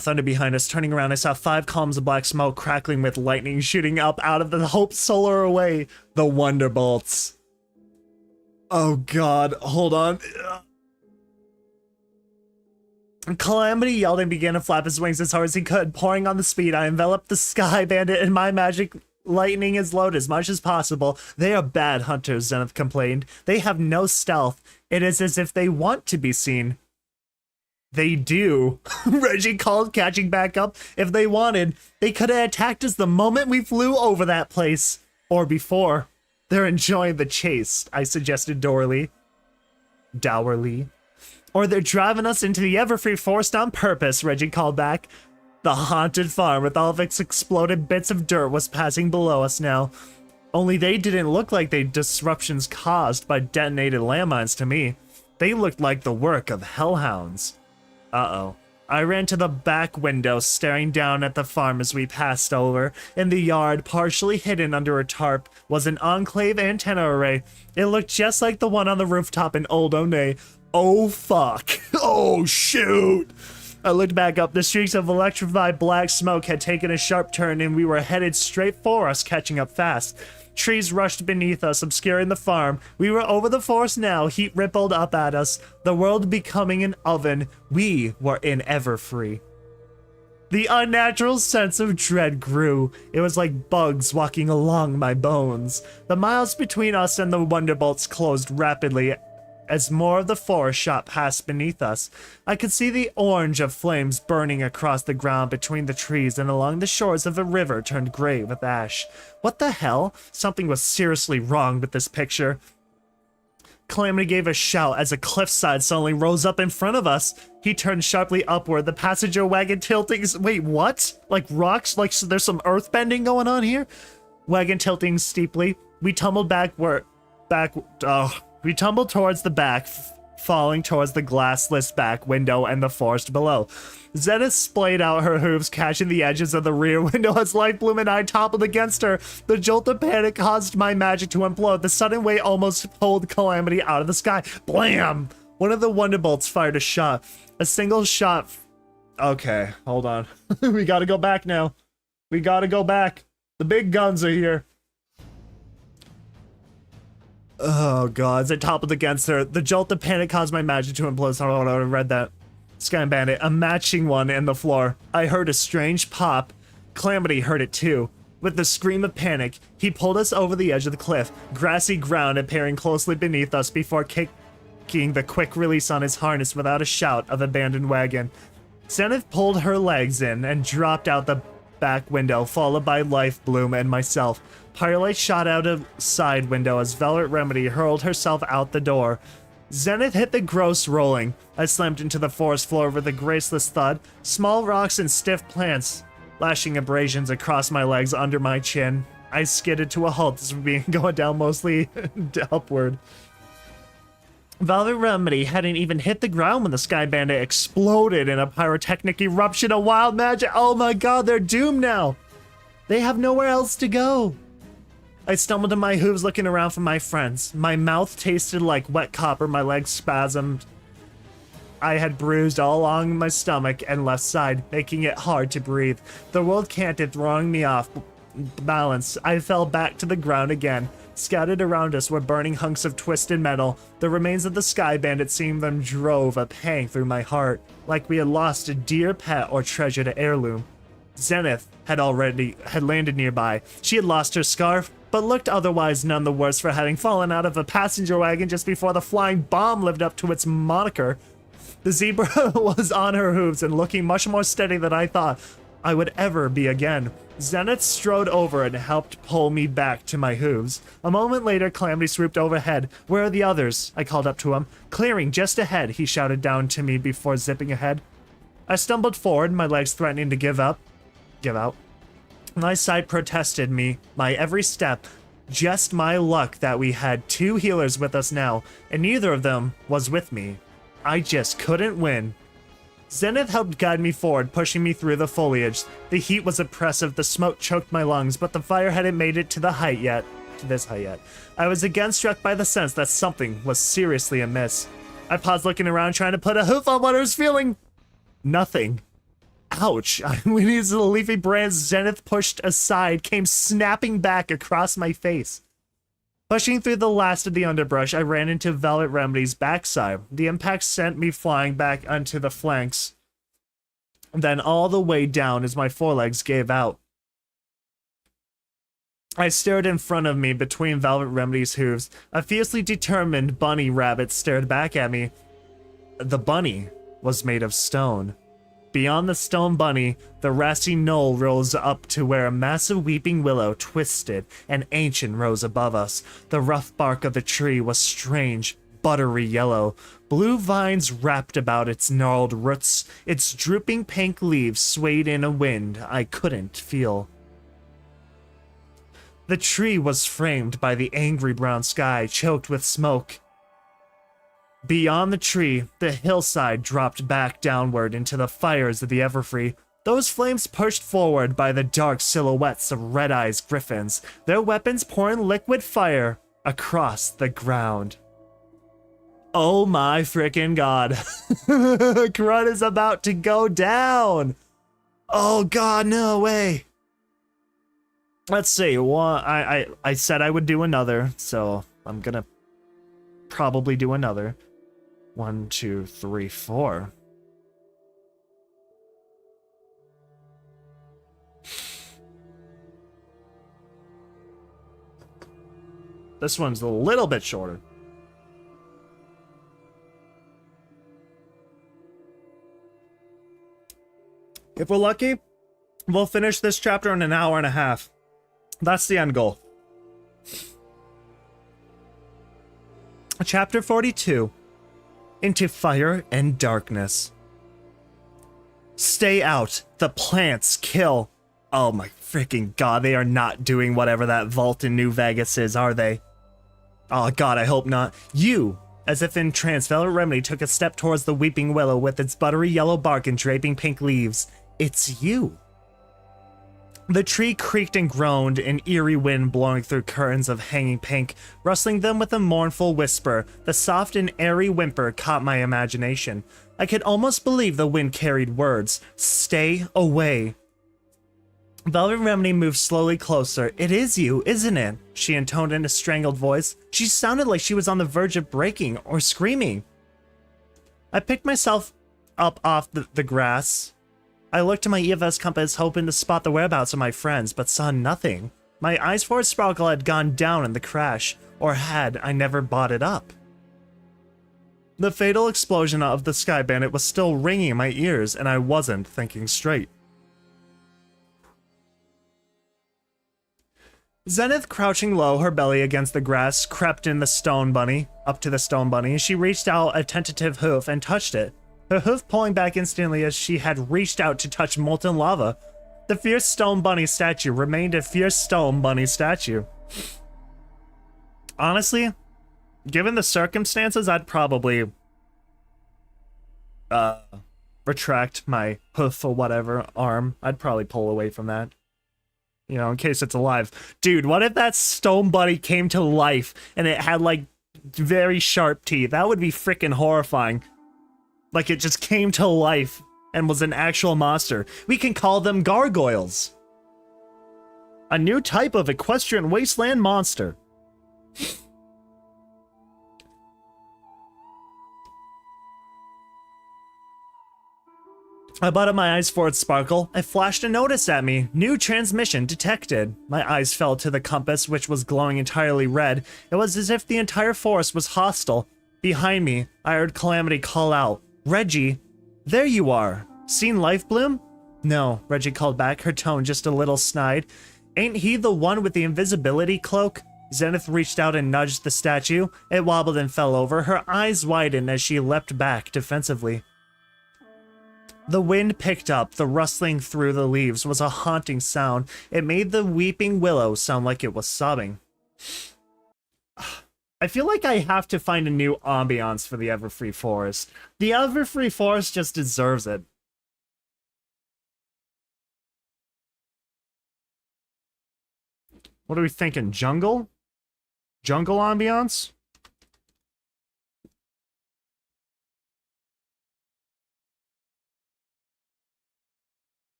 Thunder behind us. Turning around, I saw 5 columns of black smoke crackling with lightning shooting up out of the Hope Solar Array. The Wonderbolts. Oh god, hold on. Calamity yelled and began to flap his wings as hard as he could, pouring on the speed. I enveloped the Sky Bandit in my magic lightning his load as much as possible. They are bad hunters, Zenith complained. They have no stealth. It is as if they want to be seen. They do. Reggie called, catching back up. If they wanted, they could have attacked us the moment we flew over that place. Or before. They're enjoying the chase, I suggested dourly. Dourly. Or they're driving us into the Everfree Forest on purpose, Reggie called back. The haunted farm with all of its exploded bits of dirt was passing below us now. Only they didn't look like they disruptions caused by detonated landmines to me. They looked like the work of hellhounds. Uh-oh. I ran to the back window, staring down at the farm as we passed over. In the yard, partially hidden under a tarp, was an Enclave antenna array. It looked just like the one on the rooftop in Old One. Oh fuck. Oh shoot. I looked back up. The streaks of electrified black smoke had taken a sharp turn and we were headed straight for us, catching up fast. Trees rushed beneath us, obscuring the farm. We were over the forest now. Heat rippled up at us. The world becoming an oven. We were in Everfree. The unnatural sense of dread grew. It was like bugs walking along my bones. The miles between us and the Wonderbolts closed rapidly as more of the forest shot past beneath us. I could see the orange of flames burning across the ground between the trees and along the shores of a river turned gray with ash. What the hell? Something was seriously wrong with this picture. Calamity gave a shout as a cliffside suddenly rose up in front of us. He turned sharply upward, the passenger wagon tilting. Wait, what? Like rocks? Like so there's some earth bending going on here? Wagon tilting steeply. We tumbled We tumbled towards the back, falling towards the glassless back window and the forest below. Zenith splayed out her hooves, catching the edges of the rear window as Lightbloom and I toppled against her. The jolt of panic caused my magic to implode. The sudden weight almost pulled Calamity out of the sky. Blam! One of the Wonderbolts fired a shot. A single shot. Okay, hold on. We gotta go back now. We gotta go back. The big guns are here. Oh god, as it toppled against her, the jolt of panic caused my magic to implode. I read that. Sky Bandit, a matching one in the floor. I heard a strange pop. Calamity heard it too. With the scream of panic, he pulled us over the edge of the cliff, grassy ground appearing closely beneath us before clicking the quick release on his harness without a shout of abandoned wagon. Zenith pulled her legs in and dropped out the back window, followed by Life Bloom and myself. Firelight shot out a side window as Velvet Remedy hurled herself out the door. Zenith hit the gross rolling. I slammed into the forest floor with a graceless thud, small rocks and stiff plants lashing abrasions across my legs under my chin. I skidded to a halt as being going down mostly upward. Velvet Remedy hadn't even hit the ground when the Sky Bandit exploded in a pyrotechnic eruption of wild magic. Oh my god, they're doomed now. They have nowhere else to go. I stumbled to my hooves looking around for my friends. My mouth tasted like wet copper, my legs spasmed. I had bruised all along my stomach and left side, making it hard to breathe. The world canted, throwing me off balance. I fell back to the ground again. Scattered around us were burning hunks of twisted metal. The remains of the Sky Bandit seemed them drove a pang through my heart, like we had lost a dear pet or treasured heirloom. Zenith had landed nearby. She had lost her scarf, but looked otherwise none the worse for having fallen out of a passenger wagon just before the flying bomb lived up to its moniker. The zebra was on her hooves and looking much more steady than I thought I would ever be again. Zenith strode over and helped pull me back to my hooves. A moment later, Calamity swooped overhead. "Where are the others?" I called up to him. "Clearing just ahead," he shouted down to me before zipping ahead. I stumbled forward, my legs threatening to give out. My side protested me, my every step. Just my luck that we had two healers with us now, and neither of them was with me. I just couldn't win. Zenith helped guide me forward, pushing me through the foliage. The heat was oppressive, the smoke choked my lungs, but the fire hadn't made it to this height yet. I was again struck by the sense that something was seriously amiss. I paused looking around, trying to put a hoof on what I was feeling. Nothing. Ouch. When these leafy brands Zenith pushed aside came snapping back across my face. Pushing through the last of the underbrush, I ran into Velvet Remedy's backside. The impact sent me flying back onto the flanks, then all the way down as my forelegs gave out. I stared in front of me between Velvet Remedy's hooves. A fiercely determined bunny rabbit stared back at me. The bunny was made of stone. Beyond the stone bunny, the grassy knoll rose up to where a massive weeping willow twisted and ancient rose above us. The rough bark of the tree was strange, buttery yellow. Blue vines wrapped about its gnarled roots. Its drooping pink leaves swayed in a wind I couldn't feel. The tree was framed by the angry brown sky, choked with smoke. Beyond the tree, the hillside dropped back downward into the fires of the Everfree. Those flames pushed forward by the dark silhouettes of red-eyes griffins, their weapons pouring liquid fire across the ground. Oh my frickin' god. Crud is about to go down. Oh god, no way. Let's see, I said I would do another, so I'm gonna probably do another. 1, 2, 3, 4. This one's a little bit shorter. If we're lucky, we'll finish this chapter in an hour and a half. That's the end goal. Chapter 42. Into Fire and Darkness. Stay out. The plants kill. Oh my freaking god, they are not doing whatever that vault in New Vegas is, are they? Oh god, I hope not. You, as if in trance, Velvet Remedy took a step towards the weeping willow with its buttery yellow bark and draping pink leaves. It's you. The tree creaked and groaned, an eerie wind blowing through curtains of hanging pink, rustling them with a mournful whisper. The soft and airy whimper caught my imagination. I could almost believe the wind carried words. Stay away. Velvet Remedy moved slowly closer. It is you, isn't it? She intoned in a strangled voice. She sounded like she was on the verge of breaking or screaming. I picked myself up off the grass. I looked to my EFS compass, hoping to spot the whereabouts of my friends, but saw nothing. My eyes for a sparkle had gone down in the crash, or had I never bought it up? The fatal explosion of the Sky Bandit was still ringing in my ears, and I wasn't thinking straight. Zenith, crouching low, her belly against the grass, crept in the stone bunny, up to the stone bunny. She reached out a tentative hoof and touched it, her hoof pulling back instantly as she had reached out to touch molten lava. The fierce stone bunny statue remained a fierce stone bunny statue. Honestly, given the circumstances, I'd probably retract my hoof or whatever arm. I'd probably pull away from that. You know, in case it's alive. Dude, what if that stone bunny came to life and it had, like, very sharp teeth? That would be freaking horrifying. Like, it just came to life and was an actual monster. We can call them gargoyles. A new type of equestrian wasteland monster. I butted my eyes for its sparkle. It flashed a notice at me. New transmission detected. My eyes fell to the compass, which was glowing entirely red. It was as if the entire forest was hostile. Behind me, I heard Calamity call out, "Reggie, there you are. Seen Life Bloom?" "No," Reggie called back, her tone just a little snide. "Ain't he the one with the invisibility cloak?" Zenith reached out and nudged the statue. It wobbled and fell over. Her eyes widened as she leapt back defensively. The wind picked up. The rustling through the leaves was a haunting sound. It made the weeping willow sound like it was sobbing. I feel like I have to find a new ambiance for the Everfree Forest. The Everfree Forest just deserves it. What are we thinking? Jungle? Jungle ambiance?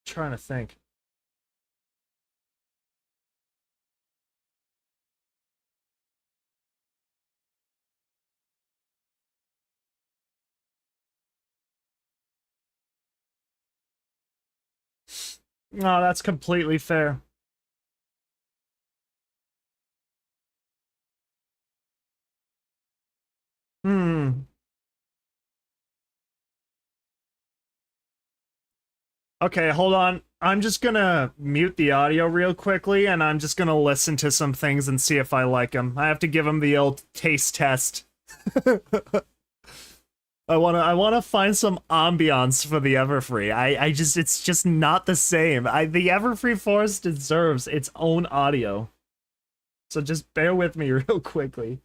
Trying to think. No, that's completely fair. Okay, hold on. I'm just gonna mute the audio real quickly, and I'm just gonna listen to some things and see if I like them. I have to give them the old taste test. I wanna find some ambiance for the Everfree. It's just not the same. The Everfree Forest deserves its own audio. So just bear with me real quickly.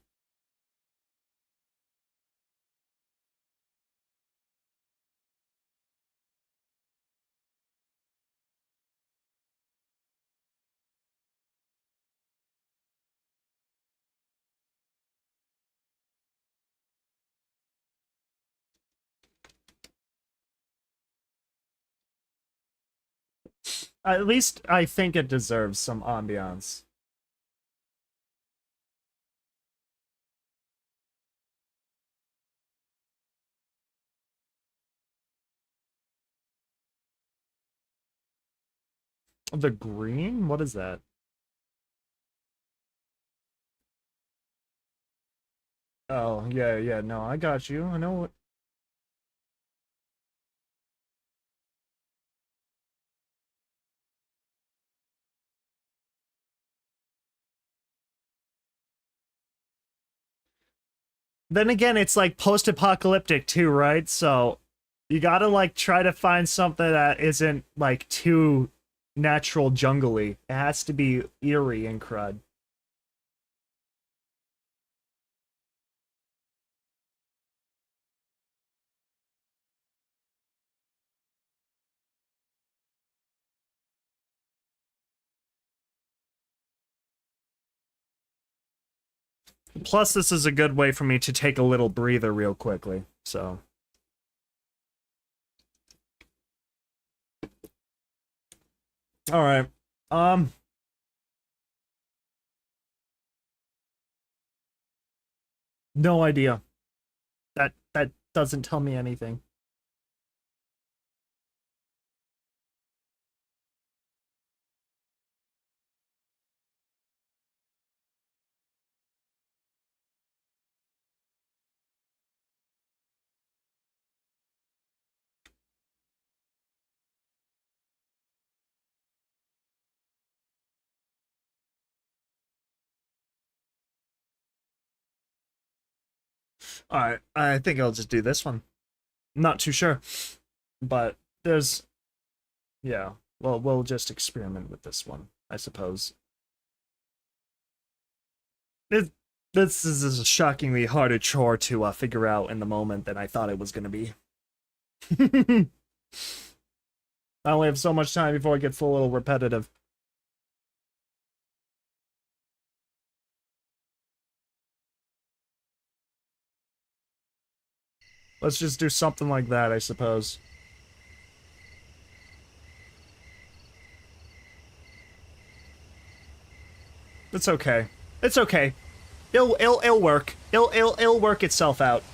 At least I think it deserves some ambiance. The green? What is that? Oh, yeah, yeah, no, I got you. I know what... Then again, it's like post-apocalyptic too, right? So you gotta like try to find something that isn't like too natural jungly. It has to be eerie and crud. Plus, this is a good way for me to take a little breather real quickly, so... Alright, no idea. That doesn't tell me anything. Alright, I think I'll just do this one. Not too sure. But there's... Yeah, well, we'll just experiment with this one, I suppose. This is a shockingly harder chore to figure out in the moment than I thought it was going to be. I only have so much time before it gets a little repetitive. Let's just do something like that, I suppose. It's okay. It's okay. It'll work. It'll work itself out.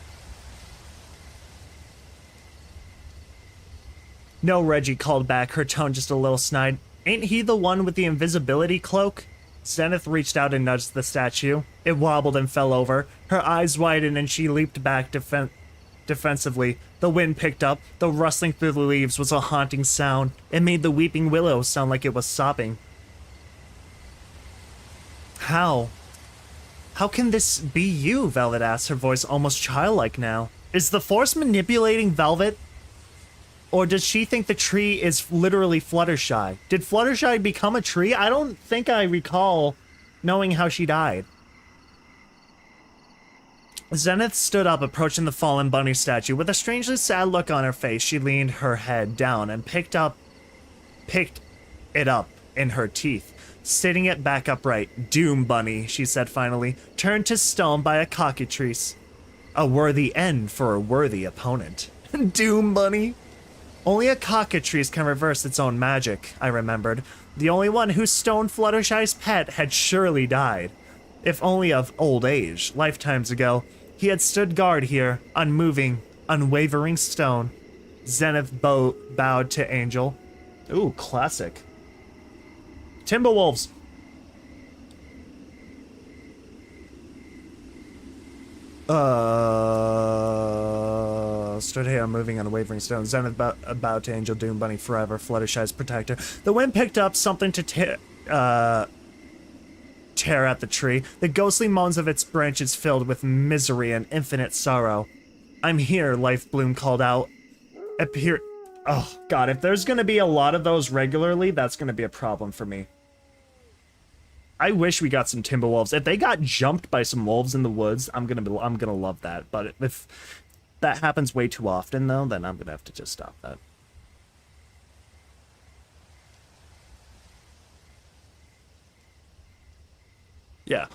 No, Reggie called back, her tone just a little snide. Ain't he the one with the invisibility cloak? Zenith reached out and nudged the statue. It wobbled and fell over. Her eyes widened and she leaped back defensively. The wind picked up. The rustling through the leaves was a haunting sound. It made the weeping willow sound like it was sobbing. How? How can this be you? Velvet asked, her voice almost childlike now. Is the Force manipulating Velvet? Or does she think the tree is literally Fluttershy? Did Fluttershy become a tree? I don't think I recall knowing how she died. Zenith stood up, approaching the fallen bunny statue. With a strangely sad look on her face, she leaned her head down and picked it up in her teeth, sitting it back upright. Doom bunny, she said finally, turned to stone by a cockatrice. A worthy end for a worthy opponent. Doom bunny. Only a cockatrice can reverse its own magic, I remembered. The only one who stoned Fluttershy's pet had surely died. If only of old age, lifetimes ago. He had stood guard here, unmoving, unwavering stone. Zenith bowed to Angel. Ooh, classic. Timberwolves. Stood here, moving on a wavering stone. Zenith bowed to Angel, Doom Bunny forever, Fluttershy's protector. The wind picked up something to tear at the tree. The ghostly moans of its branches filled with misery and infinite sorrow. I'm here, Life Bloom called out. Oh, God, if there's gonna be a lot of those regularly, that's gonna be a problem for me. I wish we got some Timberwolves. If they got jumped by some wolves in the woods, I'm gonna love that. But if that happens way too often, though, then I'm gonna have to just stop that. Yeah.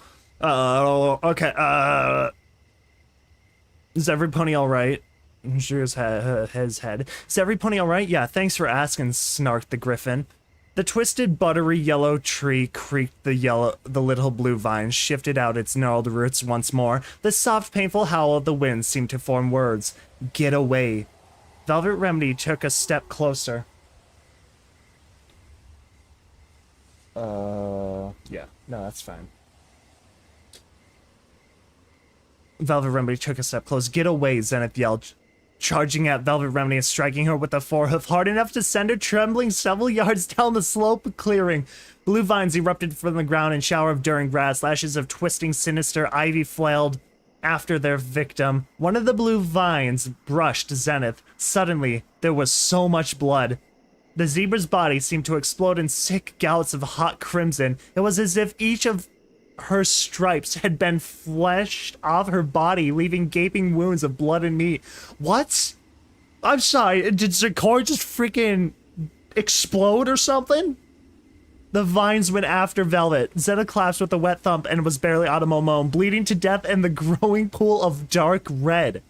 Okay. Is every pony all right? Sure his head. Is every pony all right? Yeah. Thanks for asking. Snarked the griffin. The twisted, buttery yellow tree creaked. The little blue vine shifted out its gnarled roots once more. The soft, painful howl of the wind seemed to form words. Get away. Velvet Remedy took a step closer. Yeah. No, that's fine. Velvet Remedy took a step close. Get away, Zenith yelled, charging at Velvet Remedy and striking her with the forehoof hard enough to send her trembling several yards down the slope, clearing. Blue vines erupted from the ground in shower of daring grass. Lashes of twisting, sinister ivy flailed after their victim. One of the blue vines brushed Zenith. Suddenly, there was so much blood. The zebra's body seemed to explode in sick gouts of hot crimson. It was as if each of her stripes had been fleshed off her body, leaving gaping wounds of blood and meat. What? I'm sorry, did Zakor just freaking explode or something? The vines went after Velvet. Zeta collapsed with a wet thump and was barely audible moan, bleeding to death in the growing pool of dark red.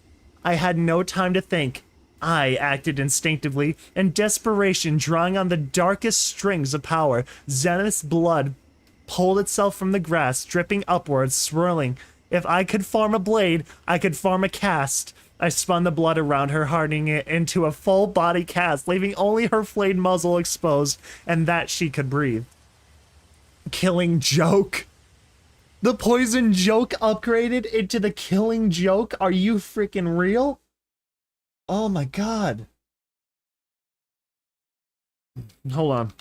I had no time to think. I acted instinctively, in desperation, drawing on the darkest strings of power. Zenith's blood pulled itself from the grass, dripping upwards, swirling. If I could form a blade, I could form a cast. I spun the blood around her, hardening it into a full body cast, leaving only her flayed muzzle exposed, and that she could breathe. Killing Joke. The poison joke upgraded into the killing joke? Are you freaking real? Oh my god. Hold on.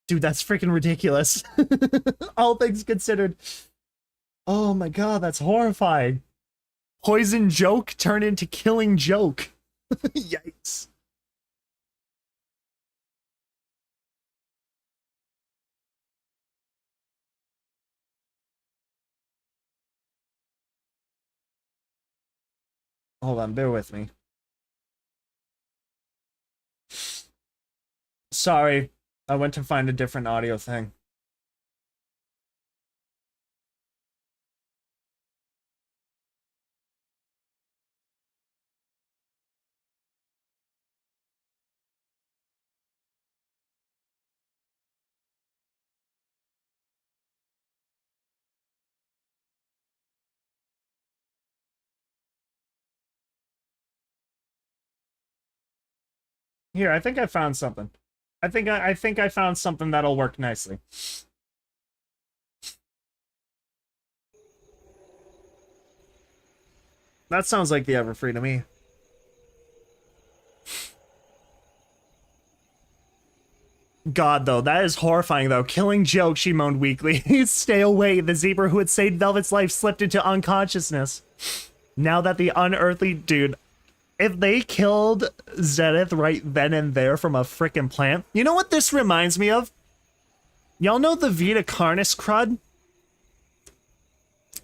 Dude, that's freaking ridiculous. All things considered. Oh my god, that's horrifying. Poison joke turn into killing joke. Yikes. Hold on, bear with me. Sorry, I went to find a different audio thing. Here, I think I found something. I think I found something that'll work nicely. That sounds like the Everfree to me. God, though, that is horrifying, though. Killing joke, she moaned weakly. Stay away. The zebra who had saved Velvet's life slipped into unconsciousness. Now that the unearthly dude... If they killed Zenith right then and there from a frickin' plant... You know what this reminds me of? Y'all know the Vita Carnis crud?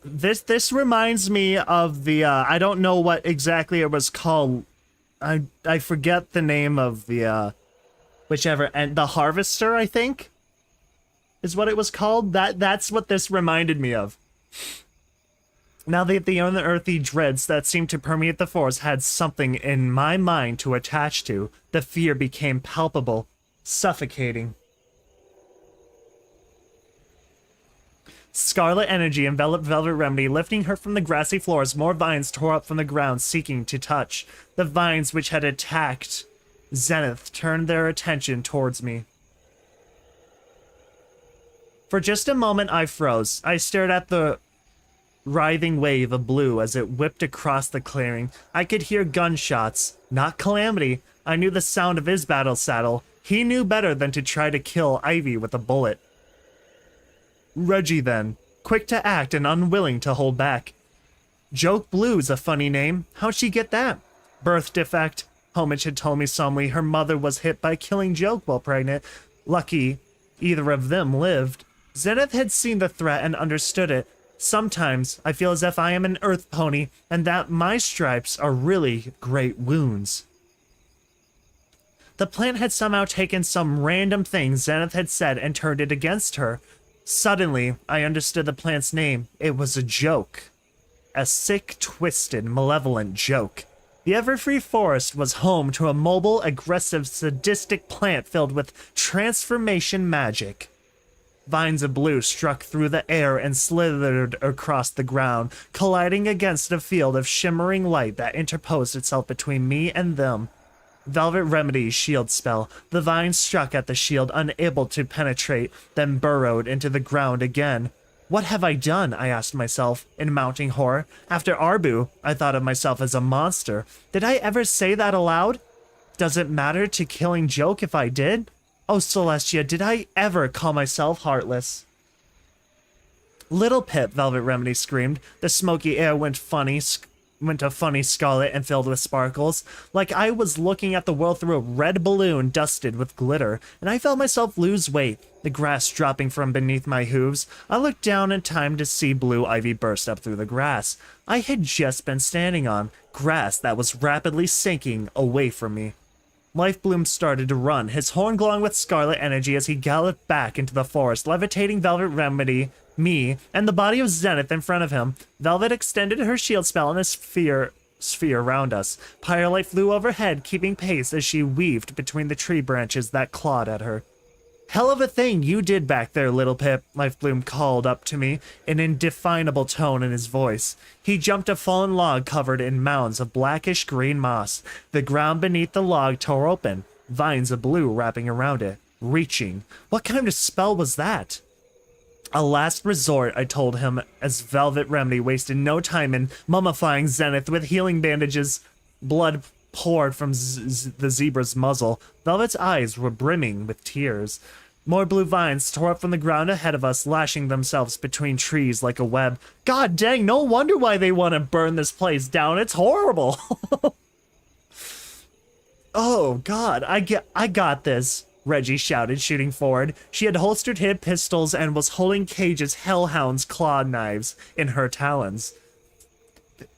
This reminds me of the, I don't know what exactly it was called. I forget the name of the, whichever, and the Harvester, I think? Is what it was called? That's what this reminded me of. Now that the unearthly dreads that seemed to permeate the forest had something in my mind to attach to, the fear became palpable, suffocating. Scarlet energy enveloped Velvet Remedy, lifting her from the grassy floor as more vines tore up from the ground, seeking to touch. The vines which had attacked Zenith turned their attention towards me. For just a moment I froze. I stared at the writhing wave of blue as it whipped across the clearing. I could hear gunshots. Not Calamity. I knew the sound of his battle saddle. He knew better than to try to kill Ivy with a bullet. Reggie, then. Quick to act and unwilling to hold back. Joke Blue's a funny name. How'd she get that? Birth defect. Homage had told me solemnly her mother was hit by killing Joke while pregnant. Lucky either of them lived. Zenith had seen the threat and understood it. Sometimes I feel as if I am an earth pony and that my stripes are really great wounds. The plant had somehow taken some random thing Zenith had said and turned it against her. Suddenly, I understood the plant's name. It was a joke. A sick, twisted, malevolent joke. The Everfree Forest was home to a mobile, aggressive, sadistic plant filled with transformation magic. Vines of blue struck through the air and slithered across the ground, colliding against a field of shimmering light that interposed itself between me and them. Velvet Remedy's shield spell. The vines struck at the shield, unable to penetrate, then burrowed into the ground again. What have I done? I asked myself, in mounting horror. After Arbu, I thought of myself as a monster. Did I ever say that aloud? Does it matter to killing Joke if I did? Oh, Celestia, did I ever call myself heartless? Little Pip, Velvet Remedy screamed. The smoky air went a funny scarlet and filled with sparkles, like I was looking at the world through a red balloon dusted with glitter, and I felt myself lose weight, the grass dropping from beneath my hooves. I looked down in time to see blue ivy burst up through the grass I had just been standing on, grass that was rapidly sinking away from me. Lifebloom started to run, his horn glowing with scarlet energy as he galloped back into the forest, levitating Velvet Remedy, me, and the body of Zenith in front of him. Velvet extended her shield spell in a sphere around us. Pyrelight flew overhead, keeping pace as she weaved between the tree branches that clawed at her. Hell of a thing you did back there, Little Pip, Lifebloom called up to me, an indefinable tone in his voice. He jumped a fallen log covered in mounds of blackish green moss. The ground beneath the log tore open, vines of blue wrapping around it, reaching. What kind of spell was that? A last resort, I told him, as Velvet Remedy wasted no time in mummifying Zenith with healing bandages. Blood poured from the zebra's muzzle. Velvet's eyes were brimming with tears. More blue vines tore up from the ground ahead of us, lashing themselves between trees like a web. God dang, no wonder why they want to burn this place down. It's horrible. Oh, God, I got this, Reggie shouted, shooting forward. She had holstered hip pistols and was holding Cage's hellhound's claw knives in her talons.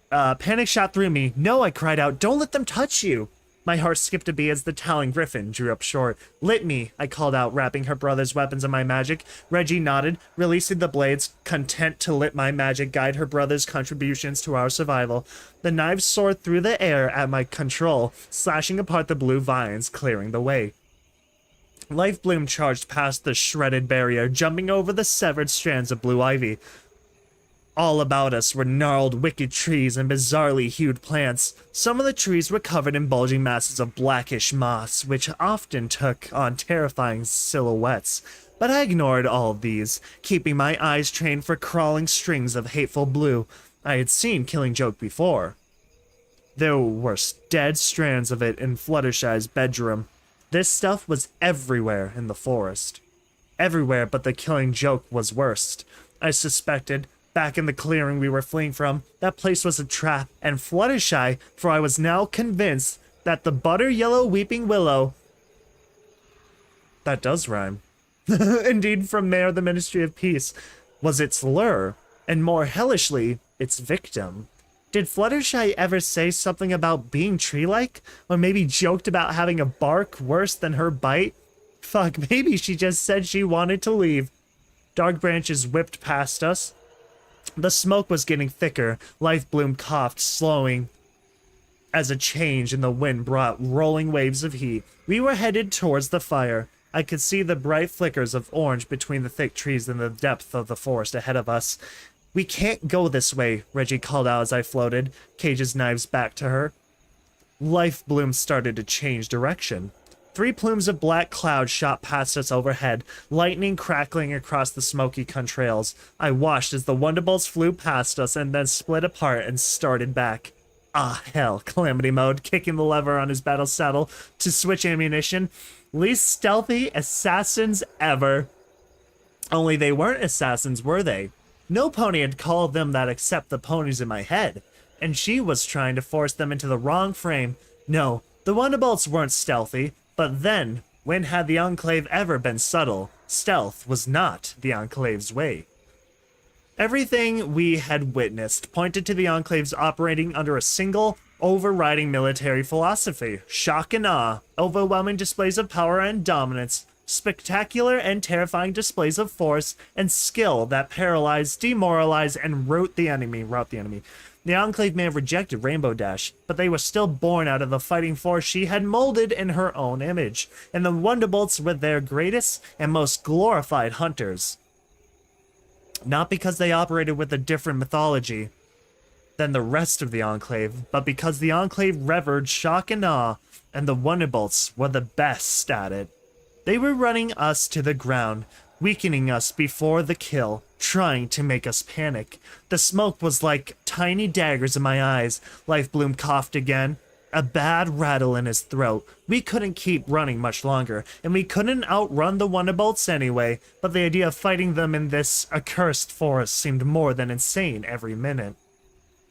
Panic shot through me. No, I cried out, don't let them touch you. My heart skipped a beat as the Talon Griffin drew up short. Lit me, I called out, wrapping her brother's weapons in my magic. Reggie nodded, releasing the blades, content to let my magic guide her brother's contributions to our survival. The knives soared through the air at my control, slashing apart the blue vines, clearing the way. Life Bloom charged past the shredded barrier, jumping over the severed strands of blue ivy. All about us were gnarled, wicked trees and bizarrely hued plants. Some of the trees were covered in bulging masses of blackish moss, which often took on terrifying silhouettes. But I ignored all of these, keeping my eyes trained for crawling strings of hateful blue. I had seen Killing Joke before. There were dead strands of it in Fluttershy's bedroom. This stuff was everywhere in the forest. Everywhere but the Killing Joke was worst. I suspected, back in the clearing we were fleeing from, that place was a trap, and Fluttershy, for I was now convinced that the butter yellow weeping willow... That does rhyme. Indeed, from Mayor the Ministry of Peace, was its lure, and more hellishly, its victim. Did Fluttershy ever say something about being tree-like? Or maybe joked about having a bark worse than her bite? Fuck, maybe she just said she wanted to leave. Dark branches whipped past us. The smoke was getting thicker. Life Bloom coughed, slowing as a change in the wind brought rolling waves of heat. We were headed towards the fire. I could see the bright flickers of orange between the thick trees in the depth of the forest ahead of us. We can't go this way, Reggie called out as I floated, Cage's knives back to her. Life Bloom started to change direction. 3 plumes of black cloud shot past us overhead, lightning crackling across the smoky contrails. I watched as the Wonderbolts flew past us and then split apart and started back. Ah, hell, Calamity Mode, kicking the lever on his battle saddle to switch ammunition. Least stealthy assassins ever. Only they weren't assassins, were they? No pony had called them that except the ponies in my head, and she was trying to force them into the wrong frame. No, the Wonderbolts weren't stealthy. But then, when had the Enclave ever been subtle? Stealth was not the Enclave's way. Everything we had witnessed pointed to the Enclave's operating under a single, overriding military philosophy. Shock and awe, overwhelming displays of power and dominance, spectacular and terrifying displays of force and skill that paralyze, demoralize, and rout the enemy. The Enclave may have rejected Rainbow Dash, but they were still born out of the fighting force she had molded in her own image, and the Wonderbolts were their greatest and most glorified hunters. Not because they operated with a different mythology than the rest of the Enclave, but because the Enclave revered shock and awe, and the Wonderbolts were the best at it. They were running us to the ground, weakening us before the kill, trying to make us panic. The smoke was like tiny daggers in my eyes. Life Bloom coughed again, a bad rattle in his throat. We couldn't keep running much longer, and we couldn't outrun the Wonderbolts anyway, but the idea of fighting them in this accursed forest seemed more than insane every minute.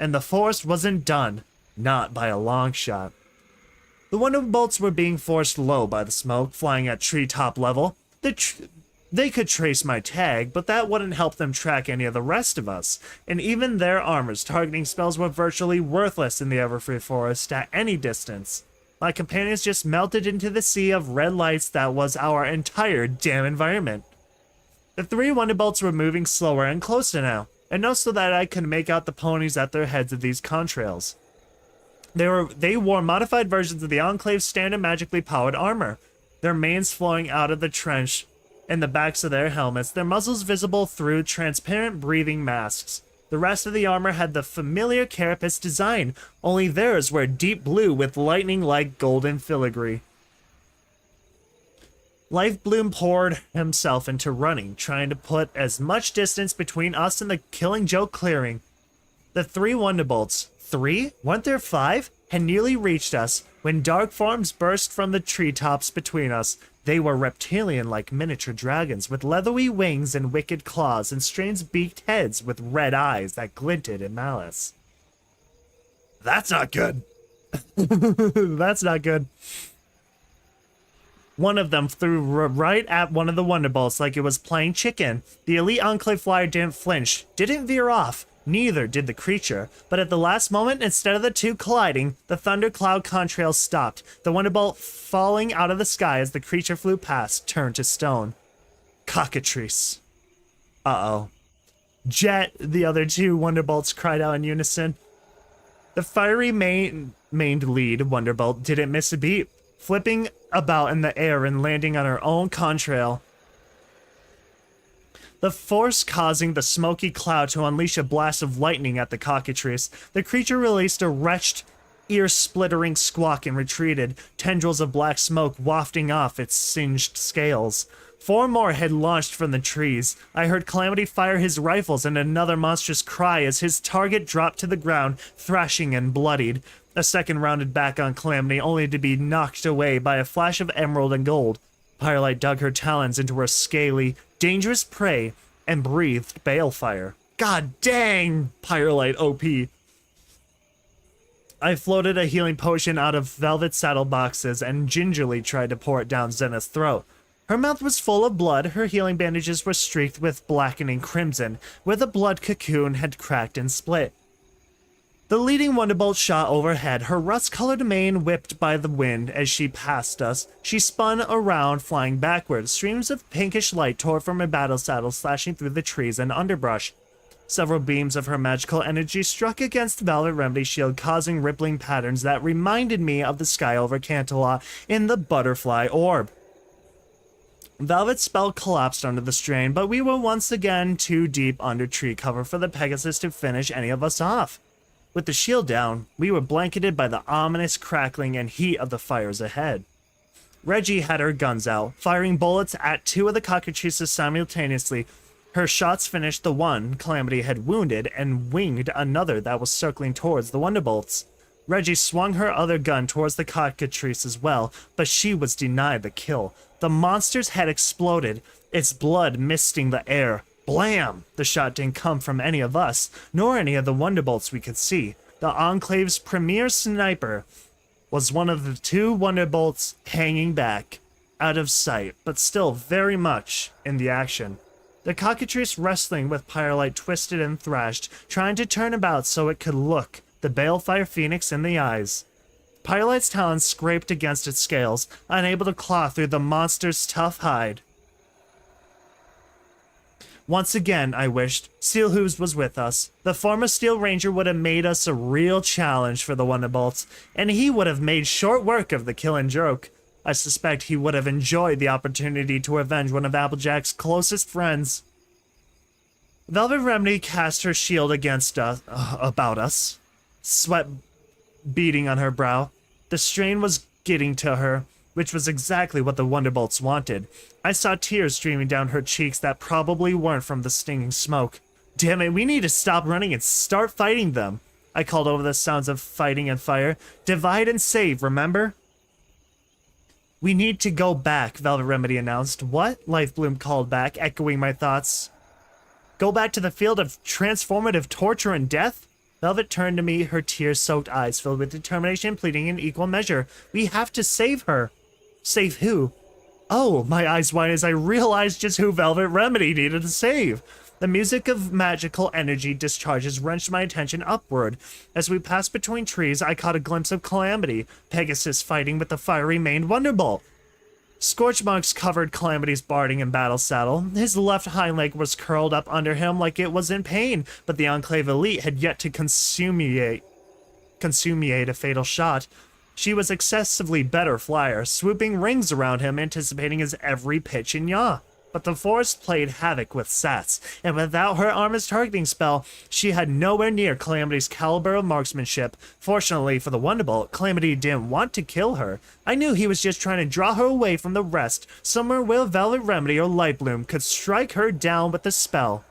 And the forest wasn't done, not by a long shot. The Wonderbolts were being forced low by the smoke, flying at treetop level. They could trace my tag, but that wouldn't help them track any of the rest of us, and even their armor's targeting spells were virtually worthless in the Everfree Forest at any distance. My companions just melted into the sea of red lights that was our entire damn environment. The 3 Wonderbolts were moving slower and closer now, enough so that I could make out the ponies at their heads of these contrails. They wore modified versions of the Enclave's standard magically powered armor, their manes flowing out of the trench in the backs of their helmets, their muzzles visible through transparent breathing masks. The rest of the armor had the familiar carapace design, only theirs were deep blue with lightning-like golden filigree. Life Bloom poured himself into running, trying to put as much distance between us and the Killing Joke clearing. The 3 Wonderbolts, 3? Weren't there 5? Had nearly reached us when dark forms burst from the treetops between us. They were reptilian-like miniature dragons with leathery wings and wicked claws and strange beaked heads with red eyes that glinted in malice. That's not good. That's not good. One of them threw right at one of the Wonderbolts like it was playing chicken. The elite Enclave flyer didn't flinch, didn't veer off. Neither did the creature, but at the last moment, instead of the two colliding, the thundercloud contrail stopped, the Wonderbolt falling out of the sky as the creature flew past, turned to stone. Cockatrice. Uh-oh. Jet, the other two Wonderbolts cried out in unison. The fiery maned lead Wonderbolt didn't miss a beat, flipping about in the air and landing on her own contrail. The force causing the smoky cloud to unleash a blast of lightning at the cockatrice. The creature released a wretched, ear-splittering squawk and retreated, tendrils of black smoke wafting off its singed scales. 4 more had launched from the trees. I heard Calamity fire his rifles and another monstrous cry as his target dropped to the ground, thrashing and bloodied. A second rounded back on Calamity, only to be knocked away by a flash of emerald and gold. Firelight dug her talons into her scaly, dangerous prey and breathed balefire. God dang, Firelight OP. I floated a healing potion out of velvet saddle boxes and gingerly tried to pour it down Zenith's throat. Her mouth was full of blood, her healing bandages were streaked with blackening crimson, where the blood cocoon had cracked and split. The leading Wonderbolt shot overhead, her rust-colored mane whipped by the wind as she passed us. She spun around, flying backwards. Streams of pinkish light tore from her battle saddle, slashing through the trees and underbrush. Several beams of her magical energy struck against the Velvet Remedy's shield, causing rippling patterns that reminded me of the sky over Cantalot in the Butterfly Orb. Velvet's spell collapsed under the strain, but we were once again too deep under tree cover for the Pegasus to finish any of us off. With the shield down, we were blanketed by the ominous crackling and heat of the fires ahead. Reggie had her guns out, firing bullets at 2 of the cockatrices simultaneously. Her shots finished the one Calamity had wounded and winged another that was circling towards the Wonderbolts. Reggie swung her other gun towards the cockatrice as well, but she was denied the kill. The monster's head exploded, its blood misting the air. Blam! The shot didn't come from any of us, nor any of the Wonderbolts we could see. The Enclave's premier sniper was one of the 2 Wonderbolts hanging back, out of sight, but still very much in the action. The cockatrice wrestling with Firelight twisted and thrashed, trying to turn about so it could look the Balefire Phoenix in the eyes. Firelight's talons scraped against its scales, unable to claw through the monster's tough hide. Once again, I wished, Steelhooves was with us. The former Steel Ranger would have made us a real challenge for the Wonderbolts, and he would have made short work of the killing joke. I suspect he would have enjoyed the opportunity to avenge one of Applejack's closest friends. Velvet Remedy cast her shield against us, about us, sweat beading on her brow. The strain was getting to her, which was exactly what the Wonderbolts wanted. I saw tears streaming down her cheeks that probably weren't from the stinging smoke. Damn it, we need to stop running and start fighting them. I called over the sounds of fighting and fire. Divide and save, remember? We need to go back, Velvet Remedy announced. What? Lifebloom called back, echoing my thoughts. Go back to the field of transformative torture and death? Velvet turned to me, her tear-soaked eyes filled with determination, pleading in equal measure. We have to save her. Save who? Oh, my eyes wide as I realized just who Velvet Remedy needed to save. The music of magical energy discharges wrenched my attention upward. As we passed between trees, I caught a glimpse of Calamity, Pegasus fighting with the fiery-maned Wonderbolt. Scorch marks covered Calamity's barding and battle saddle. His left hind leg was curled up under him like it was in pain, but the Enclave elite had yet to consummate a fatal shot. She was excessively better flyer, swooping rings around him, anticipating his every pitch and yaw. But the forest played havoc with Sats, and without her armor's targeting spell, she had nowhere near Calamity's caliber of marksmanship. Fortunately for the Wonderbolt, Calamity didn't want to kill her. I knew he was just trying to draw her away from the rest, somewhere where Velvet Remedy or Lightbloom could strike her down with the spell.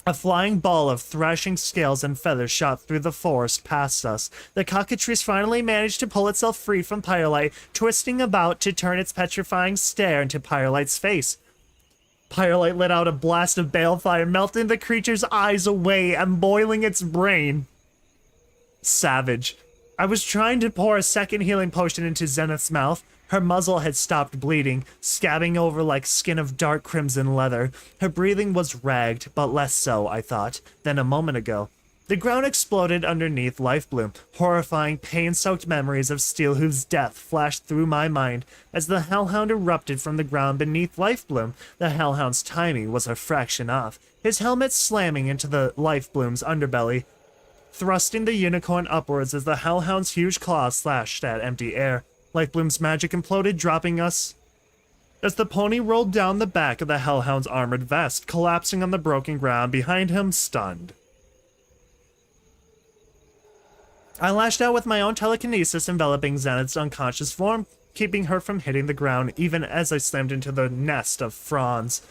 A flying ball of thrashing scales and feathers shot through the forest past us. The cockatrice finally managed to pull itself free from Pyrelight, twisting about to turn its petrifying stare into Pyrelight's face. Pyrelight let out a blast of balefire, melting the creature's eyes away and boiling its brain. Savage. I was trying to pour a second healing potion into Zenith's mouth. Her muzzle had stopped bleeding, scabbing over like skin of dark crimson leather. Her breathing was ragged, but less so, I thought, than a moment ago. The ground exploded underneath Lifebloom. Horrifying, pain-soaked memories of Steelhoof's death flashed through my mind as the Hellhound erupted from the ground beneath Lifebloom. The Hellhound's timing was a fraction off, his helmet slamming into the Lifebloom's underbelly, thrusting the unicorn upwards as the Hellhound's huge claws slashed at empty air. Lifebloom's magic imploded, dropping us as the pony rolled down the back of the Hellhound's armored vest, collapsing on the broken ground behind him, stunned. I lashed out with my own telekinesis, enveloping Zenith's unconscious form, keeping her from hitting the ground even as I slammed into the nest of fronds.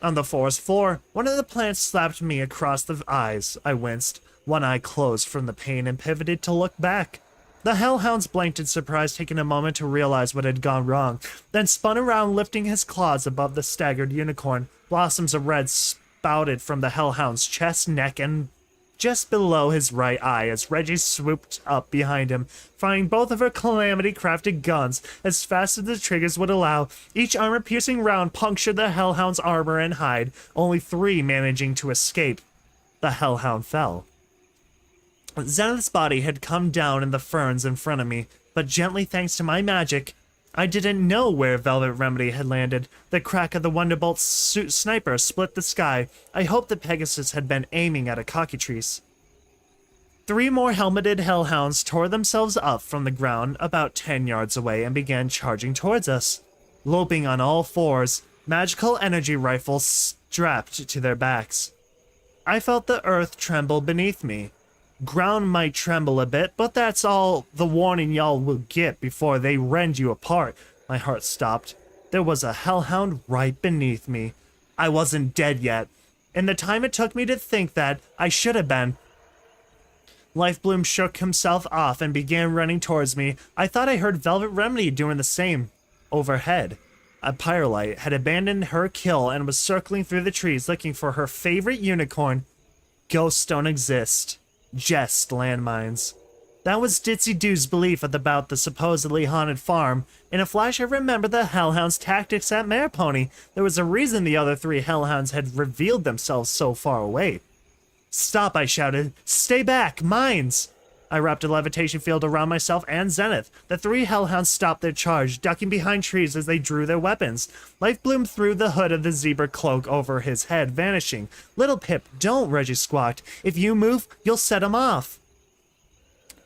On the forest floor, one of the plants slapped me across the eyes. I winced, one eye closed from the pain, and pivoted to look back. The Hellhounds blinked in surprise, taking a moment to realize what had gone wrong, then spun around, lifting his claws above the staggered unicorn. Blossoms of red spouted from the Hellhound's chest, neck, and just below his right eye as Reggie swooped up behind him, firing both of her Calamity-crafted guns as fast as the triggers would allow. Each armor-piercing round punctured the Hellhound's armor and hide, only 3 managing to escape. The Hellhound fell. Zenith's body had come down in the ferns in front of me, but gently thanks to my magic, I didn't know where Velvet Remedy had landed. The crack of the Wonderbolt's sniper split the sky. I hoped that Pegasus had been aiming at a cockatrice. 3 more helmeted hellhounds tore themselves up from the ground about 10 yards away and began charging towards us. Loping on all fours, magical energy rifles strapped to their backs. I felt the earth tremble beneath me. Ground might tremble a bit, but that's all the warning y'all will get before they rend you apart. My heart stopped. There was a hellhound right beneath me. I wasn't dead yet. In the time it took me to think that, I should have been. Lifebloom shook himself off and began running towards me. I thought I heard Velvet Remedy doing the same. Overhead, a Pyrelight had abandoned her kill and was circling through the trees looking for her favorite unicorn. Ghosts don't exist. Just landmines. That was Ditzy Doo's belief about the supposedly haunted farm. In a flash, I remembered the Hellhound's tactics at Mare Pony. There was a reason the other 3 Hellhounds had revealed themselves so far away. Stop, I shouted. Stay back, mines! I wrapped a levitation field around myself and Zenith. The 3 Hellhounds stopped their charge, ducking behind trees as they drew their weapons. Lifebloom threw the hood of the zebra cloak over his head, vanishing. Little Pip, don't, Reggie squawked. If you move, you'll set him off.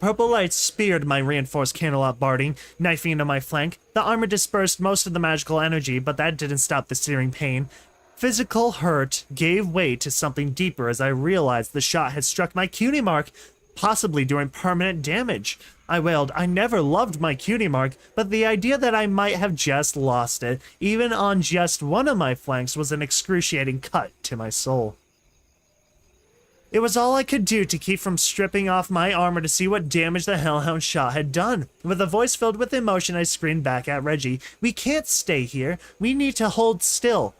Purple light speared my reinforced candelab barding, knifing into my flank. The armor dispersed most of the magical energy, but that didn't stop the searing pain. Physical hurt gave way to something deeper as I realized the shot had struck my cutie mark, possibly doing permanent damage. I wailed, I never loved my cutie mark, but the idea that I might have just lost it, even on just one of my flanks, was an excruciating cut to my soul. It was all I could do to keep from stripping off my armor to see what damage the Hellhound shot had done. With a voice filled with emotion, I screamed back at Reggie, we can't stay here. We need to hold still.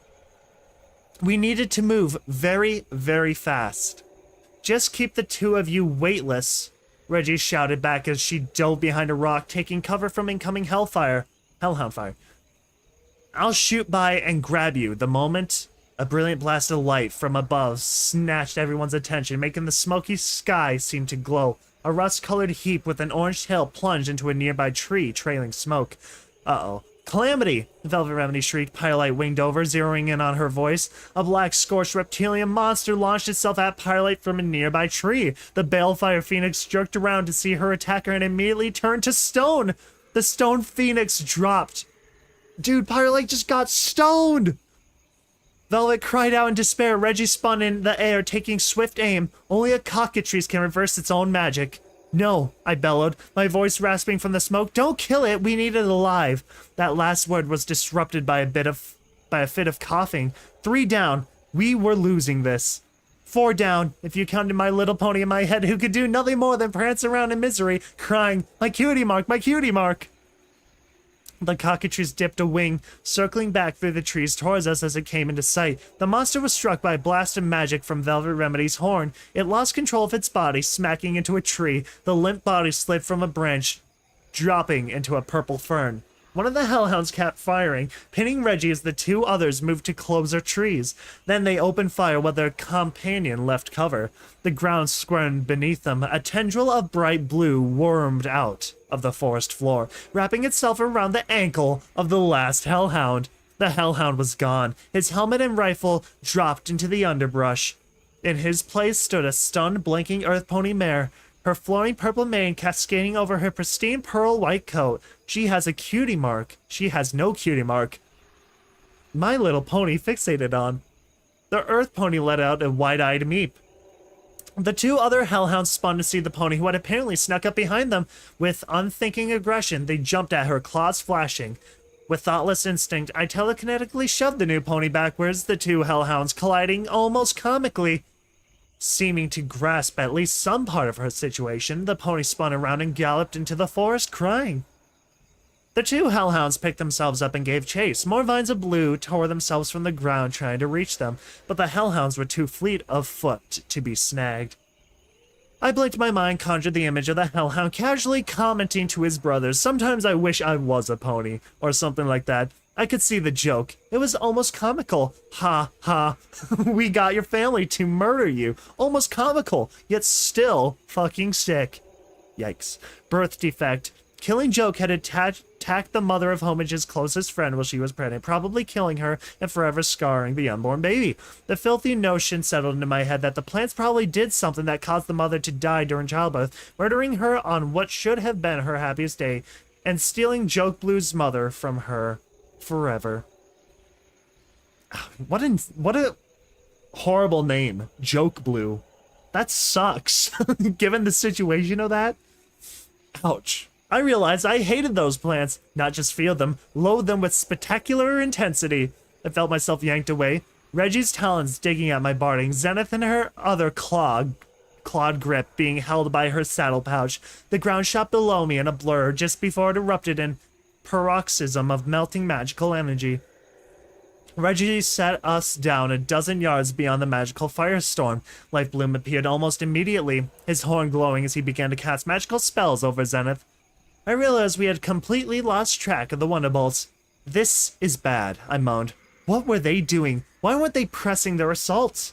We needed to move very, very fast. Just keep the 2 of you weightless, Reggie shouted back as she dove behind a rock, taking cover from incoming hellhound fire. I'll shoot by and grab you. The moment a brilliant blast of light from above snatched everyone's attention, making the smoky sky seem to glow. A rust-colored heap with an orange tail plunged into a nearby tree, trailing smoke. Uh-oh. Calamity! Velvet Remedy shrieked, Pyrelight winged over, zeroing in on her voice. A black, scorched reptilian monster launched itself at Pyrelight from a nearby tree. The Balefire Phoenix jerked around to see her attacker and immediately turned to stone. The stone Phoenix dropped. Dude, Pyrelight just got stoned! Velvet cried out in despair. Reggie spun in the air, taking swift aim. Only a cockatrice can reverse its own magic. No, I bellowed, my voice rasping from the smoke. Don't kill it, we need it alive. That last word was disrupted by a fit of coughing. 3 down. We were losing this. 4 down, if you counted my little pony in my head who could do nothing more than prance around in misery, crying, "My cutie mark, my cutie mark!" The cockatrice dipped a wing, circling back through the trees towards us as it came into sight. The monster was struck by a blast of magic from Velvet Remedy's horn. It lost control of its body, smacking into a tree. The limp body slid from a branch, dropping into a purple fern. One of the hellhounds kept firing, pinning Reggie as the 2 others moved to closer trees. Then they opened fire while their companion left cover. The ground squirmed beneath them. A tendril of bright blue wormed out of the forest floor, wrapping itself around the ankle of the last hellhound. The hellhound was gone. His helmet and rifle dropped into the underbrush. In his place stood a stunned, blinking earth pony mare, her flowing purple mane cascading over her pristine pearl white coat. She has a cutie mark. She has no cutie mark. My little pony fixated on. The earth pony let out a wide-eyed meep. The 2 other hellhounds spun to see the pony, who had apparently snuck up behind them. With unthinking aggression, they jumped at her, claws flashing. With thoughtless instinct, I telekinetically shoved the new pony backwards, the 2 hellhounds colliding almost comically. Seeming to grasp at least some part of her situation, the pony spun around and galloped into the forest, crying. The 2 hellhounds picked themselves up and gave chase. More vines of blue tore themselves from the ground trying to reach them, but the hellhounds were too fleet of foot to be snagged. I blinked my mind, conjured the image of the hellhound casually commenting to his brothers, "Sometimes I wish I was a pony," or something like that. I could see the joke. It was almost comical. Ha ha. We got your family to murder you. Almost comical, yet still fucking sick. Yikes. Birth defect. Killing Joke had attacked the mother of Homage's closest friend while she was pregnant, probably killing her and forever scarring the unborn baby. The filthy notion settled into my head that the plants probably did something that caused the mother to die during childbirth, murdering her on what should have been her happiest day, and stealing Joke Blue's mother from her forever. What a horrible name. Joke Blue. That sucks. Given the situation of that. Ouch. I realized I hated those plants, not just feared them, loathed them with spectacular intensity. I felt myself yanked away, Reggie's talons digging at my barding, Zenith and her other clawed grip being held by her saddle pouch. The ground shot below me in a blur just before it erupted in paroxysm of melting magical energy. Reggie set us down a dozen yards beyond the magical firestorm. Life Bloom appeared almost immediately, his horn glowing as he began to cast magical spells over Zenith. I realized we had completely lost track of the Wonderbolts. This is bad, I moaned. What were they doing? Why weren't they pressing their assaults?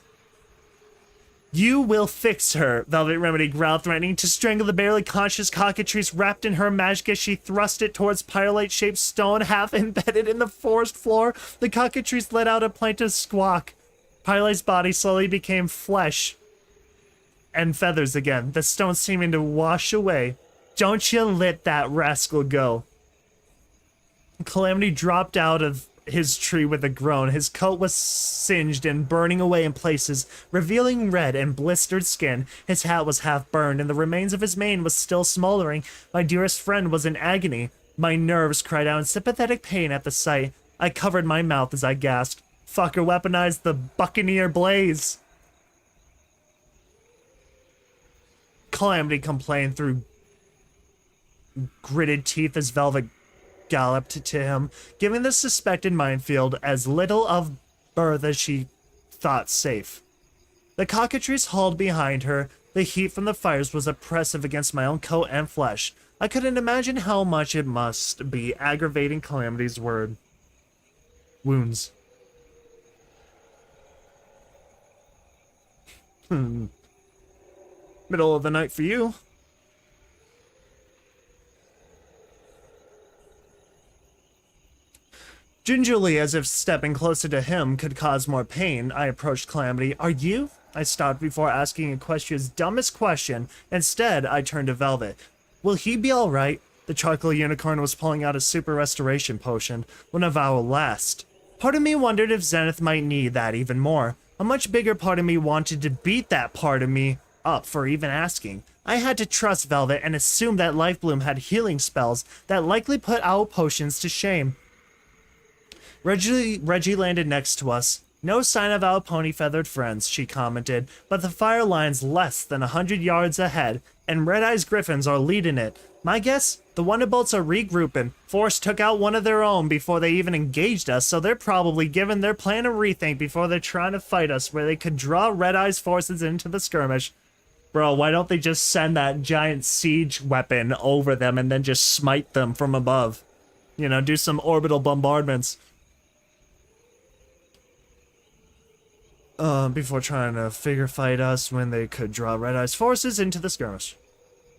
You will fix her, Velvet Remedy growled, threatening to strangle the barely conscious cockatrice wrapped in her magic as she thrust it towards pyrite-shaped stone half embedded in the forest floor. The cockatrice let out a plaintive squawk. Pyrite's body slowly became flesh and feathers again, the stone seeming to wash away. Don't you let that rascal go. Calamity dropped out of his tree with a groan. His coat was singed and burning away in places, revealing red and blistered skin. His hat was half burned, and the remains of his mane was still smoldering. My dearest friend was in agony. My nerves cried out in sympathetic pain at the sight. I covered my mouth as I gasped. Fucker weaponized the Buccaneer Blaze. Calamity complained through gritted teeth as Velvet galloped to him, giving the suspected minefield as little of berth as she thought safe. The cockatrice hauled behind her. The heat from the fires was oppressive against my own coat and flesh. I couldn't imagine how much it must be aggravating Calamity's wounds. Middle of the night for you. Gingerly, as if stepping closer to him could cause more pain, I approached Calamity. Are you? I stopped before asking Equestria's dumbest question. Instead, I turned to Velvet. Will he be alright? The charcoal unicorn was pulling out a super restoration potion, one of our last. Part of me wondered if Zenith might need that even more. A much bigger part of me wanted to beat that part of me up for even asking. I had to trust Velvet and assume that Lifebloom had healing spells that likely put our potions to shame. Reggie landed next to us. No sign of our pony-feathered friends, she commented, but the fire line's less than 100 yards ahead, and Red-Eye's Griffins are leading it. My guess? The Wonderbolts are regrouping. Force took out one of their own before they even engaged us, so they're probably giving their plan a rethink before they're trying to fight us, where they could draw Red-Eye's forces into the skirmish. Bro, why don't they just send that giant siege weapon over them and then just smite them from above? You know, do some orbital bombardments. Before trying to figure fight us when they could draw Red-Eye's forces into the skirmish.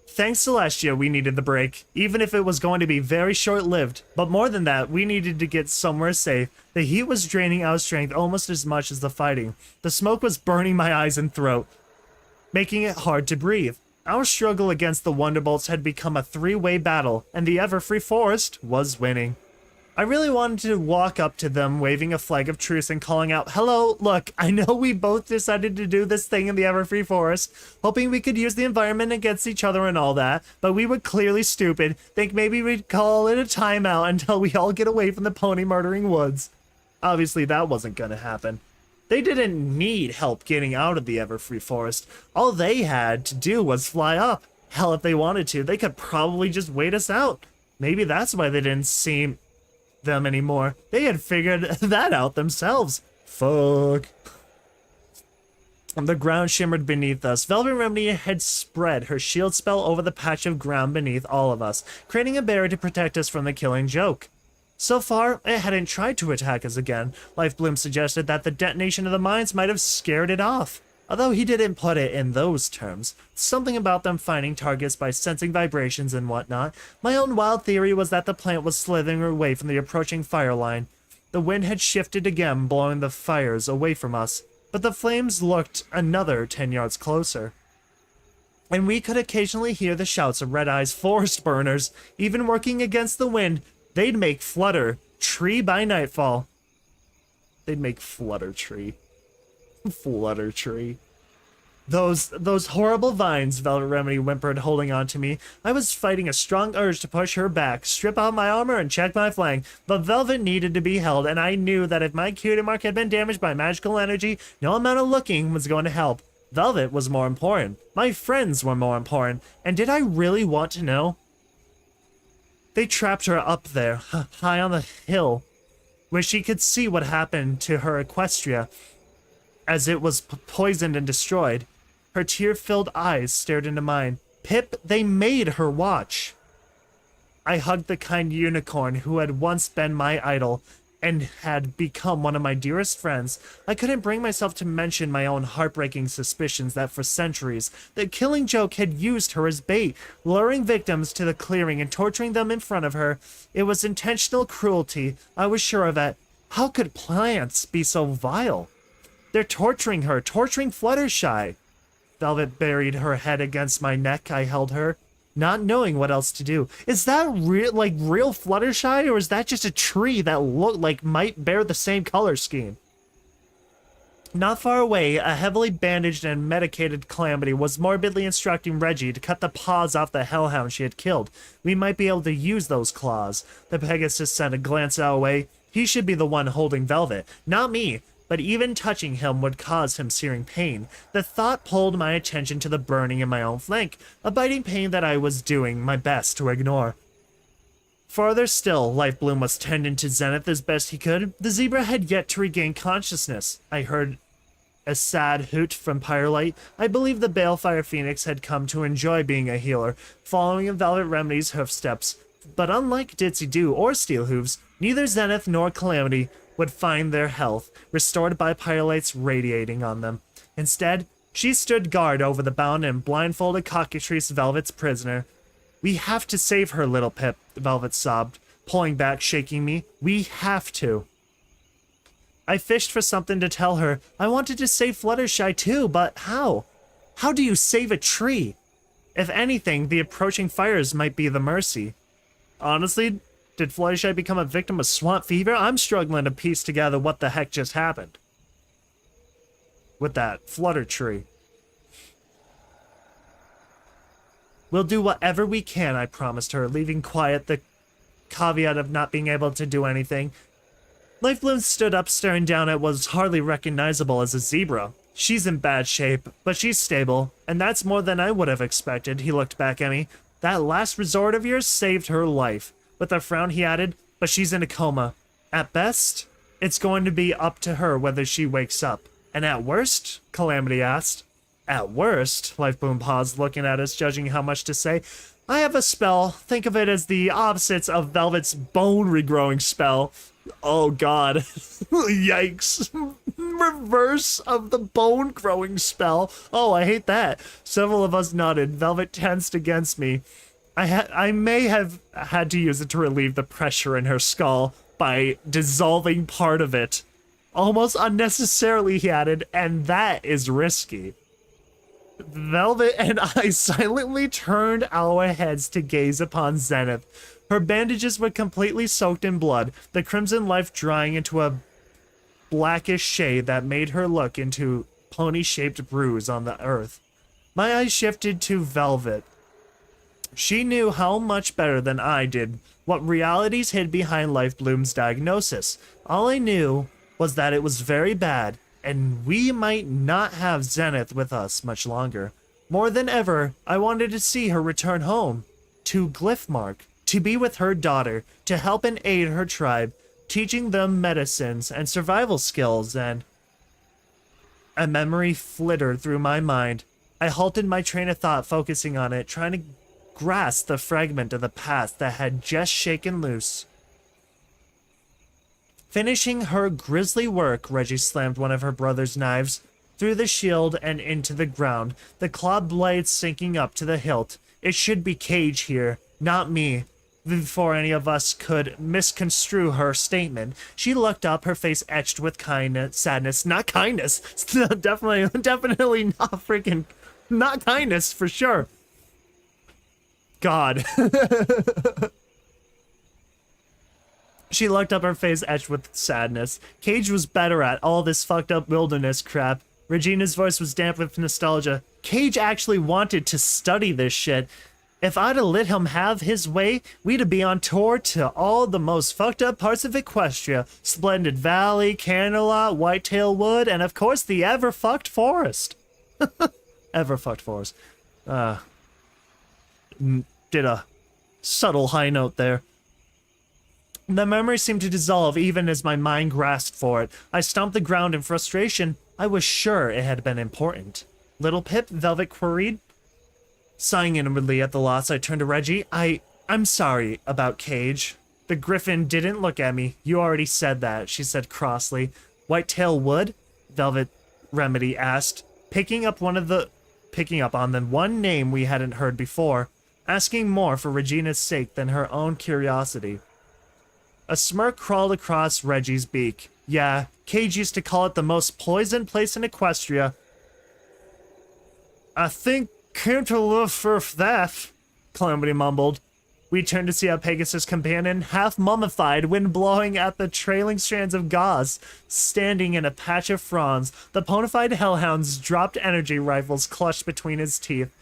Thanks Celestia, we needed the break, even if it was going to be very short-lived. But more than that, we needed to get somewhere safe. The heat was draining our strength almost as much as the fighting. The smoke was burning my eyes and throat, making it hard to breathe. Our struggle against the Wonderbolts had become a three-way battle, and the Everfree Forest was winning. I really wanted to walk up to them, waving a flag of truce and calling out, "Hello, look, I know we both decided to do this thing in the Everfree Forest, hoping we could use the environment against each other and all that, but we were clearly stupid. Think maybe we'd call it a timeout until we all get away from the pony-murdering woods." Obviously, that wasn't gonna happen. They didn't need help getting out of the Everfree Forest. All they had to do was fly up. Hell, if they wanted to, they could probably just wait us out. Maybe that's why they didn't see them anymore. They had figured that out themselves. Fuck. The ground shimmered beneath us. Velvet Remedy had spread her shield spell over the patch of ground beneath all of us, creating a barrier to protect us from the killing joke. So far, it hadn't tried to attack us again. Lifebloom suggested that the detonation of the mines might have scared it off. Although he didn't put it in those terms. Something about them finding targets by sensing vibrations and whatnot. My own wild theory was that the plant was slithering away from the approaching fire line. The wind had shifted again, blowing the fires away from us. But the flames looked another 10 yards closer. And we could occasionally hear the shouts of Red-Eye's forest burners. Even working against the wind, they'd make Flutter Tree by nightfall. They'd make Flutter Tree. Flutter Tree. Those horrible vines, Velvet Remedy whimpered, holding on to me. I was fighting a strong urge to push her back, strip out my armor, and check my flank. But Velvet needed to be held, and I knew that if my cutie mark had been damaged by magical energy, no amount of looking was going to help. Velvet was more important. My friends were more important. And did I really want to know? They trapped her up there, high on the hill, where she could see what happened to her Equestria as it was poisoned and destroyed. Her tear-filled eyes stared into mine. Pip, they made her watch. I hugged the kind unicorn who had once been my idol and had become one of my dearest friends. I couldn't bring myself to mention my own heartbreaking suspicions that for centuries, the Killing Joke had used her as bait, luring victims to the clearing and torturing them in front of her. It was intentional cruelty, I was sure of it. How could plants be so vile? They're torturing her, torturing Fluttershy. Velvet buried her head against my neck. I held her, not knowing what else to do. Is that real Fluttershy, or is that just a tree that looked like might bear the same color scheme? Not far away, a heavily bandaged and medicated Calamity was morbidly instructing Reggie to cut the paws off the hellhound she had killed. We might be able to use those claws. The Pegasus sent a glance our way. He should be the one holding Velvet, not me. But even touching him would cause him searing pain. The thought pulled my attention to the burning in my own flank, a biting pain that I was doing my best to ignore. Farther still, Lifebloom was tending to Zenith as best he could. The zebra had yet to regain consciousness. I heard a sad hoot from Pyrelight. I believe the Balefire Phoenix had come to enjoy being a healer, following in Velvet Remedy's hoofsteps. But unlike Ditsy Doo or Steelhooves, neither Zenith nor Calamity would find their health restored by Pyrolight's radiating on them. Instead, she stood guard over the bound and blindfolded cockatrice Velvet's prisoner. "We have to save her, little Pip," Velvet sobbed, pulling back, shaking me. "We have to." I fished for something to tell her. I wanted to save Fluttershy too, but how? How do you save a tree? If anything, the approaching fires might be the mercy. Honestly, did Fluttershy become a victim of swamp fever? I'm struggling to piece together what the heck just happened with that Flutter Tree. "We'll do whatever we can," I promised her, leaving quiet the caveat of not being able to do anything. Life Bloom stood up, staring down at what was hardly recognizable as a zebra. She's in bad shape, but she's stable, and that's more than I would have expected. He looked back at me. That last resort of yours saved her life. With a frown, he added, but she's in a coma. At best, it's going to be up to her whether she wakes up. And at worst? Calamity asked. At worst? Life Bloom paused, looking at us, judging how much to say. I have a spell. Think of it as the opposites of Velvet's bone regrowing spell. Oh god. Yikes. Reverse of the bone growing spell. Oh, I hate that. Several of us nodded. Velvet tensed against me. I may have had to use it to relieve the pressure in her skull by dissolving part of it. Almost unnecessarily, he added, and that is risky. Velvet and I silently turned our heads to gaze upon Zenith. Her bandages were completely soaked in blood, the crimson life drying into a blackish shade that made her look into pony-shaped bruise on the earth. My eyes shifted to Velvet. She knew how much better than I did what realities hid behind Life Bloom's diagnosis. All I knew was that it was very bad, and we might not have Zenith with us much longer. More than ever, I wanted to see her return home, to Glyphmark, to be with her daughter, to help and aid her tribe, teaching them medicines and survival skills, and... A memory flittered through my mind. I halted my train of thought, focusing on it, trying to grasp the fragment of the past that had just shaken loose. Finishing her grisly work, Reggie slammed one of her brother's knives through the shield and into the ground, the clawed blade sinking up to the hilt. It should be Cage here, not me. Before any of us could misconstrue her statement, she looked up, her face etched with sadness. Not kindness. Definitely not freaking, not kindness for sure. God. She looked up, her face etched with sadness. Cage was better at all this fucked up wilderness crap. Regina's voice was damp with nostalgia. Cage actually wanted to study this shit. If I'd have let him have his way, we'd be on tour to all the most fucked up parts of Equestria. Splendid Valley, Canterlot, Whitetail Wood, and of course the ever-fucked forest. Ever-fucked forest. Did a subtle high note there. The memory seemed to dissolve even as my mind grasped for it. I stomped the ground in frustration. I was sure it had been important. Little Pip, Velvet queried. Sighing inwardly at the loss, I turned to Reggie. I'm sorry about Cage. The griffin didn't look at me. You already said that, she said crossly. Whitetail Wood? Velvet Remedy asked, picking up on the one name we hadn't heard before, asking more for Regina's sake than her own curiosity. A smirk crawled across Reggie's beak. Yeah, Cage used to call it the most poisoned place in Equestria. I think came to look for that, Calamity mumbled. We turned to see our Pegasus companion, half mummified, wind blowing at the trailing strands of gauze, standing in a patch of fronds. The ponified hellhounds dropped energy rifles clutched between his teeth.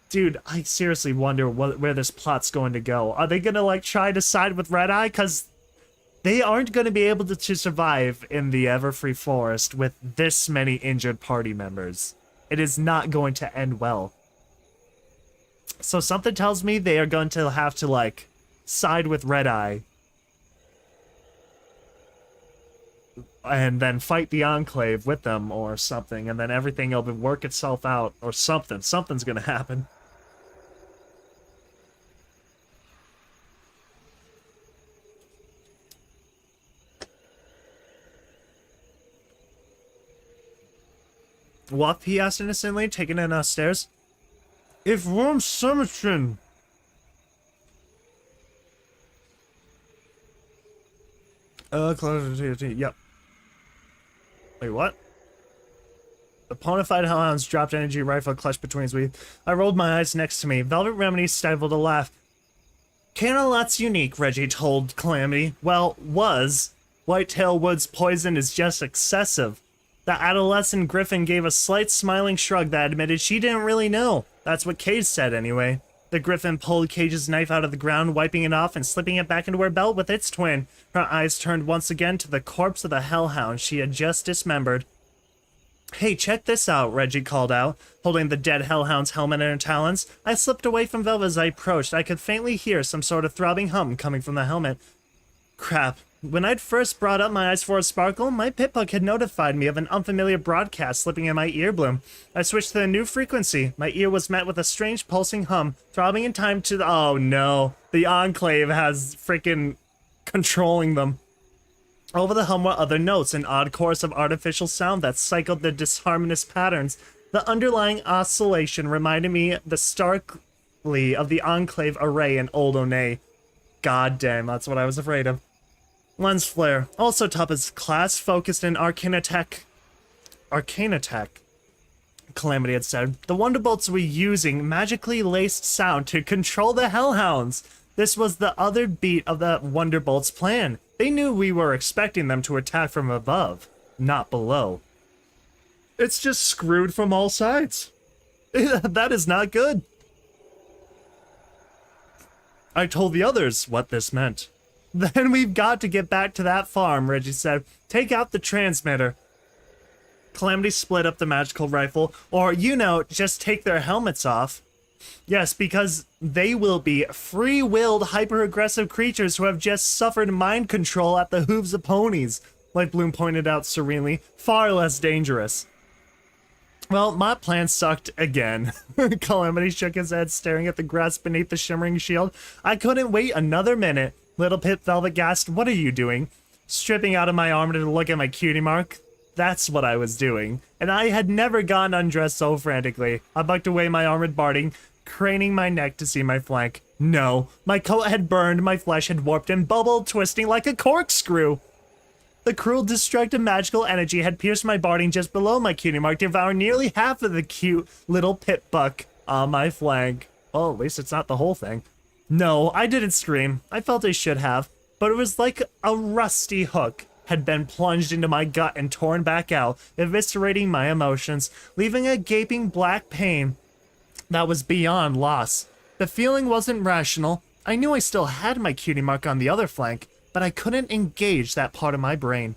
Dude, I seriously wonder where this plot's going to go. Are they gonna, like, try to side with Red Eye? Because they aren't going to be able to survive in the Everfree Forest with this many injured party members. It is not going to end well. So something tells me they are going to have to, like, side with Red Eye. And then fight the Enclave with them or something. And then everything will work itself out or something. Something's going to happen. What? He asked innocently, taking it upstairs. If Worm Summertrin. Yep. Wait, what? The ponified hellhounds dropped energy rifle clutched between his teeth. I rolled my eyes next to me. Velvet Remedy stifled a laugh. Canterlot's unique, Reggie told Calamity. Well, was. Whitetail Wood's poison is just excessive. The adolescent Griffin gave a slight smiling shrug that admitted she didn't really know. That's what Cage said, anyway. The griffin pulled Cage's knife out of the ground, wiping it off and slipping it back into her belt with its twin. Her eyes turned once again to the corpse of the hellhound she had just dismembered. "Hey, check this out," Reggie called out, holding the dead hellhound's helmet in her talons. I slipped away from Velvet as I approached. I could faintly hear some sort of throbbing hum coming from the helmet. Crap. When I'd first brought up my eyes for a sparkle, my Pip-Bug had notified me of an unfamiliar broadcast slipping in my ear bloom. I switched to a new frequency. My ear was met with a strange pulsing hum, throbbing in time to the— oh no. The Enclave has freaking controlling them. Over the hum were other notes, an odd chorus of artificial sound that cycled the disharmonious patterns. The underlying oscillation reminded me starkly of the Enclave array in Old Onay. God damn, that's what I was afraid of. Lens flare, also top as class, focused in Arcanatech, Calamity had said. The Wonderbolts were using magically laced sound to control the Hellhounds. This was the other beat of the Wonderbolts' plan. They knew we were expecting them to attack from above, not below. It's just screwed from all sides. That is not good. I told the others what this meant. Then we've got to get back to that farm, Reggie said. Take out the transmitter. Calamity split up the magical rifle, or, you know, just take their helmets off. Yes, because they will be free-willed, hyper-aggressive creatures who have just suffered mind control at the hooves of ponies, like Bloom pointed out serenely, far less dangerous. Well, my plan sucked again. Calamity shook his head, staring at the grass beneath the shimmering shield. I couldn't wait another minute. Little Pip Velvet gasped, "What are you doing?" Stripping out of my armor to look at my cutie mark. That's what I was doing. And I had never gotten undressed so frantically. I bucked away my armored barding, craning my neck to see my flank. No, my coat had burned, my flesh had warped and bubbled, twisting like a corkscrew. The cruel, destructive magical energy had pierced my barding just below my cutie mark, devouring nearly half of the cute little pip buck on my flank. Well, at least it's not the whole thing. No, I didn't scream. I felt I should have, but it was like a rusty hook had been plunged into my gut and torn back out, eviscerating my emotions, leaving a gaping black pain that was beyond loss. The feeling wasn't rational. I knew I still had my cutie mark on the other flank, but I couldn't engage that part of my brain.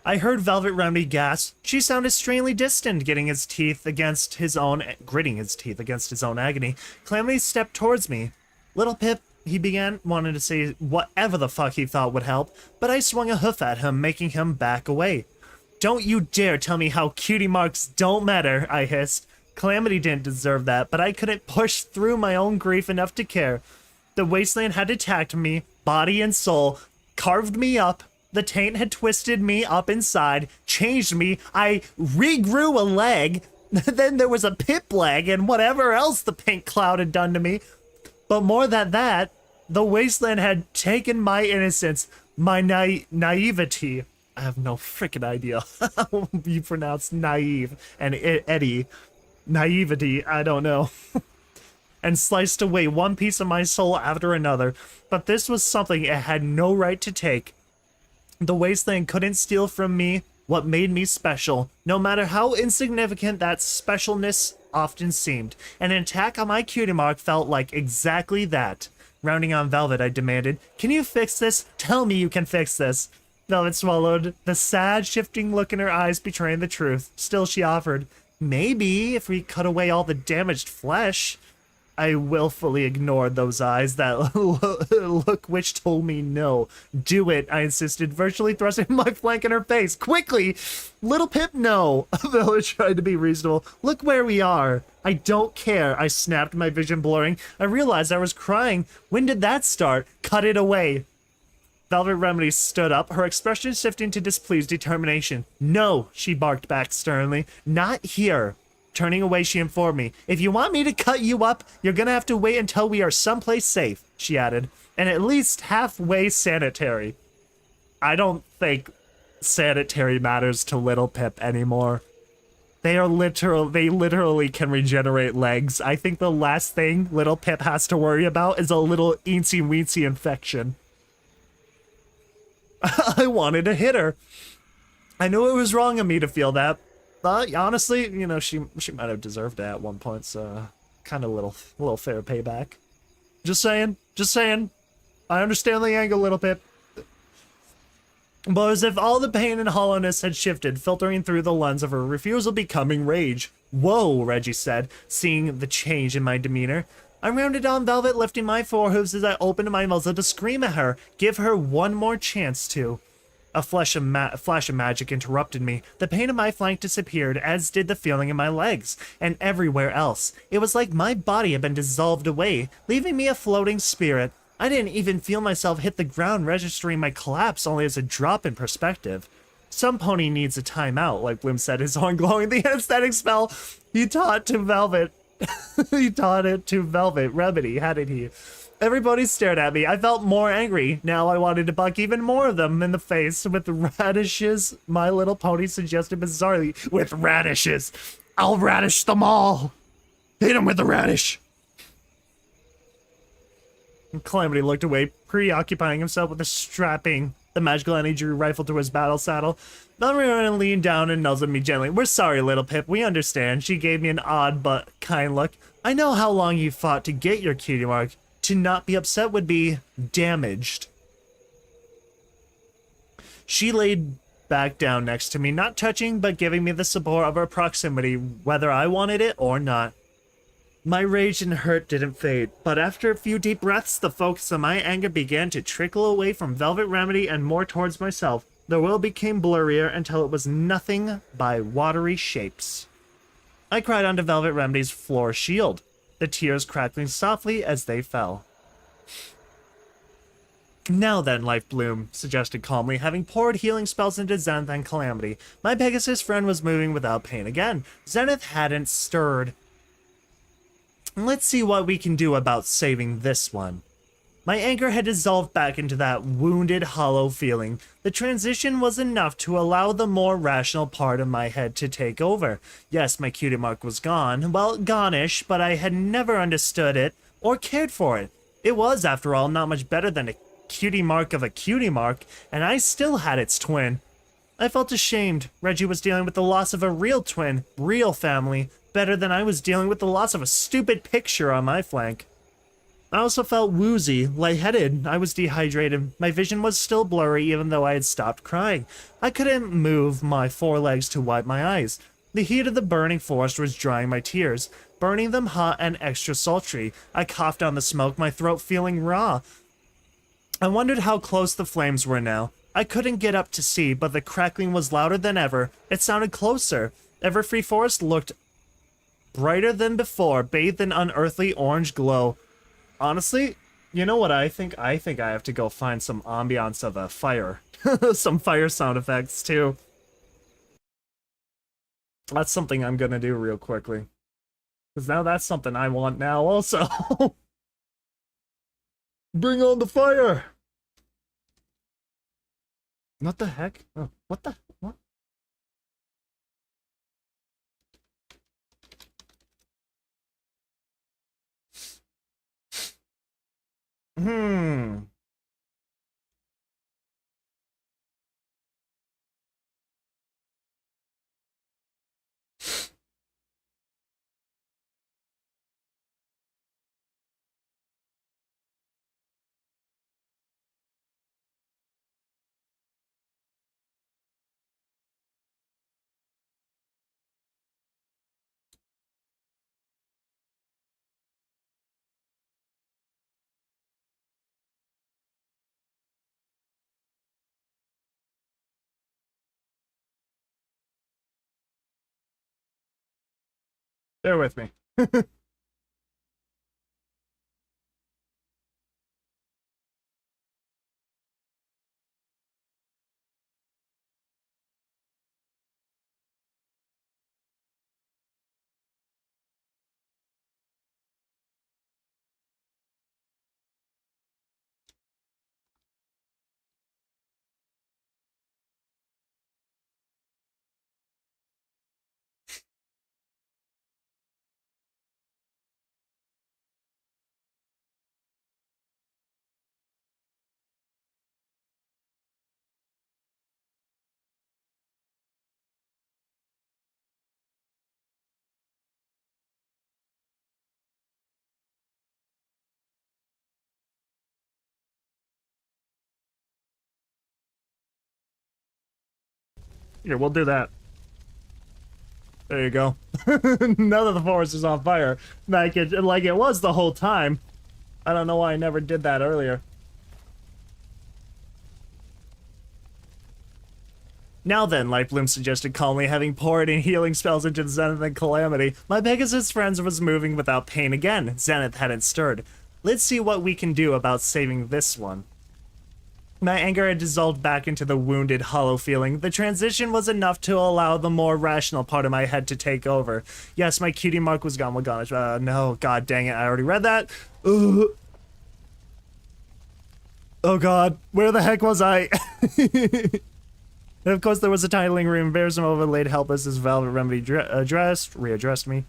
I heard Velvet Remedy gasp. She sounded strangely distant, gritting his teeth against his own agony. Calamity stepped towards me. Little Pip, he began, wanting to say whatever the fuck he thought would help, but I swung a hoof at him, making him back away. Don't you dare tell me how cutie marks don't matter, I hissed. Calamity didn't deserve that, but I couldn't push through my own grief enough to care. The wasteland had attacked me, body and soul, carved me up. The taint had twisted me up inside, changed me. I regrew a leg. Then there was a pip leg and whatever else the pink cloud had done to me. But more than that, the wasteland had taken my innocence, my naivety. I have no freaking idea how you pronounce naive and Eddie. Naivety, I don't know. And sliced away one piece of my soul after another. But this was something it had no right to take. The wasteland couldn't steal from me what made me special, no matter how insignificant that specialness often seemed. An attack on my cutie mark felt like exactly that. Rounding on Velvet, I demanded, "Can you fix this? Tell me you can fix this." Velvet swallowed, the sad, shifting look in her eyes betraying the truth. Still, she offered, "Maybe if we cut away all the damaged flesh." I willfully ignored those eyes, that look which told me no. "Do it," I insisted, virtually thrusting my flank in her face. "Quickly! Little Pip, no!" Velvet tried to be reasonable. "Look where we are." "I don't care," I snapped, my vision blurring. I realized I was crying. When did that start? Cut it away. Velvet Remedy stood up, her expression shifting to displeased determination. "No," she barked back sternly. "Not here." Turning away, she informed me, "If you want me to cut you up, you're gonna have to wait until we are someplace safe," she added, "and at least halfway sanitary." I don't think sanitary matters to Little Pip anymore. They literally can regenerate legs. I think the last thing Little Pip has to worry about is a little eensy-weensy infection. I wanted to hit her. I knew it was wrong of me to feel that. But honestly, you know, she might have deserved it at one point, so kind of little fair payback. Just saying, just saying. I understand the angle a little bit. But as if all the pain and hollowness had shifted, filtering through the lens of her refusal becoming rage. Whoa, Reggie said, seeing the change in my demeanor. I rounded on Velvet, lifting my forehooves as I opened my muzzle to scream at her, give her one more chance to. A flash of magic interrupted me. The pain in my flank disappeared, as did the feeling in my legs, and everywhere else. It was like my body had been dissolved away, leaving me a floating spirit. I didn't even feel myself hit the ground, registering my collapse only as a drop in perspective. Some pony needs a timeout, like Bloom said, his horn glowing. The anesthetic spell he taught to Velvet. He taught it to Velvet Remedy, hadn't he? Everybody stared at me. I felt more angry. Now I wanted to buck even more of them in the face with radishes. My Little Pony suggested bizarrely, with radishes. I'll radish them all. Hit him with the radish. Calamity looked away, preoccupying himself with strapping the magical energy rifle to his battle saddle. Valeriana leaned down and nuzzled me gently. We're sorry, little Pip. We understand. She gave me an odd but kind look. I know how long you fought to get your cutie mark. To not be upset would be damaged. She laid back down next to me, not touching, but giving me the support of her proximity, whether I wanted it or not. My rage and hurt didn't fade, but after a few deep breaths, the focus of my anger began to trickle away from Velvet Remedy and more towards myself. The world became blurrier until it was nothing but watery shapes. I cried onto Velvet Remedy's floor shield, the tears crackling softly as they fell. Now then, Life Bloom suggested calmly, having poured healing spells into Zenith and Calamity. My Pegasus friend was moving without pain again. Zenith hadn't stirred. Let's see what we can do about saving this one. My anger had dissolved back into that wounded, hollow feeling. The transition was enough to allow the more rational part of my head to take over. Yes, my cutie mark was gone. Well, gone-ish, but I had never understood it or cared for it. It was, after all, not much better than a cutie mark of a cutie mark, and I still had its twin. I felt ashamed. Reggie was dealing with the loss of a real twin, real family, better than I was dealing with the loss of a stupid picture on my flank. I also felt woozy, lightheaded. I was dehydrated. My vision was still blurry even though I had stopped crying. I couldn't move my forelegs to wipe my eyes. The heat of the burning forest was drying my tears, burning them hot and extra sultry. I coughed on the smoke, my throat feeling raw. I wondered how close the flames were now. I couldn't get up to see, but the crackling was louder than ever. It sounded closer. Everfree Forest looked brighter than before, bathed in unearthly orange glow. Honestly, you know what I think? I think I have to go find some ambiance of a fire. Some fire sound effects, too. That's something I'm gonna do real quickly. Because now that's something I want now, also. Bring on the fire! What the heck? Oh, what the? What? Hmm. Bear with me. Here, we'll do that. There you go. Now that the forest is on fire, like it was the whole time. I don't know why I never did that earlier. Now then, Lightbloom suggested calmly, having poured in healing spells into Zenith and Calamity. My Pegasus friends was moving without pain again. Zenith hadn't stirred. Let's see what we can do about saving this one. My anger had dissolved back into the wounded, hollow feeling. The transition was enough to allow the more rational part of my head to take over. Yes, my cutie mark was gone. No, god dang it, I already read that. Ugh. Oh god, where the heck was I? And of course, there was a titling room. Embarrassment overlaid helpless as Velvet Remedy readdressed me.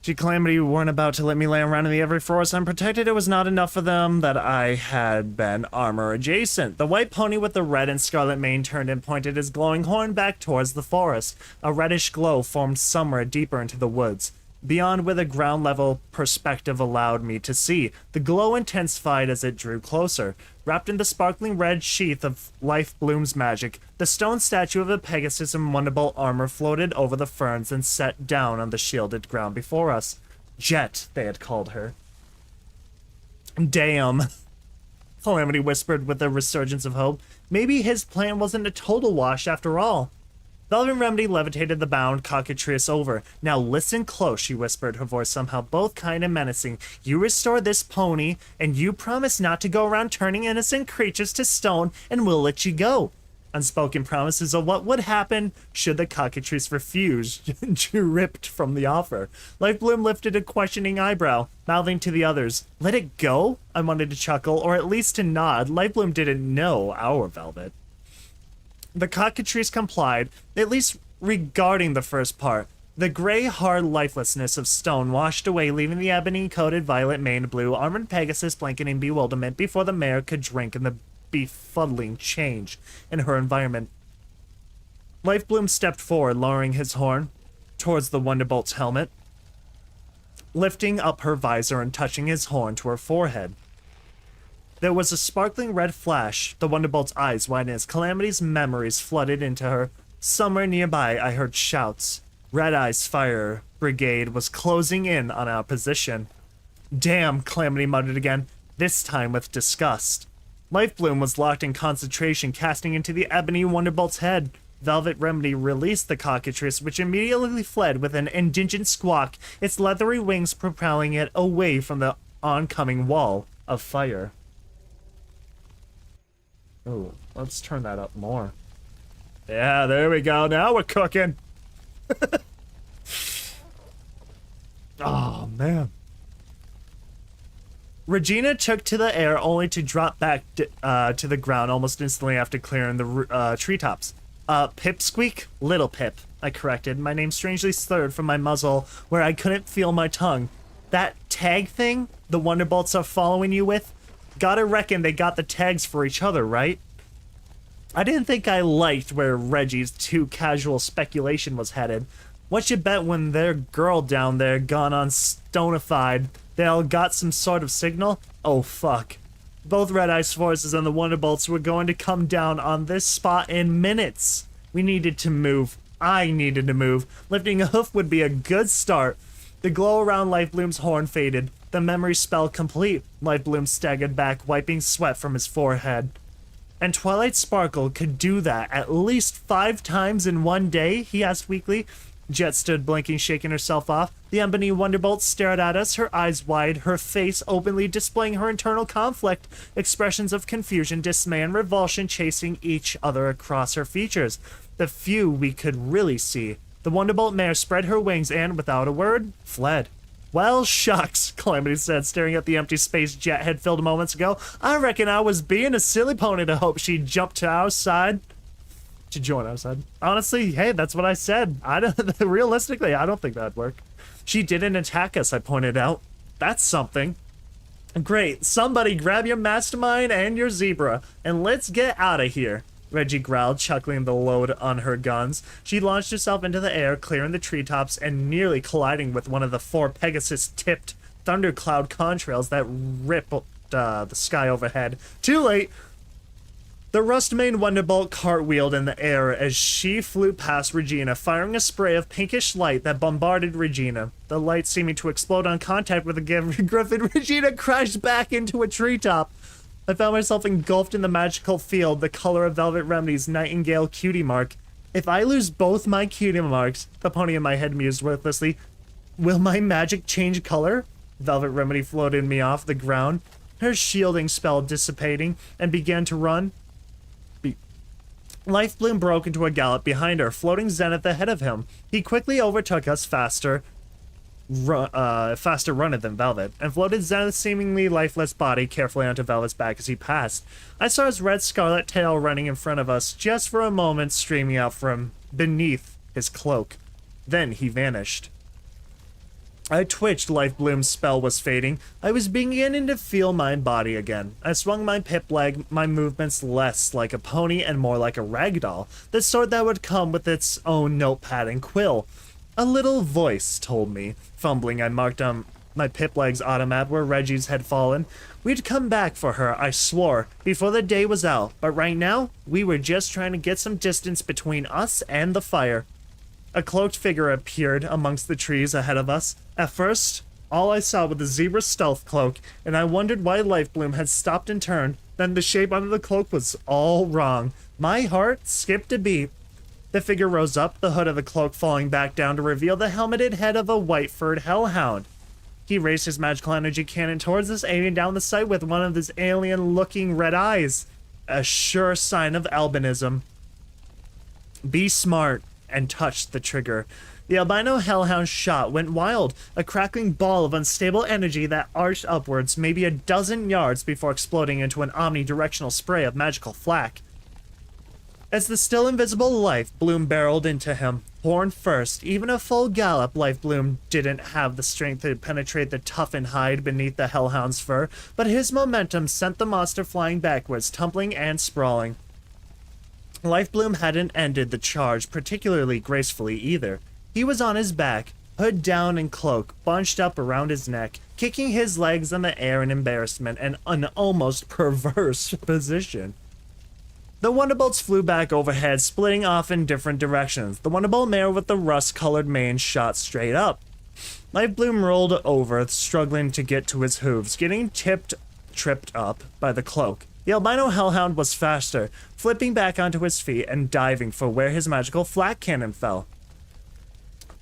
She Calamity weren't about to let me lay around in the every forest unprotected. It was not enough for them that I had been armor adjacent. The white pony with the red and scarlet mane turned and pointed his glowing horn back towards the forest. A reddish glow formed somewhere deeper into the woods, beyond where the ground level perspective allowed me to see. The glow intensified as it drew closer. Wrapped in the sparkling red sheath of Lightbloom's magic, the stone statue of a Pegasus in wonderful armor floated over the ferns and set down on the shielded ground before us. Jet, they had called her. Damn, Calamity whispered with a resurgence of hope. Maybe his plan wasn't a total wash after all. Velvet Remedy levitated the bound cockatrice over. Now listen close, she whispered, her voice somehow both kind and menacing. You restore this pony, and you promise not to go around turning innocent creatures to stone, and we'll let you go. Unspoken promises of what would happen should the cockatrice refuse, dripped from the offer. Lightbloom lifted a questioning eyebrow, mouthing to the others, "Let it go?" I wanted to chuckle, or at least to nod. Lightbloom didn't know our Velvet. The cockatrice complied, at least regarding the first part. The gray, hard lifelessness of stone washed away, leaving the ebony-coated violet maned blue armored Pegasus blanket in bewilderment before the mare could drink in the befuddling change in her environment. Lightbloom stepped forward, lowering his horn towards the Wonderbolt's helmet, lifting up her visor and touching his horn to her forehead. There was a sparkling red flash. The Wonderbolt's eyes widened as Calamity's memories flooded into her. Somewhere nearby, I heard shouts. Red Eye's fire brigade was closing in on our position. Damn, Calamity muttered again, this time with disgust. Lightbloom was locked in concentration, casting into the ebony Wonderbolt's head. Velvet Remedy released the cockatrice, which immediately fled with an indigent squawk, its leathery wings propelling it away from the oncoming wall of fire. Oh, let's turn that up more. Yeah, there we go. Now we're cooking. Oh, man. Regina took to the air only to drop back to the ground almost instantly after clearing the treetops. Pipsqueak? Little Pip, I corrected, my name strangely slurred from my muzzle where I couldn't feel my tongue. That tag thing the Wonderbolts are following you with? Gotta reckon they got the tags for each other, right? I didn't think I liked where Reggie's too casual speculation was headed. What you bet when their girl down there gone on stonified, they all got some sort of signal? Oh fuck. Both Red Ice forces and the Wonderbolts were going to come down on this spot in minutes. We needed to move. I needed to move. Lifting a hoof would be a good start. The glow around Lightbloom's horn faded. The memory spell complete. Lightbloom staggered back, wiping sweat from his forehead. And Twilight Sparkle could do that at least 5 times in one day? He asked weakly. Jet stood blinking, shaking herself off. The ebony Wonderbolt stared at us, her eyes wide, her face openly displaying her internal conflict, expressions of confusion, dismay, and revulsion chasing each other across her features. The few we could really see. The Wonderbolt mare spread her wings and, without a word, fled. Well, shucks, Calamity said, staring at the empty space Jet had filled moments ago. I reckon I was being a silly pony to hope she'd jump to our side. To join our side. Honestly, hey, that's what I said. Realistically, I don't think that'd work. She didn't attack us, I pointed out. That's something. Great, somebody grab your mastermind and your zebra, and let's get out of here. Reggie growled, chuckling the load on her guns. She launched herself into the air, clearing the treetops and nearly colliding with one of the 4 Pegasus-tipped thundercloud contrails that rippled the sky overhead. Too late. The Rustmane Wonderbolt cartwheeled in the air as she flew past Regina, firing a spray of pinkish light that bombarded Regina. The light seeming to explode on contact with the griffin, Regina crashed back into a treetop. I found myself engulfed in the magical field, the color of Velvet Remedy's Nightingale cutie mark. If I lose both my cutie marks, the pony in my head mused worthlessly, will my magic change color? Velvet Remedy floated me off the ground, her shielding spell dissipating, and began to run. Life Bloom broke into a gallop behind her, floating Zenith ahead of him. He quickly overtook us faster runner than Velvet, and floated Zenith's seemingly lifeless body carefully onto Velvet's back as he passed. I saw his red scarlet tail running in front of us, just for a moment streaming out from beneath his cloak. Then he vanished. I twitched. Life Bloom's spell was fading. I was beginning to feel my body again. I swung my pip leg, my movements less like a pony and more like a ragdoll, the sort that would come with its own notepad and quill. A little voice told me. Fumbling, I marked on my pip leg's automat where Reggie's had fallen. We'd come back for her, I swore, before the day was out, but right now, we were just trying to get some distance between us and the fire. A cloaked figure appeared amongst the trees ahead of us. At first, all I saw was the zebra stealth cloak, and I wondered why Life Bloom had stopped and turned. Then the shape under the cloak was all wrong. My heart skipped a beat. The figure rose up, the hood of the cloak falling back down to reveal the helmeted head of a white-furred hellhound. He raised his magical energy cannon towards us, aiming down the sight with one of his alien-looking red eyes. A sure sign of albinism. Be smart, and touched the trigger. The albino hellhound shot went wild, a crackling ball of unstable energy that arched upwards maybe a dozen yards before exploding into an omnidirectional spray of magical flak. As the still invisible Life Bloom barreled into him, horn first, even a full gallop, Life Bloom didn't have the strength to penetrate the toughened hide beneath the hellhound's fur, but his momentum sent the monster flying backwards, tumbling and sprawling. Life Bloom hadn't ended the charge particularly gracefully either. He was on his back, hood down and cloak bunched up around his neck, kicking his legs in the air in embarrassment and an almost perverse position. The Wonderbolts flew back overhead, splitting off in different directions. The Wonderbolt mare with the rust-colored mane shot straight up. Life Bloom rolled over, struggling to get to his hooves, getting tripped up by the cloak. The albino hellhound was faster, flipping back onto his feet and diving for where his magical flak cannon fell.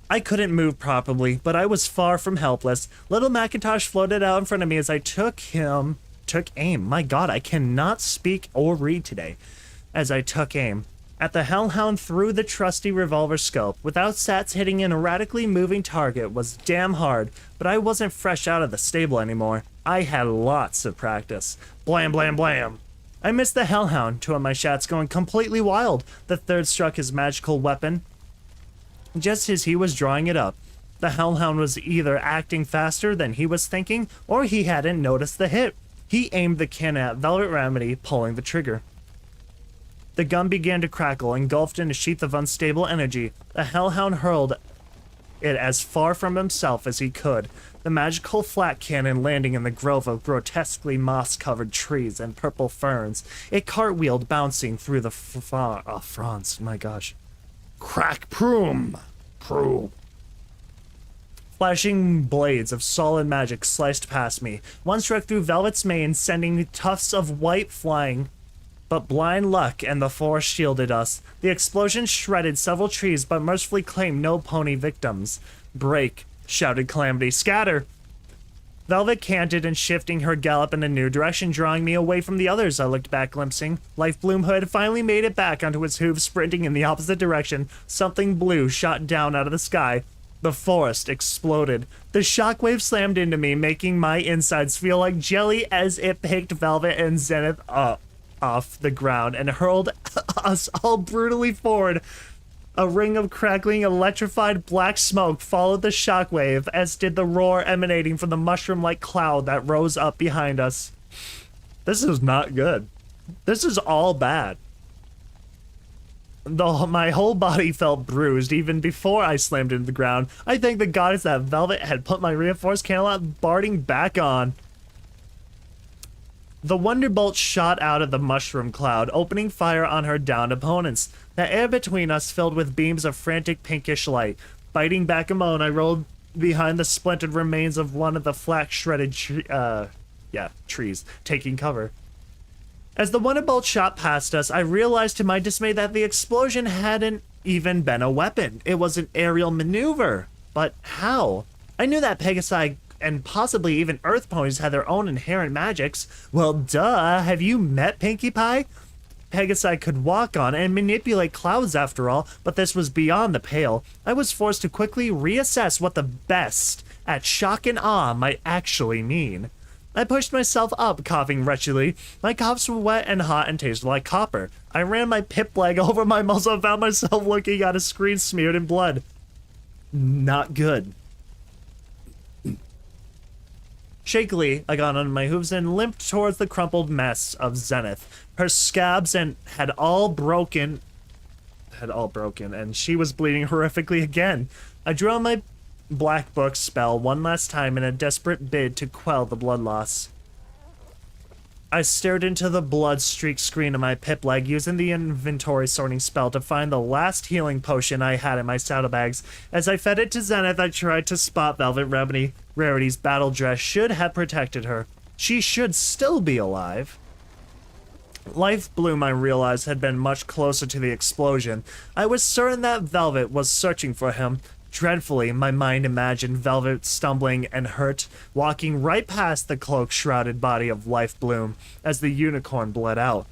I couldn't move properly, but I was far from helpless. Little Macintosh floated out in front of me as I took aim. My god, I cannot speak or read today. As I took aim at the hellhound through the trusty revolver scope, without sats hitting an erratically moving target was damn hard, but I wasn't fresh out of the stable anymore. I had lots of practice. Blam, blam, blam. I missed the hellhound, two of my shots going completely wild. The third struck his magical weapon just as he was drawing it up. The hellhound was either acting faster than he was thinking, or he hadn't noticed the hit. He aimed the cannon at Velvet Remedy, pulling the trigger. The gun began to crackle, engulfed in a sheath of unstable energy. The hellhound hurled it as far from himself as he could, the magical flak cannon landing in the grove of grotesquely moss-covered trees and purple ferns. It cartwheeled, bouncing through the fronds. My gosh. Crack, proom. Flashing blades of solid magic sliced past me. One struck through Velvet's mane, sending tufts of white flying. But blind luck and the forest shielded us. The explosion shredded several trees, but mercifully claimed no pony victims. Break, shouted Calamity. Scatter! Velvet canted and shifting her gallop in a new direction, drawing me away from the others. I looked back, glimpsing. Life Bloom Hood finally made it back onto his hooves, sprinting in the opposite direction. Something blue shot down out of the sky. The forest exploded. The shockwave slammed into me, making my insides feel like jelly as it picked Velvet and Zenith up off the ground and hurled us all brutally forward. A ring of crackling, electrified black smoke followed the shockwave, as did the roar emanating from the mushroom-like cloud that rose up behind us. This is not good. This is all bad. My whole body felt bruised even before I slammed into the ground. I thank the goddess that Velvet had put my reinforced candelabra barding back on. The Wonderbolt shot out of the mushroom cloud, opening fire on her downed opponents. The air between us filled with beams of frantic pinkish light. Biting back a moan, I rolled behind the splintered remains of one of the flax-shredded trees, taking cover. As the Wonderbolt shot past us, I realized to my dismay that the explosion hadn't even been a weapon. It was an aerial maneuver. But how? I knew that Pegasi and possibly even Earth ponies had their own inherent magics. Well, duh, have you met Pinkie Pie? Pegasi could walk on and manipulate clouds after all, but this was beyond the pale. I was forced to quickly reassess what the best at shock and awe might actually mean. I pushed myself up, coughing wretchedly. My coughs were wet and hot and tasted like copper. I ran my pip leg over my muzzle and found myself looking at a screen smeared in blood. Not good. Shakily, I got on my hooves and limped towards the crumpled mess of Zenith. Her scabs had all broken, and she was bleeding horrifically again. I drew on my black book spell one last time in a desperate bid to quell the blood loss. I stared into the blood-streaked screen of my pip leg, using the inventory sorting spell to find the last healing potion I had in my saddlebags. As I fed it to Zenith, I tried to spot Velvet Remedy. Rarity's battle dress should have protected her. She should still be alive. Life Bloom, I realized, had been much closer to the explosion. I was certain that Velvet was searching for him. Dreadfully, my mind imagined Velvet stumbling and hurt, walking right past the cloak-shrouded body of Life Bloom as the unicorn bled out.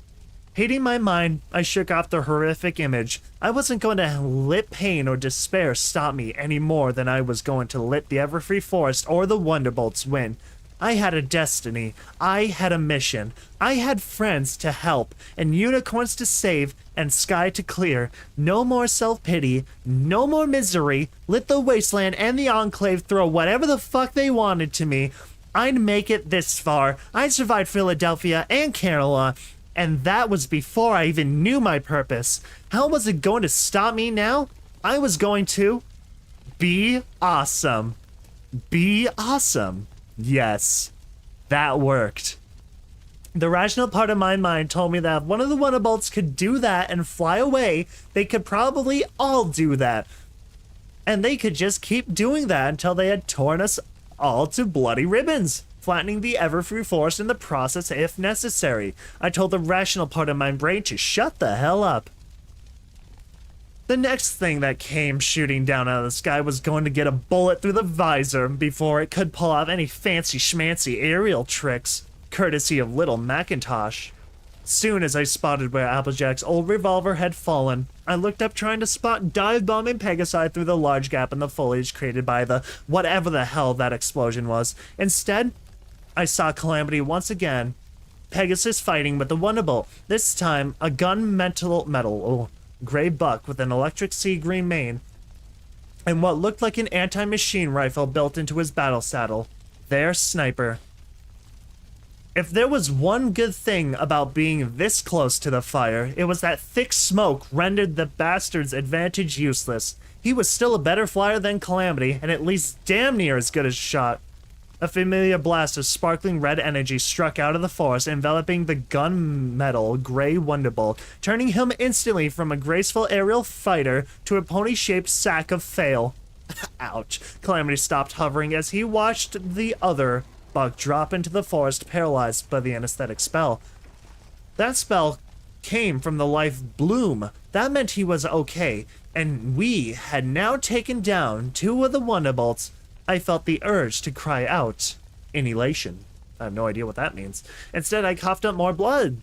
Hating my mind, I shook off the horrific image. I wasn't going to let pain or despair stop me any more than I was going to let the Everfree Forest or the Wonderbolts win. I had a destiny. I had a mission. I had friends to help, and unicorns to save, and sky to clear. No more self-pity. No more misery. Let the Wasteland and the Enclave throw whatever the fuck they wanted to me. I'd make it this far. I'd survive Philadelphia and Kerala, and that was before I even knew my purpose. How was it going to stop me now? I was going to be awesome. Be awesome. Yes, that worked. The rational part of my mind told me that if one of the Wonderbolts could do that and fly away, they could probably all do that. And they could just keep doing that until they had torn us all to bloody ribbons, flattening the Everfree Forest in the process if necessary. I told the rational part of my brain to shut the hell up. The next thing that came shooting down out of the sky was going to get a bullet through the visor before it could pull off any fancy schmancy aerial tricks, courtesy of little Macintosh. Soon as I spotted where Applejack's old revolver had fallen, I looked up trying to spot dive-bombing Pegasi through the large gap in the foliage created by the whatever the hell that explosion was. Instead, I saw Calamity once again, Pegasus fighting with the Wonderbolt, this time a gun-metal gray buck with an electric sea green mane and what looked like an anti-machine rifle built into his battle saddle. Their sniper. If there was one good thing about being this close to the fire, it was that thick smoke rendered the bastard's advantage useless. He was still a better flyer than Calamity, and at least damn near as good a shot. A familiar blast of sparkling red energy struck out of the forest, enveloping the gunmetal gray Wonderbolt, turning him instantly from a graceful aerial fighter to a pony-shaped sack of fail. Ouch. Calamity stopped hovering as he watched the other buck drop into the forest, paralyzed by the anesthetic spell. That spell came from the Life Bloom. That meant he was okay, and we had now taken down two of the Wonderbolts. I felt the urge to cry out in elation. I have no idea what that means. Instead, I coughed up more blood.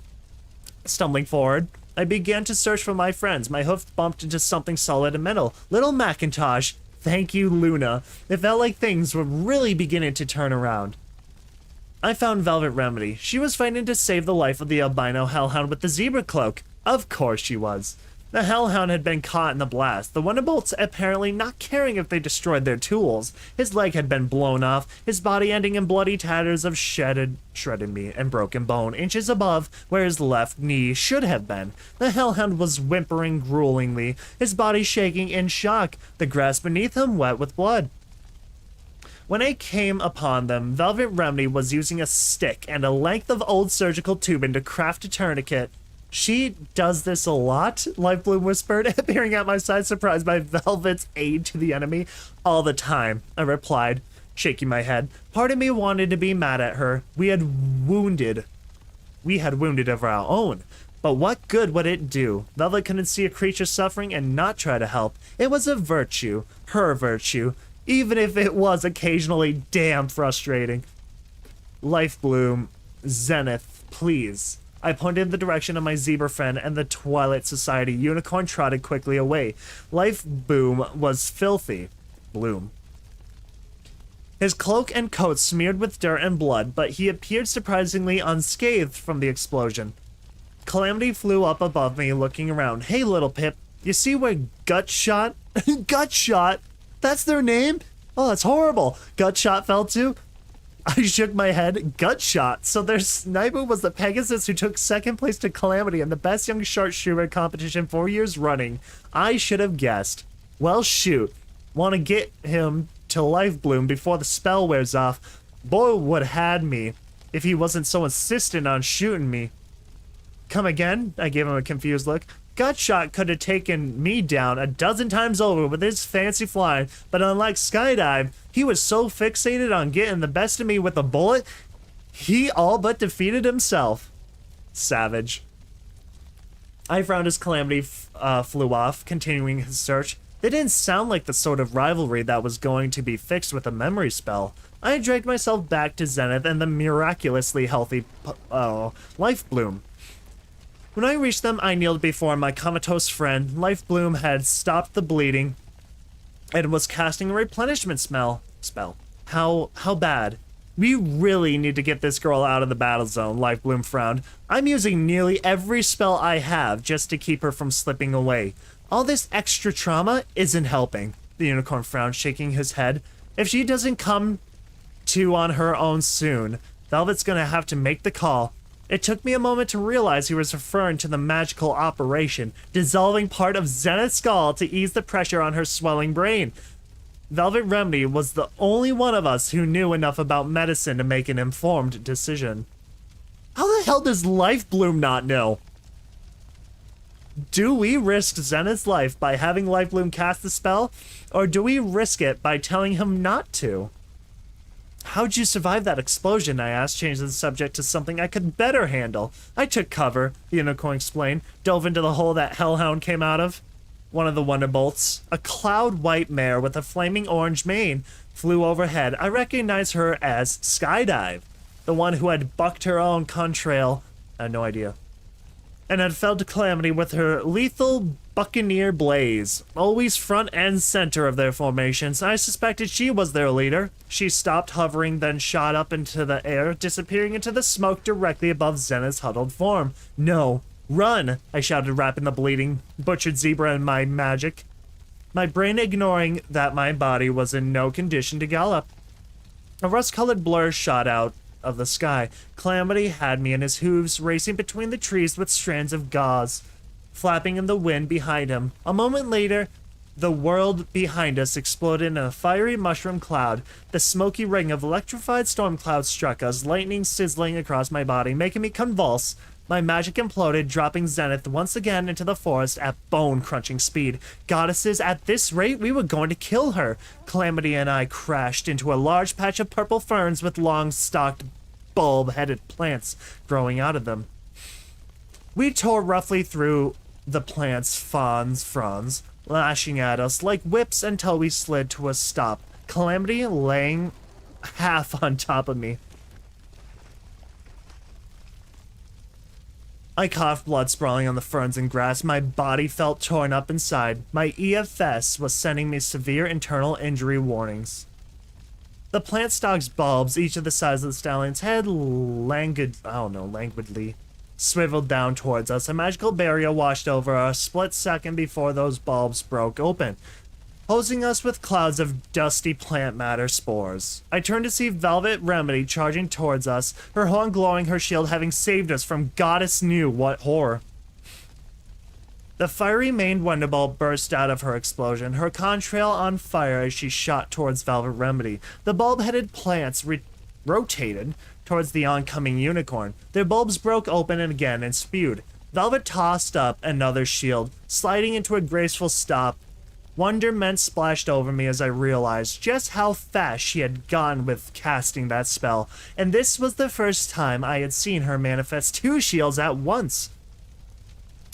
Stumbling forward, I began to search for my friends. My hoof bumped into something solid and metal. Little Macintosh. Thank you, Luna. It felt like things were really beginning to turn around. I found Velvet Remedy. She was fighting to save the life of the albino hellhound with the zebra cloak. Of course she was. The hellhound had been caught in the blast, the Wonderbolts apparently not caring if they destroyed their tools. His leg had been blown off, his body ending in bloody tatters of shredded meat and broken bone, inches above where his left knee should have been. The hellhound was whimpering gruelingly, his body shaking in shock, the grass beneath him wet with blood. When I came upon them, Velvet Remedy was using a stick and a length of old surgical tubing to craft a tourniquet. She does this a lot, Lifebloom whispered, appearing at my side, surprised by Velvet's aid to the enemy. All the time, I replied, shaking my head. Part of me wanted to be mad at her. We had wounded of our own. But what good would it do? Velvet couldn't see a creature suffering and not try to help. It was a virtue, her virtue, even if it was occasionally damn frustrating. Lifebloom, Zenith, please. I pointed in the direction of my zebra friend, and the Twilight Society unicorn trotted quickly away. Lifebloom was filthy. Bloom. His cloak and coat smeared with dirt and blood, but he appeared surprisingly unscathed from the explosion. Calamity flew up above me, looking around. Hey, little Pip, you see where Gutshot? Gutshot? That's their name? Oh, that's horrible. Gutshot fell too? I shook my head. Gutshot. So their sniper was the Pegasus who took second place to Calamity in the best young sharpshooter competition 4 years running. I should have guessed. Well, shoot. Want to get him to Lifebloom before the spell wears off. Boy would have had me if he wasn't so insistent on shooting me. Come again? I gave him a confused look. Gutshot could have taken me down a dozen times over with his fancy flying, but unlike Skydive, he was so fixated on getting the best of me with a bullet, he all but defeated himself. Savage. I frowned as Calamity flew off, continuing his search. They didn't sound like the sort of rivalry that was going to be fixed with a memory spell. I dragged myself back to Zenith and the miraculously healthy Lifebloom. When I reached them, I kneeled before my comatose friend. Lifebloom had stopped the bleeding and was casting a replenishment spell. How bad? We really need to get this girl out of the battle zone, Lifebloom frowned. I'm using nearly every spell I have just to keep her from slipping away. All this extra trauma isn't helping, the unicorn frowned, shaking his head. If she doesn't come to on her own soon, Velvet's gonna have to make the call. It took me a moment to realize he was referring to the magical operation, dissolving part of Zenith's skull to ease the pressure on her swelling brain. Velvet Remedy was the only one of us who knew enough about medicine to make an informed decision. How the hell does Lifebloom not know? Do we risk Zenith's life by having Lifebloom cast the spell, or do we risk it by telling him not to? How'd you survive that explosion? I asked, changing the subject to something I could better handle. I took cover, the unicorn explained, dove into the hole that Hellhound came out of. One of the Wonderbolts, a cloud-white mare with a flaming orange mane, flew overhead. I recognized her as Skydive, the one who had bucked her own contrail. I had no idea. And had felled Calamity with her lethal Buccaneer Blaze, always front and center of their formations. I suspected she was their leader. She stopped hovering, then shot up into the air, disappearing into the smoke directly above Zenith's huddled form. No, run! I shouted, wrapping the bleeding, butchered zebra in my magic, my brain ignoring that my body was in no condition to gallop. A rust-colored blur shot out of the sky. Calamity had me in his hooves, racing between the trees with strands of gauze flapping in the wind behind him. A moment later, the world behind us exploded in a fiery mushroom cloud. The smoky ring of electrified storm clouds struck us, lightning sizzling across my body, making me convulse. My magic imploded, dropping Zenith once again into the forest at bone-crunching speed. Goddesses, at this rate, we were going to kill her. Calamity and I crashed into a large patch of purple ferns with long-stalked, bulb-headed plants growing out of them. We tore roughly through the plant's fronds, lashing at us like whips until we slid to a stop. Calamity laying half on top of me. I coughed, blood sprawling on the ferns and grass. My body felt torn up inside. My EFS was sending me severe internal injury warnings. The plant stalk's bulbs, each of the size of the stallion's head, languidly swiveled down towards us. A magical barrier washed over us a split second before those bulbs broke open, hosing us with clouds of dusty plant matter spores. I turned to see Velvet Remedy charging towards us, her horn glowing, her shield having saved us from goddess knew what horror. The fiery-maned Wonderbolt burst out of her explosion, her contrail on fire as she shot towards Velvet Remedy. The bulb-headed plants rotated towards the oncoming unicorn. Their bulbs broke open again and spewed. Velvet tossed up another shield, sliding into a graceful stop. Wonderment splashed over me as I realized just how fast she had gone with casting that spell, and this was the first time I had seen her manifest 2 shields at once.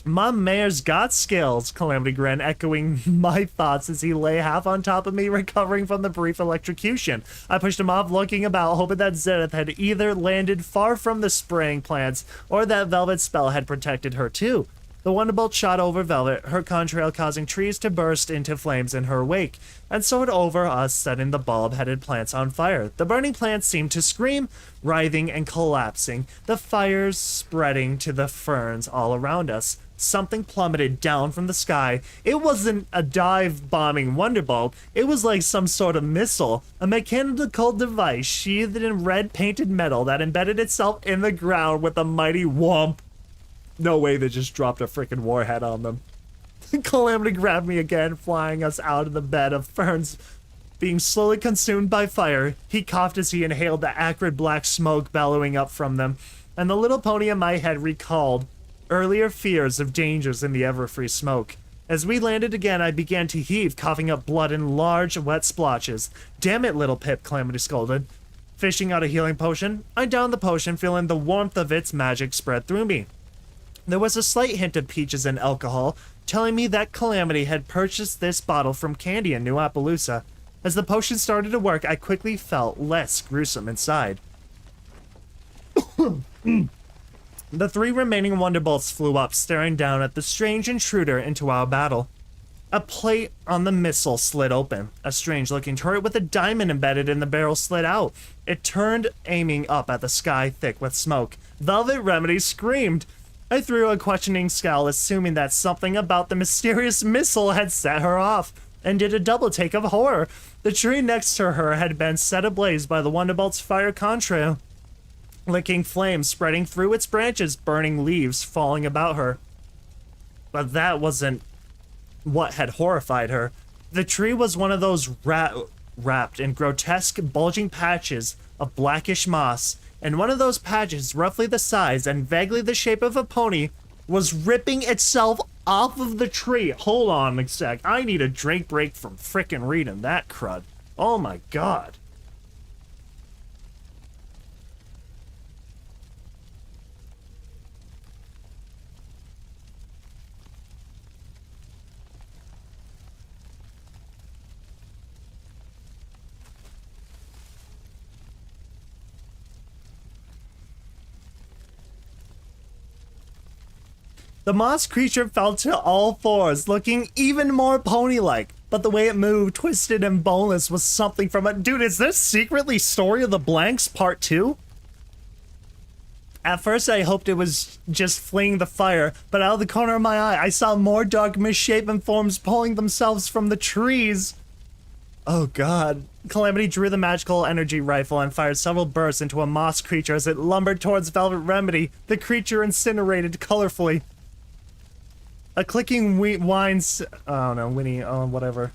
My mayor's got skills, Calamity grinned, echoing my thoughts as he lay half on top of me, recovering from the brief electrocution. I pushed him off, looking about, hoping that Zenith had either landed far from the spraying plants, or that Velvet's spell had protected her too. The Wonderbolt shot over Velvet, her contrail causing trees to burst into flames in her wake, and soared over us, setting the bulb-headed plants on fire. The burning plants seemed to scream, writhing and collapsing, the fires spreading to the ferns all around us. Something plummeted down from the sky. It wasn't a dive-bombing Wonderbolt. It was like some sort of missile, a mechanical device sheathed in red painted metal that embedded itself in the ground with a mighty whomp. No way they just dropped a freaking warhead on them. Calamity grabbed me again, flying us out of the bed of ferns, being slowly consumed by fire. He coughed as he inhaled the acrid black smoke bellowing up from them, and the little pony in my head recalled earlier fears of dangers in the ever-free smoke. As we landed again, I began to heave, coughing up blood in large, wet splotches. Damn it, little Pip, Calamity scolded. Fishing out a healing potion, I downed the potion, feeling the warmth of its magic spread through me. There was a slight hint of peaches and alcohol, telling me that Calamity had purchased this bottle from Candy in New Appaloosa. As the potion started to work, I quickly felt less gruesome inside. The 3 remaining Wonderbolts flew up, staring down at the strange intruder into our battle. A plate on the missile slid open. A strange-looking turret with a diamond embedded in the barrel slid out. It turned, aiming up at the sky thick with smoke. Velvet Remedy screamed. I threw a questioning scowl, assuming that something about the mysterious missile had set her off, and did a double take of horror. The tree next to her had been set ablaze by the Wonderbolt's fire contrail. Licking flames spreading through its branches, burning leaves falling about her. But that wasn't what had horrified her. The tree was one of those wrapped in grotesque, bulging patches of blackish moss, and one of those patches, roughly the size and vaguely the shape of a pony, was ripping itself off of the tree. Hold on a sec. I need a drink break from frickin' reading that crud. Oh my god. The moss creature fell to all fours, looking even more pony-like, but the way it moved, twisted and boneless, was something from it. Dude, is this secretly Story of the Blanks Part 2? At first I hoped it was just fleeing the fire, but out of the corner of my eye, I saw more dark, misshapen forms pulling themselves from the trees. Oh god. Calamity drew the magical energy rifle and fired several bursts into a moss creature as it lumbered towards Velvet Remedy. The creature incinerated colorfully. A clicking wine, whatever.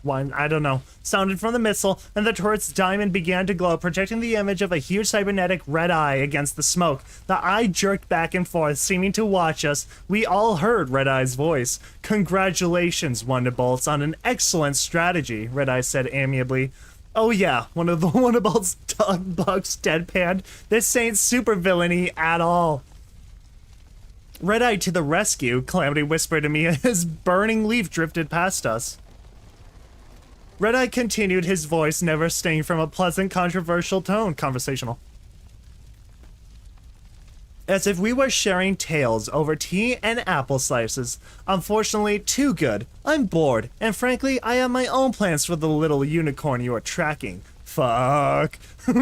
Wine, I don't know, sounded from the missile, and the turret's diamond began to glow, projecting the image of a huge cybernetic red eye against the smoke. The eye jerked back and forth, seeming to watch us. We all heard Red Eye's voice. Congratulations, Wonderbolts, on an excellent strategy, Red Eye said amiably. Oh yeah, one of the Wonderbolts dog bucks deadpanned. This ain't supervillainy at all. Red Eye to the rescue, Calamity whispered to me as burning leaf drifted past us. Red Eye continued, his voice never staying from a pleasant, controversial tone, conversational. As if we were sharing tales over tea and apple slices. Unfortunately, too good. I'm bored, and frankly, I have my own plans for the little unicorn you are tracking. Fuck.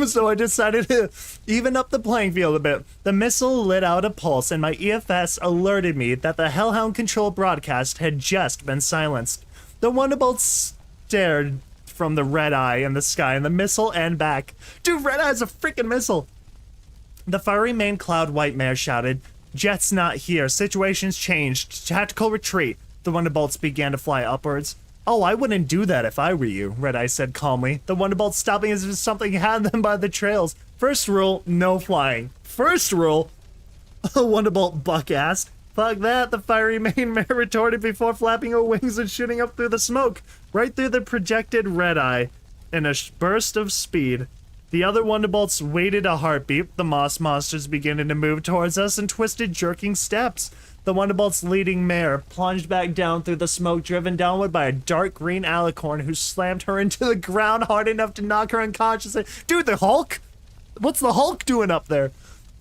So I decided to even up the playing field a bit. The missile lit out a pulse, and my EFS alerted me that the Hellhound Control broadcast had just been silenced. The Wonderbolt stared from the Red Eye in the sky and the missile and back. Dude, Red Eye's a freaking missile! The fiery maned Cloud White Mare shouted, Jet's not here. Situation's changed. Tactical retreat. The Wonderbolts began to fly upwards. Oh, I wouldn't do that if I were you, Red Eye said calmly. The Wonderbolts stopping as if something had them by the trails. First rule, no flying. First rule, Wonderbolt Buck asked. Fuck that, the fiery main mare retorted before flapping her wings and shooting up through the smoke, right through the projected Red Eye, in a burst of speed. The other Wonderbolts waited a heartbeat. The moss monsters beginning to move towards us in twisted, jerking steps. The Wonderbolt's leading mare plunged back down through the smoke, driven downward by a dark green alicorn who slammed her into the ground hard enough to knock her unconscious. Dude, the Hulk? What's the Hulk doing up there?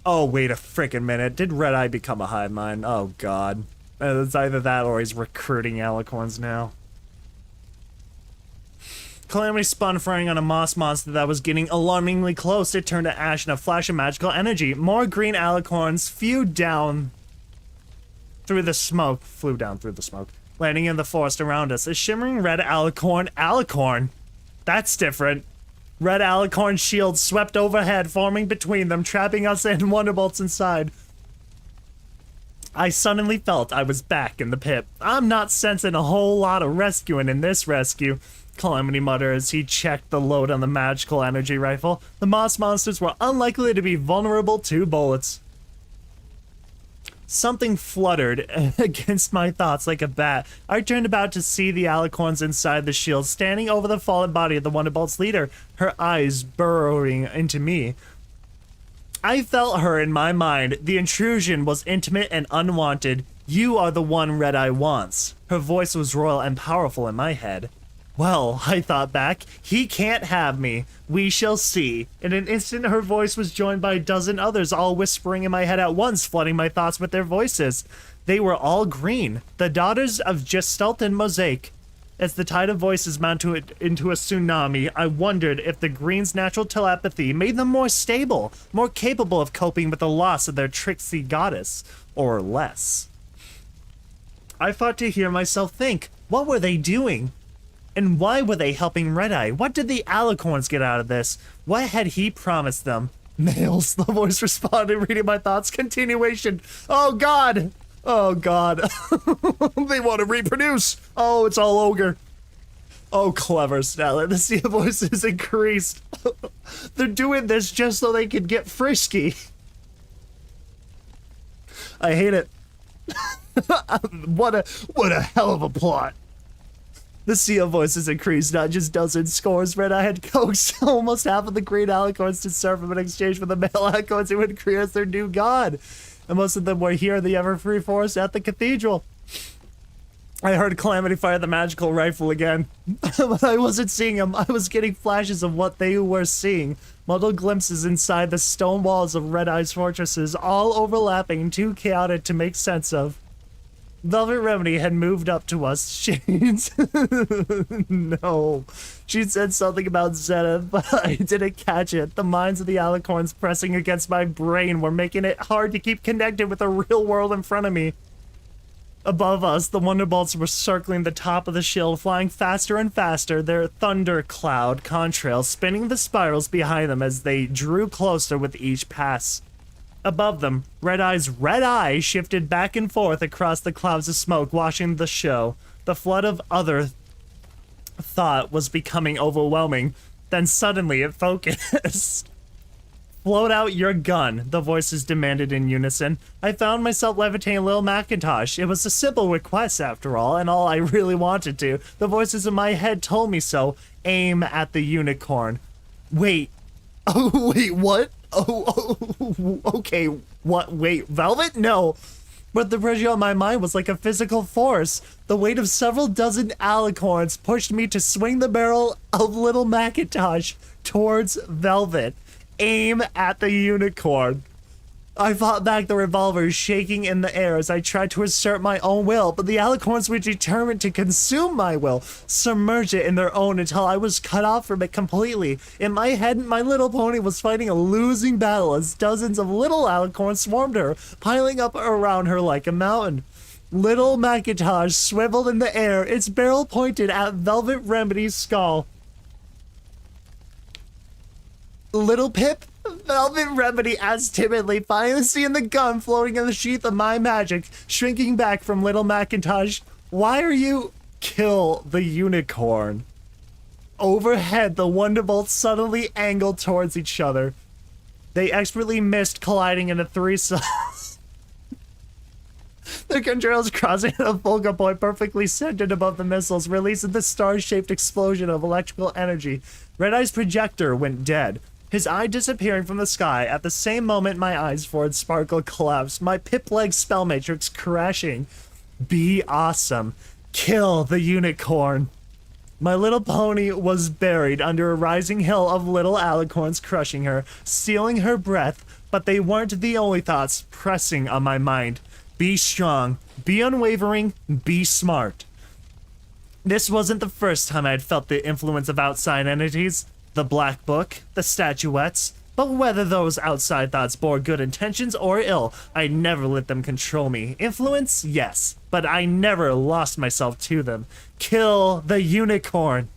Oh, wait a frickin' minute. Did Red Eye become a hive mind? Oh, God. It's either that or he's recruiting alicorns now. Calamity spun, firing on a moss monster that was getting alarmingly close. It turned to ash in a flash of magical energy. More green alicorns flew down through the smoke, landing in the forest around us. A shimmering red alicorn. That's different. Red alicorn shields swept overhead, forming between them, trapping us and Wonderbolts inside. I suddenly felt I was back in the pit. I'm not sensing a whole lot of rescuing in this rescue, Calamity muttered as he checked the load on the magical energy rifle. The moss monsters were unlikely to be vulnerable to bullets. Something fluttered against my thoughts like a bat. I turned about to see the alicorns inside the shield, standing over the fallen body of the Wonderbolt's leader, her eyes burrowing into me. I felt her in my mind. The intrusion was intimate and unwanted. You are the one Red Eye wants. Her voice was royal and powerful in my head. Well, I thought back, he can't have me. We shall see. In an instant, her voice was joined by a dozen others, all whispering in my head at once, flooding my thoughts with their voices. They were all green, the daughters of Gestalt and Mosaic. As the tide of voices mounted into a tsunami, I wondered if the Green's natural telepathy made them more stable, more capable of coping with the loss of their tricksy goddess, or less. I fought to hear myself think, what were they doing? And why were they helping Red Eye? What did the alicorns get out of this? What had he promised them? Males, the voice responded, reading my thoughts. Continuation. Oh, God. Oh, God. They want to reproduce. Oh, it's all ogre. Oh, clever, Stella. The sea of voices increased. They're doing this just so they can get frisky. I hate it. What a hell of a plot. The sea of voices increased, not just dozens, scores. Red Eye had coaxed almost half of the green alicorns to serve him in exchange for the male alicorns who would create as their new god. And most of them were here in the ever-free forest at the cathedral. I heard Calamity fire the magical rifle again. But I wasn't seeing them. I was getting flashes of what they were seeing. Muddled glimpses inside the stone walls of Red Eye's fortresses, all overlapping, too chaotic to make sense of. Velvet Remedy had moved up to us. No. She said something about Zenith, but I didn't catch it. The minds of the alicorns pressing against my brain were making it hard to keep connected with the real world in front of me. Above us, the Wonderbolts were circling the top of the shield, flying faster and faster, their thundercloud contrails spinning the spirals behind them as they drew closer with each pass. Above them, Red Eye's red eye shifted back and forth across the clouds of smoke, watching the show. The flood of other thought was becoming overwhelming. Then suddenly it focused. Float out your gun, the voices demanded in unison. I found myself levitating Lil Macintosh. It was a simple request, after all, and all I really wanted to. The voices in my head told me so. Aim at the unicorn. Wait. Oh, wait, what? Okay, what? Wait, Velvet? No. But the pressure on my mind was like a physical force. The weight of several dozen alicorns pushed me to swing the barrel of Little Macintosh towards Velvet. Aim at the unicorn. I fought back the revolver, shaking in the air as I tried to assert my own will, but the alicorns were determined to consume my will, submerge it in their own until I was cut off from it completely. In my head, my little pony was fighting a losing battle as dozens of little alicorns swarmed her, piling up around her like a mountain. Little Macintosh swiveled in the air, its barrel pointed at Velvet Remedy's skull. Little Pip, Velvet Remedy asked timidly, finally seeing the gun floating in the sheath of my magic, shrinking back from little Macintosh. Why are you... Kill the unicorn. Overhead, the Wonderbolts suddenly angled towards each other. They expertly missed colliding into three cells. The contrails crossing at a focal point perfectly centered above the missiles, releasing the star-shaped explosion of electrical energy. Red Eye's projector went dead, his eye disappearing from the sky. At the same moment, my eyes forward sparkle collapsed, my pip-leg spell matrix crashing. Be awesome. Kill the unicorn. My little pony was buried under a rising hill of little alicorns crushing her, stealing her breath, but they weren't the only thoughts pressing on my mind. Be strong, be unwavering, be smart. This wasn't the first time I had felt the influence of outside entities, the Black Book, the statuettes, but whether those outside thoughts bore good intentions or ill, I never let them control me. Influence, yes, but I never lost myself to them. Kill the unicorn.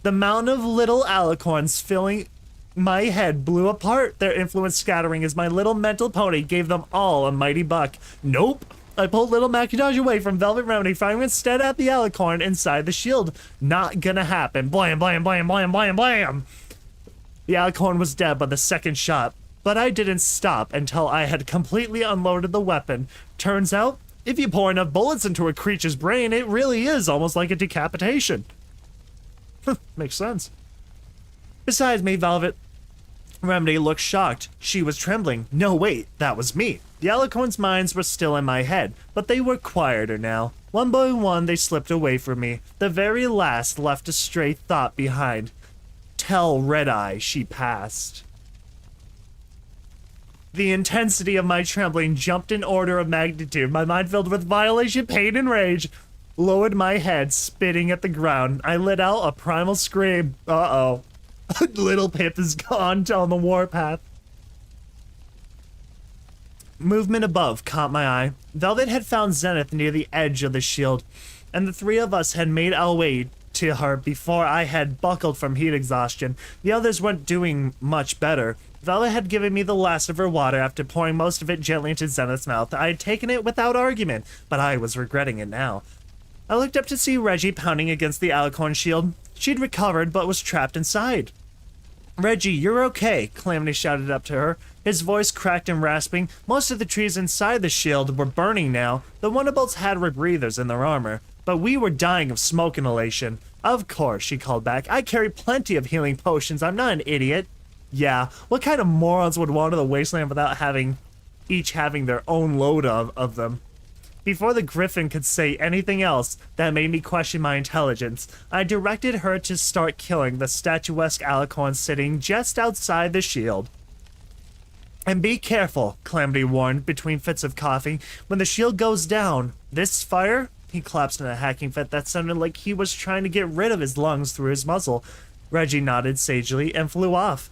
The mountain of little alicorns filling my head blew apart, their influence scattering as my little mental pony gave them all a mighty buck. Nope. I pulled little Macintosh away from Velvet Remedy, firing instead at the alicorn inside the shield. Not gonna happen. Blam, blam, blam, blam, blam, blam. The alicorn was dead by the second shot, but I didn't stop until I had completely unloaded the weapon. Turns out, if you pour enough bullets into a creature's brain, it really is almost like a decapitation. Makes sense. Besides me, Velvet Remedy looked shocked. She was trembling. No, wait, that was me. The alicorn's minds were still in my head, but they were quieter now. One by one, they slipped away from me. The very last left a stray thought behind. Tell Red Eye she passed. The intensity of my trembling jumped an order of magnitude. My mind filled with violation, pain, and rage. Lowered my head, spitting at the ground. I let out a primal scream. Uh-oh. Little Pip is gone down the warpath. Movement above caught my eye. Velvet had found Zenith near the edge of the shield, and the three of us had made our way to her before I had buckled from heat exhaustion. The others weren't doing much better. Velvet had given me the last of her water after pouring most of it gently into Zenith's mouth. I had taken it without argument, but I was regretting it now. I looked up to see Reggie pounding against the alicorn shield. She'd recovered, but was trapped inside. Reggie, you're okay, Calamity shouted up to her. His voice cracked and rasping. Most of the trees inside the shield were burning now. The Wonderbolts had rebreathers in their armor, but we were dying of smoke inhalation. Of course, she called back. I carry plenty of healing potions. I'm not an idiot. Yeah, what kind of morons would wander the wasteland without each having their own load of them? Before the Griffin could say anything else that made me question my intelligence, I directed her to start killing the statuesque alicorn sitting just outside the shield. And be careful, Calamity warned between fits of coughing. When the shield goes down, this fire... He collapsed in a hacking fit that sounded like he was trying to get rid of his lungs through his muzzle. Reggie nodded sagely and flew off.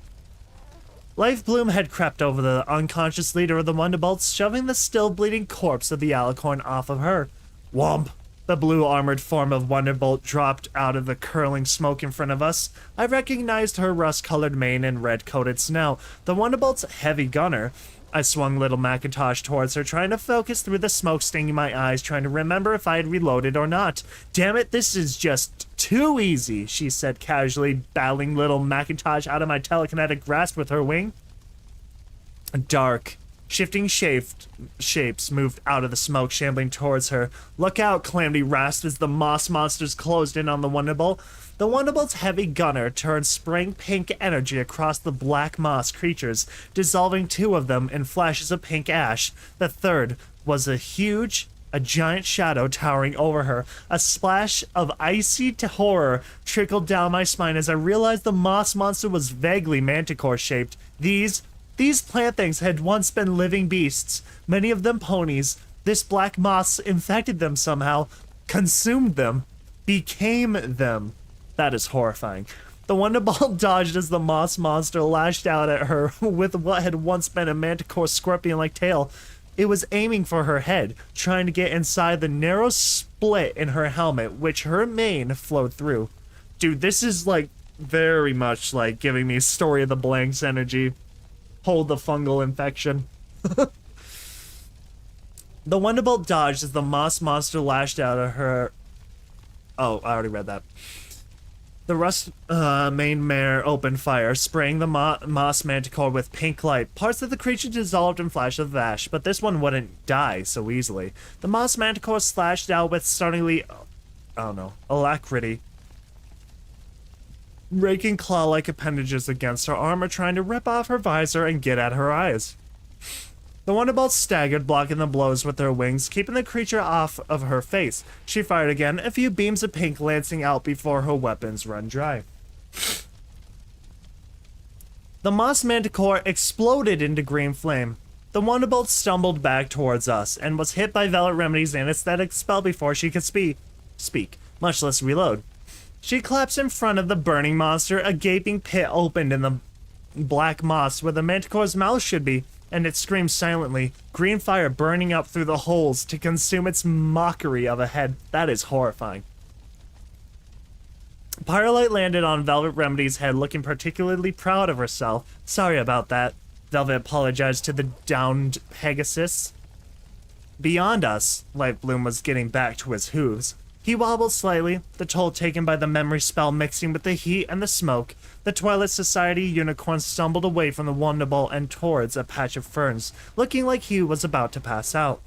Life Bloom had crept over the unconscious leader of the Wonderbolts, shoving the still bleeding corpse of the alicorn off of her. Womp! The blue armored form of Wonderbolt dropped out of the curling smoke in front of us. I recognized her rust-colored mane and red-coated snout, the Wonderbolt's heavy gunner. I swung little Macintosh towards her, trying to focus through the smoke stinging my eyes, trying to remember if I had reloaded or not. Damn it, this is just too easy, she said casually, battling little Macintosh out of my telekinetic grasp with her wing. Dark, shifting shapes moved out of the smoke, shambling towards her. Look out, Calamity rasped as the moss monsters closed in on the Wonderbolt. The Wonderbolt's heavy gunner turned spraying pink energy across the black moss creatures, dissolving two of them in flashes of pink ash. The third was a giant shadow towering over her. A splash of icy horror trickled down my spine as I realized the moss monster was vaguely manticore-shaped. These plant things had once been living beasts, many of them ponies. This black moss infected them somehow, consumed them, became them. That is horrifying. The Wonderbolt dodged as the moss monster lashed out at her with what had once been a manticore scorpion-like tail. It was aiming for her head, trying to get inside the narrow split in her helmet, which her mane flowed through. Dude, this is, like, very much, like, giving me Story of the Blanks energy. hold the fungal infection. The Wonderbolt dodged as the moss monster lashed out at her. Oh, I already read that. The rust main mare opened fire, spraying the moss manticore with pink light. Parts of the creature dissolved in flash of ash, but this one wouldn't die so easily. The moss manticore slashed out with startlingly, I don't know, alacrity, raking claw-like appendages against her armor, trying to rip off her visor and get at her eyes. The Wonderbolt staggered, blocking the blows with her wings, keeping the creature off of her face. She fired again, a few beams of pink lancing out before her weapons run dry. The moss manticore exploded into green flame. The Wonderbolt stumbled back towards us and was hit by Velvet Remedy's anesthetic spell before she could speak, much less reload. She collapsed in front of the burning monster. A gaping pit opened in the black moss where the manticore's mouth should be, and it screamed silently, green fire burning up through the holes to consume its mockery of a head. That is horrifying. Pyrolite landed on Velvet Remedy's head, looking particularly proud of herself. Sorry about that, Velvet apologized to the downed Pegasus. Beyond us, Light Bloom was getting back to his hooves. He wobbled slightly, the toll taken by the memory spell mixing with the heat and the smoke. The Twilight Society unicorn stumbled away from the Wonderbolt and towards a patch of ferns, looking like he was about to pass out.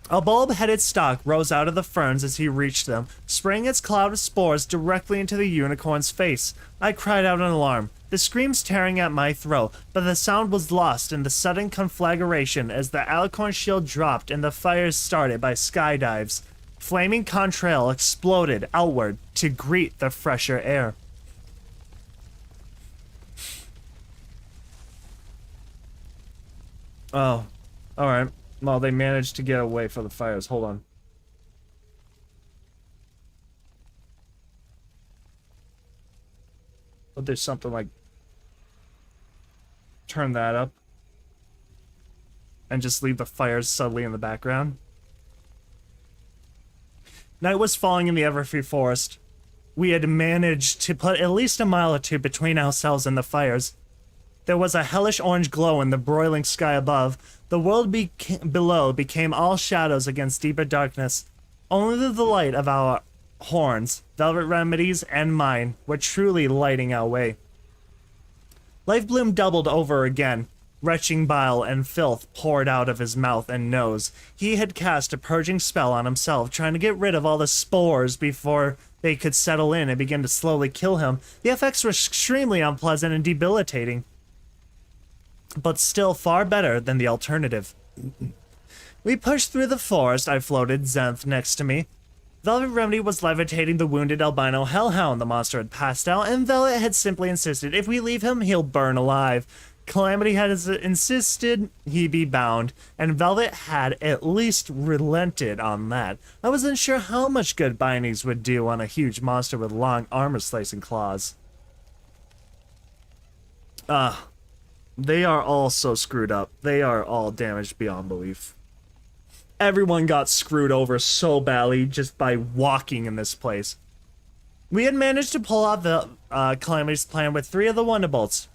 A bulb-headed stalk rose out of the ferns as he reached them, spraying its cloud of spores directly into the unicorn's face. I cried out in alarm, the screams tearing at my throat, but the sound was lost in the sudden conflagration as the alicorn shield dropped and the fires started by skydives. Flaming contrail exploded outward to greet the fresher air. Oh, alright. Well, they managed to get away from the fires. Hold on. But there's something like... Turn that up. And just leave the fires subtly in the background. Night was falling in the Everfree Forest. We had managed to put at least a mile or two between ourselves and the fires. There was a hellish orange glow in the broiling sky above. The world below became all shadows against deeper darkness. Only the light of our horns, Velvet Remedy's and mine, were truly lighting our way. Life Bloom doubled over again. Retching bile and filth poured out of his mouth and nose. He had cast a purging spell on himself, trying to get rid of all the spores before they could settle in and begin to slowly kill him. The effects were extremely unpleasant and debilitating, but still far better than the alternative. We pushed through the forest. I floated, Zenth next to me. Velvet Remedy was levitating the wounded albino hellhound. The monster had passed out, and Velvet had simply insisted, if we leave him, he'll burn alive. Calamity had insisted he be bound, and Velvet had at least relented on that. I wasn't sure how much good bindings would do on a huge monster with long armor-slicing claws. They are all so screwed up. They are all damaged beyond belief. Everyone got screwed over so badly just by walking in this place. We had managed to pull off the Calamity's plan with 3 of the Wonderbolts.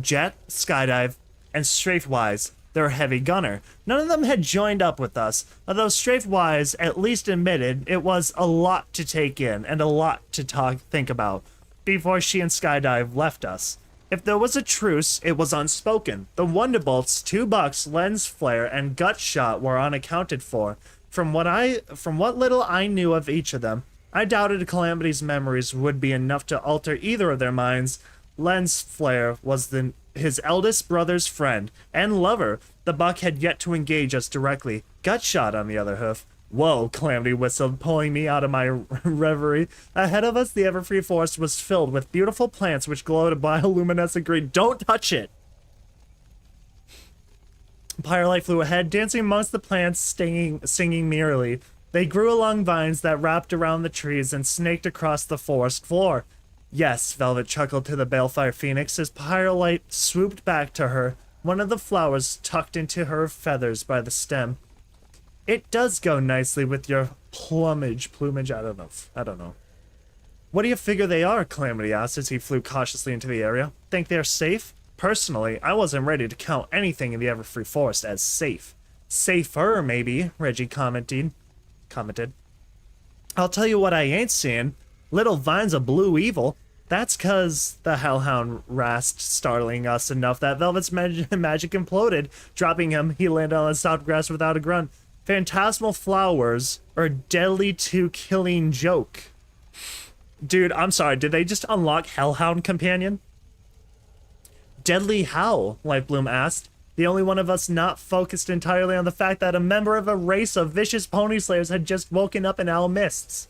Jet, Skydive, and Strafewise, their heavy gunner. None of them had joined up with us, although Strafewise at least admitted it was a lot to take in and a lot to think about before she and Skydive left us. If there was a truce, it was unspoken. The Wonderbolts, 2 bucks, lens flare, and gut shot were unaccounted for. From what little I knew of each of them, I doubted Calamity's memories would be enough to alter either of their minds. Lens flare was his eldest brother's friend and lover. The buck had yet to engage us directly. Gutshot, on the other hoof. Whoa, Calamity whistled, pulling me out of my reverie. Ahead of us, the Everfree Forest was filled with beautiful plants which glowed a bioluminescent green. Don't touch it! Pyrelight flew ahead, dancing amongst the plants, singing merrily. They grew along vines that wrapped around the trees and snaked across the forest floor. Yes, Velvet chuckled to the Balefire Phoenix as Pyrelight swooped back to her, one of the flowers tucked into her feathers by the stem. It does go nicely with your plumage, I don't know. What do you figure they are? Calamity asked as he flew cautiously into the area. Think they're safe? Personally, I wasn't ready to count anything in the Everfree Forest as safe. Safer, maybe, Reggie commented. I'll tell you what I ain't seeing. Little vines of blue evil. That's cause the hellhound rasped, startling us enough that Velvet's magic imploded. Dropping him, he landed on the soft grass without a grunt. Phantasmal flowers are deadly to killing joke. Dude, I'm sorry, did they just unlock Hellhound Companion? Deadly how? Lightbloom asked. The only one of us not focused entirely on the fact that a member of a race of vicious pony slayers had just woken up in Owl Mists.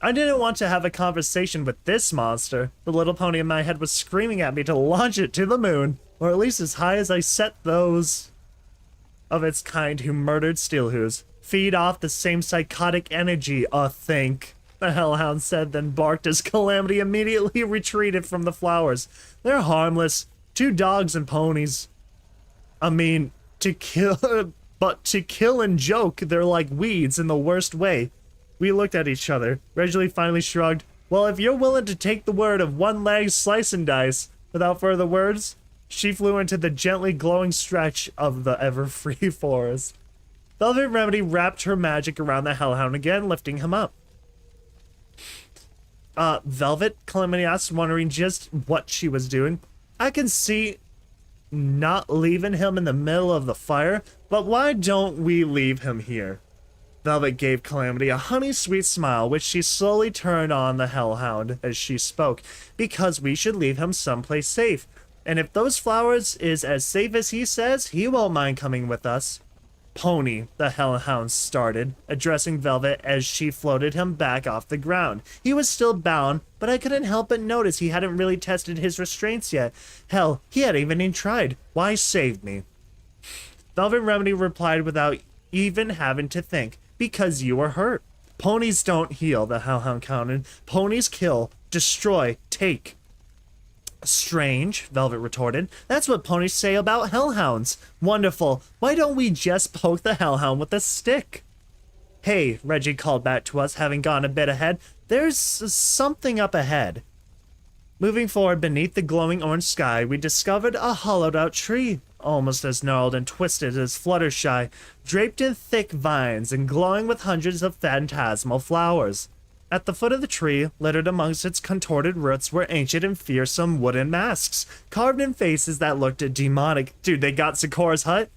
I didn't want to have a conversation with this monster. The little pony in my head was screaming at me to launch it to the moon, or at least as high as I set those of its kind who murdered Steelhoos. Feed off the same psychotic energy, think, the hellhound said, then barked as Calamity immediately retreated from the flowers. They're harmless. 2 dogs and ponies. I mean, to kill and joke, they're like weeds in the worst way. We looked at each other. Reggie finally shrugged. Well, if you're willing to take the word of one-legged slice and dice. Without further words, she flew into the gently glowing stretch of the Everfree Forest. Velvet Remedy wrapped her magic around the hellhound again, lifting him up. Velvet? Calamity asked, wondering just what she was doing. I can see not leaving him in the middle of the fire, but why don't we leave him here? Velvet gave Calamity a honey-sweet smile, which she slowly turned on the hellhound as she spoke, because we should leave him someplace safe. And if those flowers is as safe as he says, he won't mind coming with us. Pony, the hellhound started, addressing Velvet as she floated him back off the ground. He was still bound, but I couldn't help but notice he hadn't really tested his restraints yet. Hell, he hadn't even tried. Why save me? Velvet Remedy replied without even having to think. Because you were hurt. Ponies don't heal, the hellhound counted. Ponies kill, destroy, take. Strange, Velvet retorted. That's what ponies say about hellhounds. Wonderful. Why don't we just poke the hellhound with a stick? Hey, Reggie called back to us, having gone a bit ahead. There's something up ahead. Moving forward beneath the glowing orange sky, we discovered a hollowed-out tree, almost as gnarled and twisted as Fluttershy, draped in thick vines and glowing with hundreds of phantasmal flowers. At the foot of the tree, littered amongst its contorted roots, were ancient and fearsome wooden masks, carved in faces that looked demonic. Dude, they got Sakura's hut?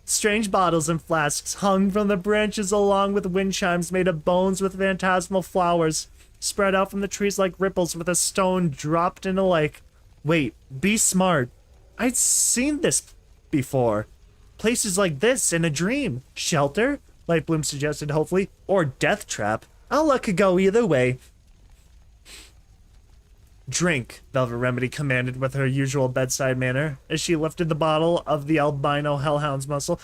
Strange bottles and flasks hung from the branches along with wind chimes made of bones with phantasmal flowers, spread out from the trees like ripples with a stone dropped in a lake. Wait, be smart. I'd seen this before. Places like this in a dream. Shelter? Lightbloom suggested hopefully. Or death trap. I'll let it go either way. Drink, Velvet Remedy commanded with her usual bedside manner, as she lifted the bottle of the albino hellhound's muscle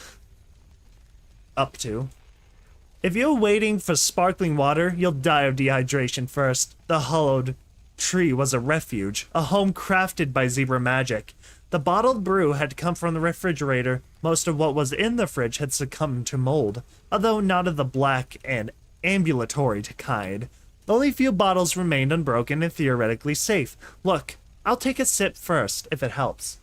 up to. If you're waiting for sparkling water, you'll die of dehydration first. The hollowed tree was a refuge, a home crafted by zebra magic. The bottled brew had come from the refrigerator. Most of what was in the fridge had succumbed to mold, although not of the black and ambulatory kind. Only a few bottles remained unbroken and theoretically safe. Look, I'll take a sip first, if it helps.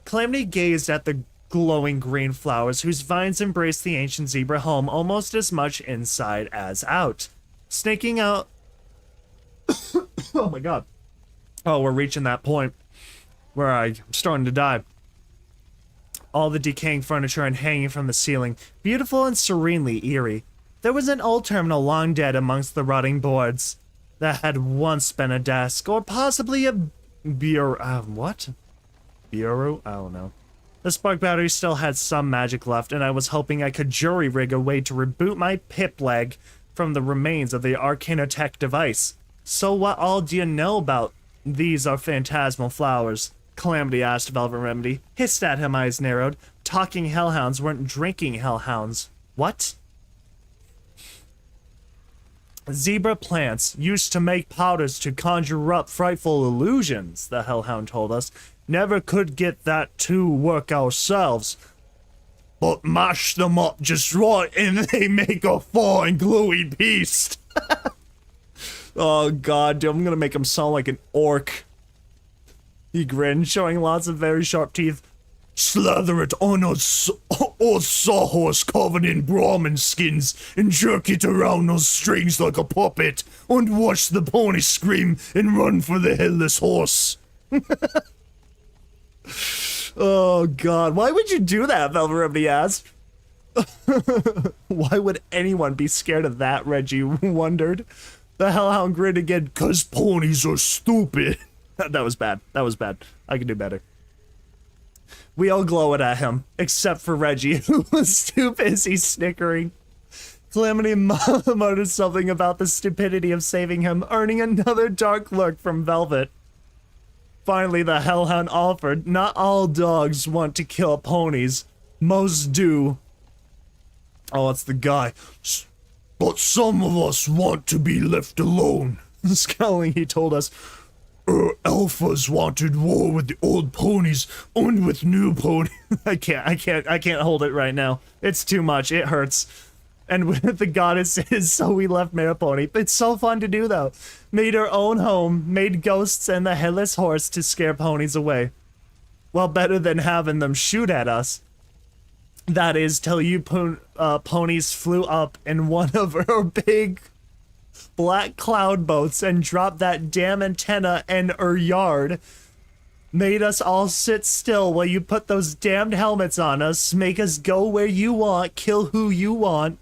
Calamity gazed at the glowing green flowers whose vines embraced the ancient zebra home almost as much inside as out. Snaking out... oh my god. Oh, we're reaching that point where I'm starting to die. All the decaying furniture and hanging from the ceiling, beautiful and serenely eerie. There was an old terminal long dead amongst the rotting boards that had once been a desk, or possibly a bureau. What? Bureau? I don't know. The spark battery still had some magic left, and I was hoping I could jury-rig a way to reboot my pip leg from the remains of the Arcanotech device. So what all do you know about these are phantasmal flowers? Calamity asked Velvet Remedy. Hissed at him, eyes narrowed. Talking hellhounds weren't drinking hellhounds. What? Zebra plants used to make powders to conjure up frightful illusions, the hellhound told us. Never could get that to work ourselves. But mash them up just right and they make a fine gluey beast. Oh god, dude, I'm gonna make him sound like an orc. He grinned, showing lots of very sharp teeth. Slather it on a sawhorse covered in Brahmin skins and jerk it around those strings like a puppet and watch the pony scream and run for the headless horse. Oh god, why would you do that, Velvet Remedy asked. Why would anyone be scared of that, Reggie wondered. The Hellhound grinned again. 'Cause ponies are stupid. That was bad. That was bad. I can do better. We all glowered at him, except for Reggie, who was too busy snickering. Calamity muttered something about the stupidity of saving him, earning another dark look from Velvet. Finally, the Hellhound offered, not all dogs want to kill ponies. Most do. Oh, it's the guy. But some of us want to be left alone. Scowling, he told us. Alphas wanted war with the old ponies and with new ponies. I can't hold it right now. It's too much. It hurts. And with the goddesses, so we left Maripony. It's so fun to do, though. Made our own home, made ghosts and the headless horse to scare ponies away. Well, better than having them shoot at us. That is, till you ponies flew up in one of our big black cloud boats and dropped that damn antenna in our yard. Made us all sit still while you put those damned helmets on us, make us go where you want, kill who you want.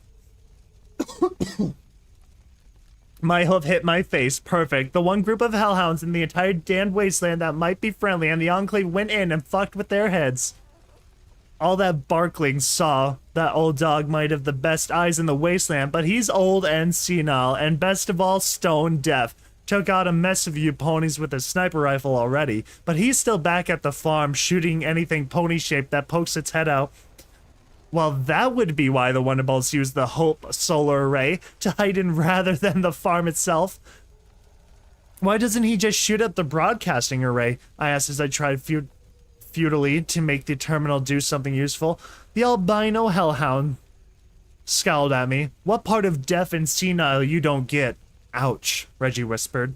My hoof hit my face. Perfect. The one group of hellhounds in the entire damned wasteland that might be friendly, and the Enclave went in and fucked with their heads. All that barkling saw that old dog might have the best eyes in the wasteland, but he's old and senile, and best of all, stone deaf. Took out a mess of you ponies with a sniper rifle already, but he's still back at the farm shooting anything pony-shaped that pokes its head out. Well, that would be why the Wonderbolts used the Hope solar array to hide in rather than the farm itself. Why doesn't he just shoot at the broadcasting array? I asked as I tried futilely to make the terminal do something useful. The albino hellhound scowled at me. What part of deaf and senile you don't get? Ouch, Reggie whispered.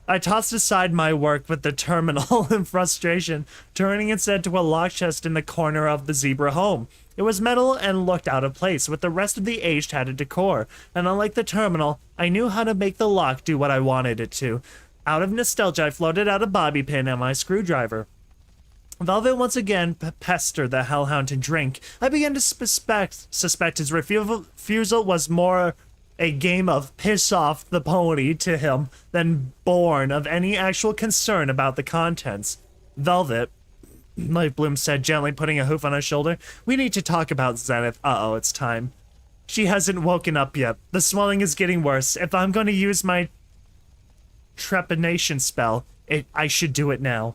I tossed aside my work with the terminal in frustration, turning instead to a lock chest in the corner of the zebra home. It was metal and looked out of place with the rest of the aged hatted decor, and unlike the terminal, I knew how to make the lock do what I wanted it to. Out of nostalgia, I floated out a bobby pin and my screwdriver. Velvet once again pestered the hellhound to drink. I began to suspect his refusal was more a game of piss off the pony to him than born of any actual concern about the contents. Velvet, Light Bloom said, gently putting a hoof on her shoulder, we need to talk about Zenith. Uh-oh, it's time. She hasn't woken up yet. The swelling is getting worse. If I'm going to use my trepanation spell, I should do it now.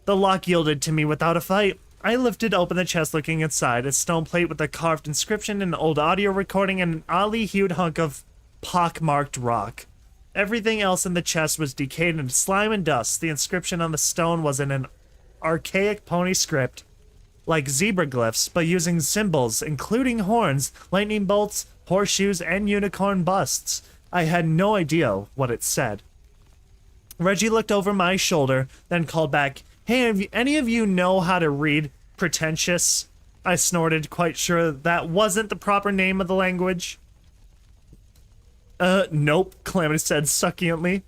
The lock yielded to me without a fight. I lifted open the chest looking inside, a stone plate with a carved inscription, an old audio recording, and an oddly hued hunk of pock-marked rock. Everything else in the chest was decayed into slime and dust. The inscription on the stone was in an archaic pony script, like zebra glyphs, but using symbols, including horns, lightning bolts, horseshoes, and unicorn busts. I had no idea what it said. Reggie looked over my shoulder, then called back, Hey, any of you know how to read pretentious? I snorted, quite sure that wasn't the proper name of the language. Nope, Calamity said succinctly.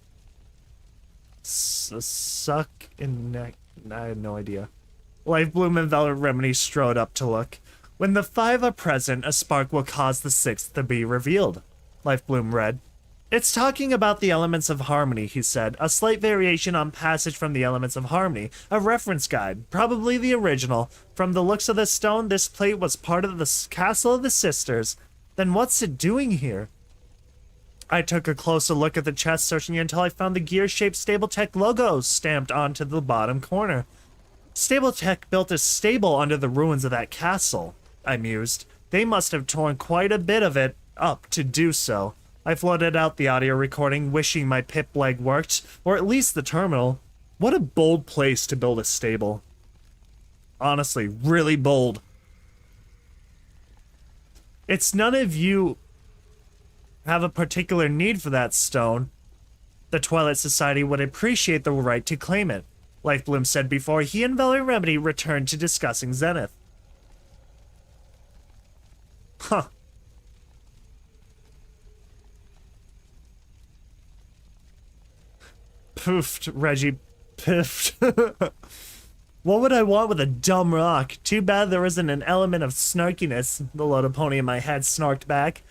Suck in neck. I had no idea. Life Bloom and Velvet Remedy strode up to look. When the five are present, a spark will cause the sixth to be revealed. Life Bloom read. It's talking about the elements of harmony, he said. A slight variation on passage from the elements of harmony. A reference guide, probably the original. From the looks of this stone, this plate was part of the Castle of the Sisters. Then what's it doing here? I took a closer look at the chest, searching until I found the gear-shaped Stabletech logo stamped onto the bottom corner. Stabletech built a stable under the ruins of that castle, I mused. They must have torn quite a bit of it up to do so. I floated out the audio recording, wishing my pip leg worked, or at least the terminal. What a bold place to build a stable. Honestly, really bold. It's none of you have a particular need for that stone. The Twilight Society would appreciate the right to claim it. Lifebloom said before he and Velvet Remedy returned to discussing Zenith. Huh. Poofed, Reggie. Piffed. What would I want with a dumb rock? Too bad there isn't an element of snarkiness, the loaded pony in my head snarked back.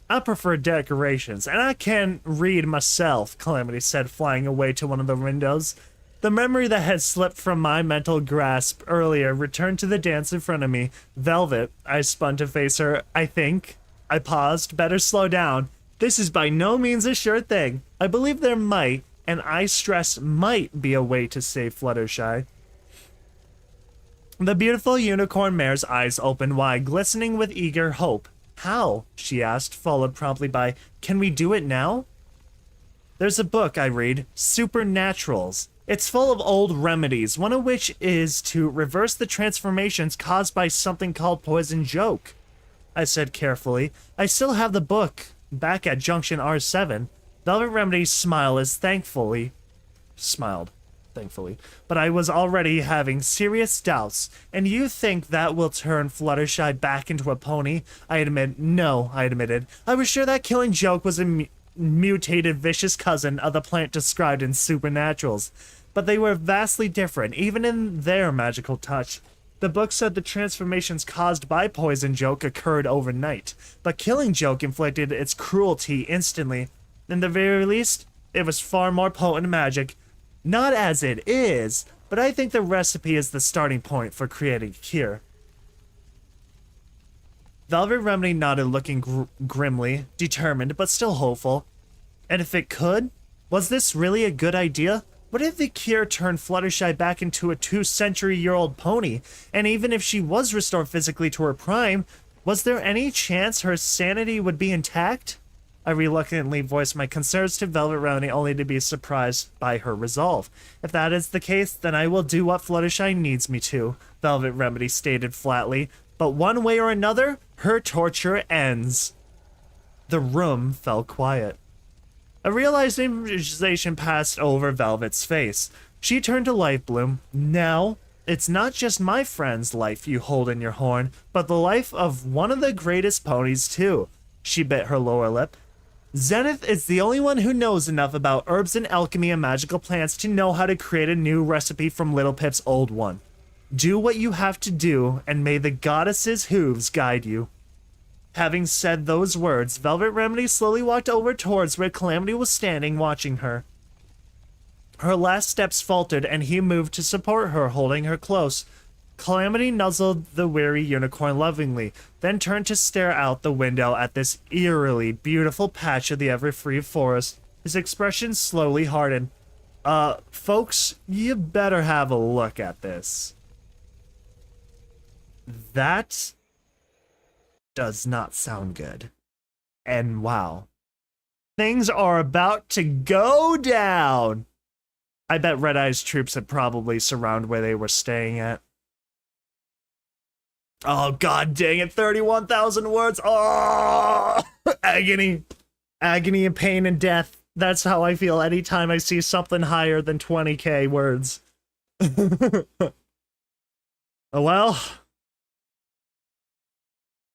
I prefer decorations, and I can read myself, Calamity said, flying away to one of the windows. The memory that had slipped from my mental grasp earlier returned to the dance in front of me. Velvet, I spun to face her. I think. I paused. Better slow down. This is by no means a sure thing. I believe there might, and I stress might, be a way to save Fluttershy. The beautiful unicorn mare's eyes opened wide, glistening with eager hope. How? She asked, followed promptly by, can we do it now? There's a book I read, Supernaturals. It's full of old remedies, one of which is to reverse the transformations caused by something called Poison Joke. I said carefully. I still have the book, back at Junction R7. Velvet Remedy's smiled, but I was already having serious doubts. And you think that will turn Fluttershy back into a pony? I admitted. I was sure that Killing Joke was a mutated vicious cousin of the plant described in Supernaturals. But they were vastly different, even in their magical touch. The book said the transformations caused by Poison Joke occurred overnight, but Killing Joke inflicted its cruelty instantly. In the very least, it was far more potent magic. Not as it is, but I think the recipe is the starting point for creating a cure. Velvet Remedy nodded, looking grimly, determined, but still hopeful. And if it could? Was this really a good idea? What if the cure turned Fluttershy back into a 2-century-year-old pony? And even if she was restored physically to her prime, was there any chance her sanity would be intact? I reluctantly voiced my concerns to Velvet Remedy, only to be surprised by her resolve. If that is the case, then I will do what Fluttershy needs me to, Velvet Remedy stated flatly. But one way or another, her torture ends. The room fell quiet. A realization passed over Velvet's face. She turned to Lifebloom. Now, it's not just my friend's life you hold in your horn, but the life of one of the greatest ponies too. She bit her lower lip. Zenith is the only one who knows enough about herbs and alchemy and magical plants to know how to create a new recipe from Little Pip's old one. Do what you have to do, and may the goddess's hooves guide you. Having said those words, Velvet Remedy slowly walked over towards where Calamity was standing, watching her. Her last steps faltered, and he moved to support her, holding her close. Calamity nuzzled the weary unicorn lovingly, then turned to stare out the window at this eerily beautiful patch of the ever-free forest. His expression slowly hardened. Folks, you better have a look at this. That does not sound good. And wow. Things are about to go down! I bet Red Eye's troops had probably surrounded where they were staying at. Oh, god dang it, 31,000 words! Oh! Agony! Agony and pain and death. That's how I feel anytime I see something higher than 20k words. Oh well.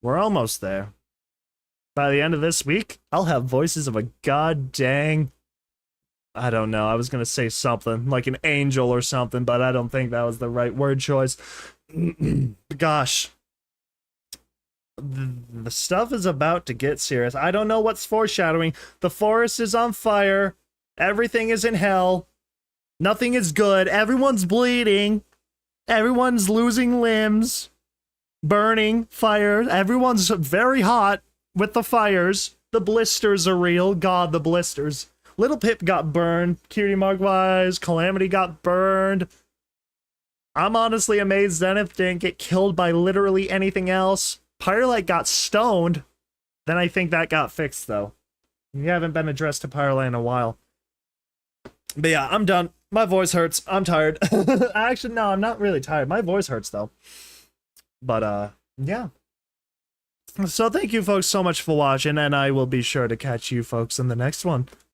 We're almost there. By the end of this week, I'll have voices of a god dang... I don't know, I was gonna say something, like an angel or something, but I don't think that was the right word choice. Gosh. The stuff is about to get serious. I don't know what's foreshadowing. The forest is on fire. Everything is in hell. Nothing is good. Everyone's bleeding. Everyone's losing limbs. Burning. Fire. Everyone's very hot with the fires. The blisters are real. God, the blisters. Little Pip got burned. Cutie Mark Wise. Calamity got burned. I'm honestly amazed Zenith didn't get killed by literally anything else. Pyrelight got stoned. Then I think that got fixed, though. We haven't been addressed to Pyrelight in a while. But yeah, I'm done. My voice hurts. I'm tired. Actually, no, I'm not really tired. My voice hurts, though. But, yeah. So thank you folks so much for watching, and I will be sure to catch you folks in the next one.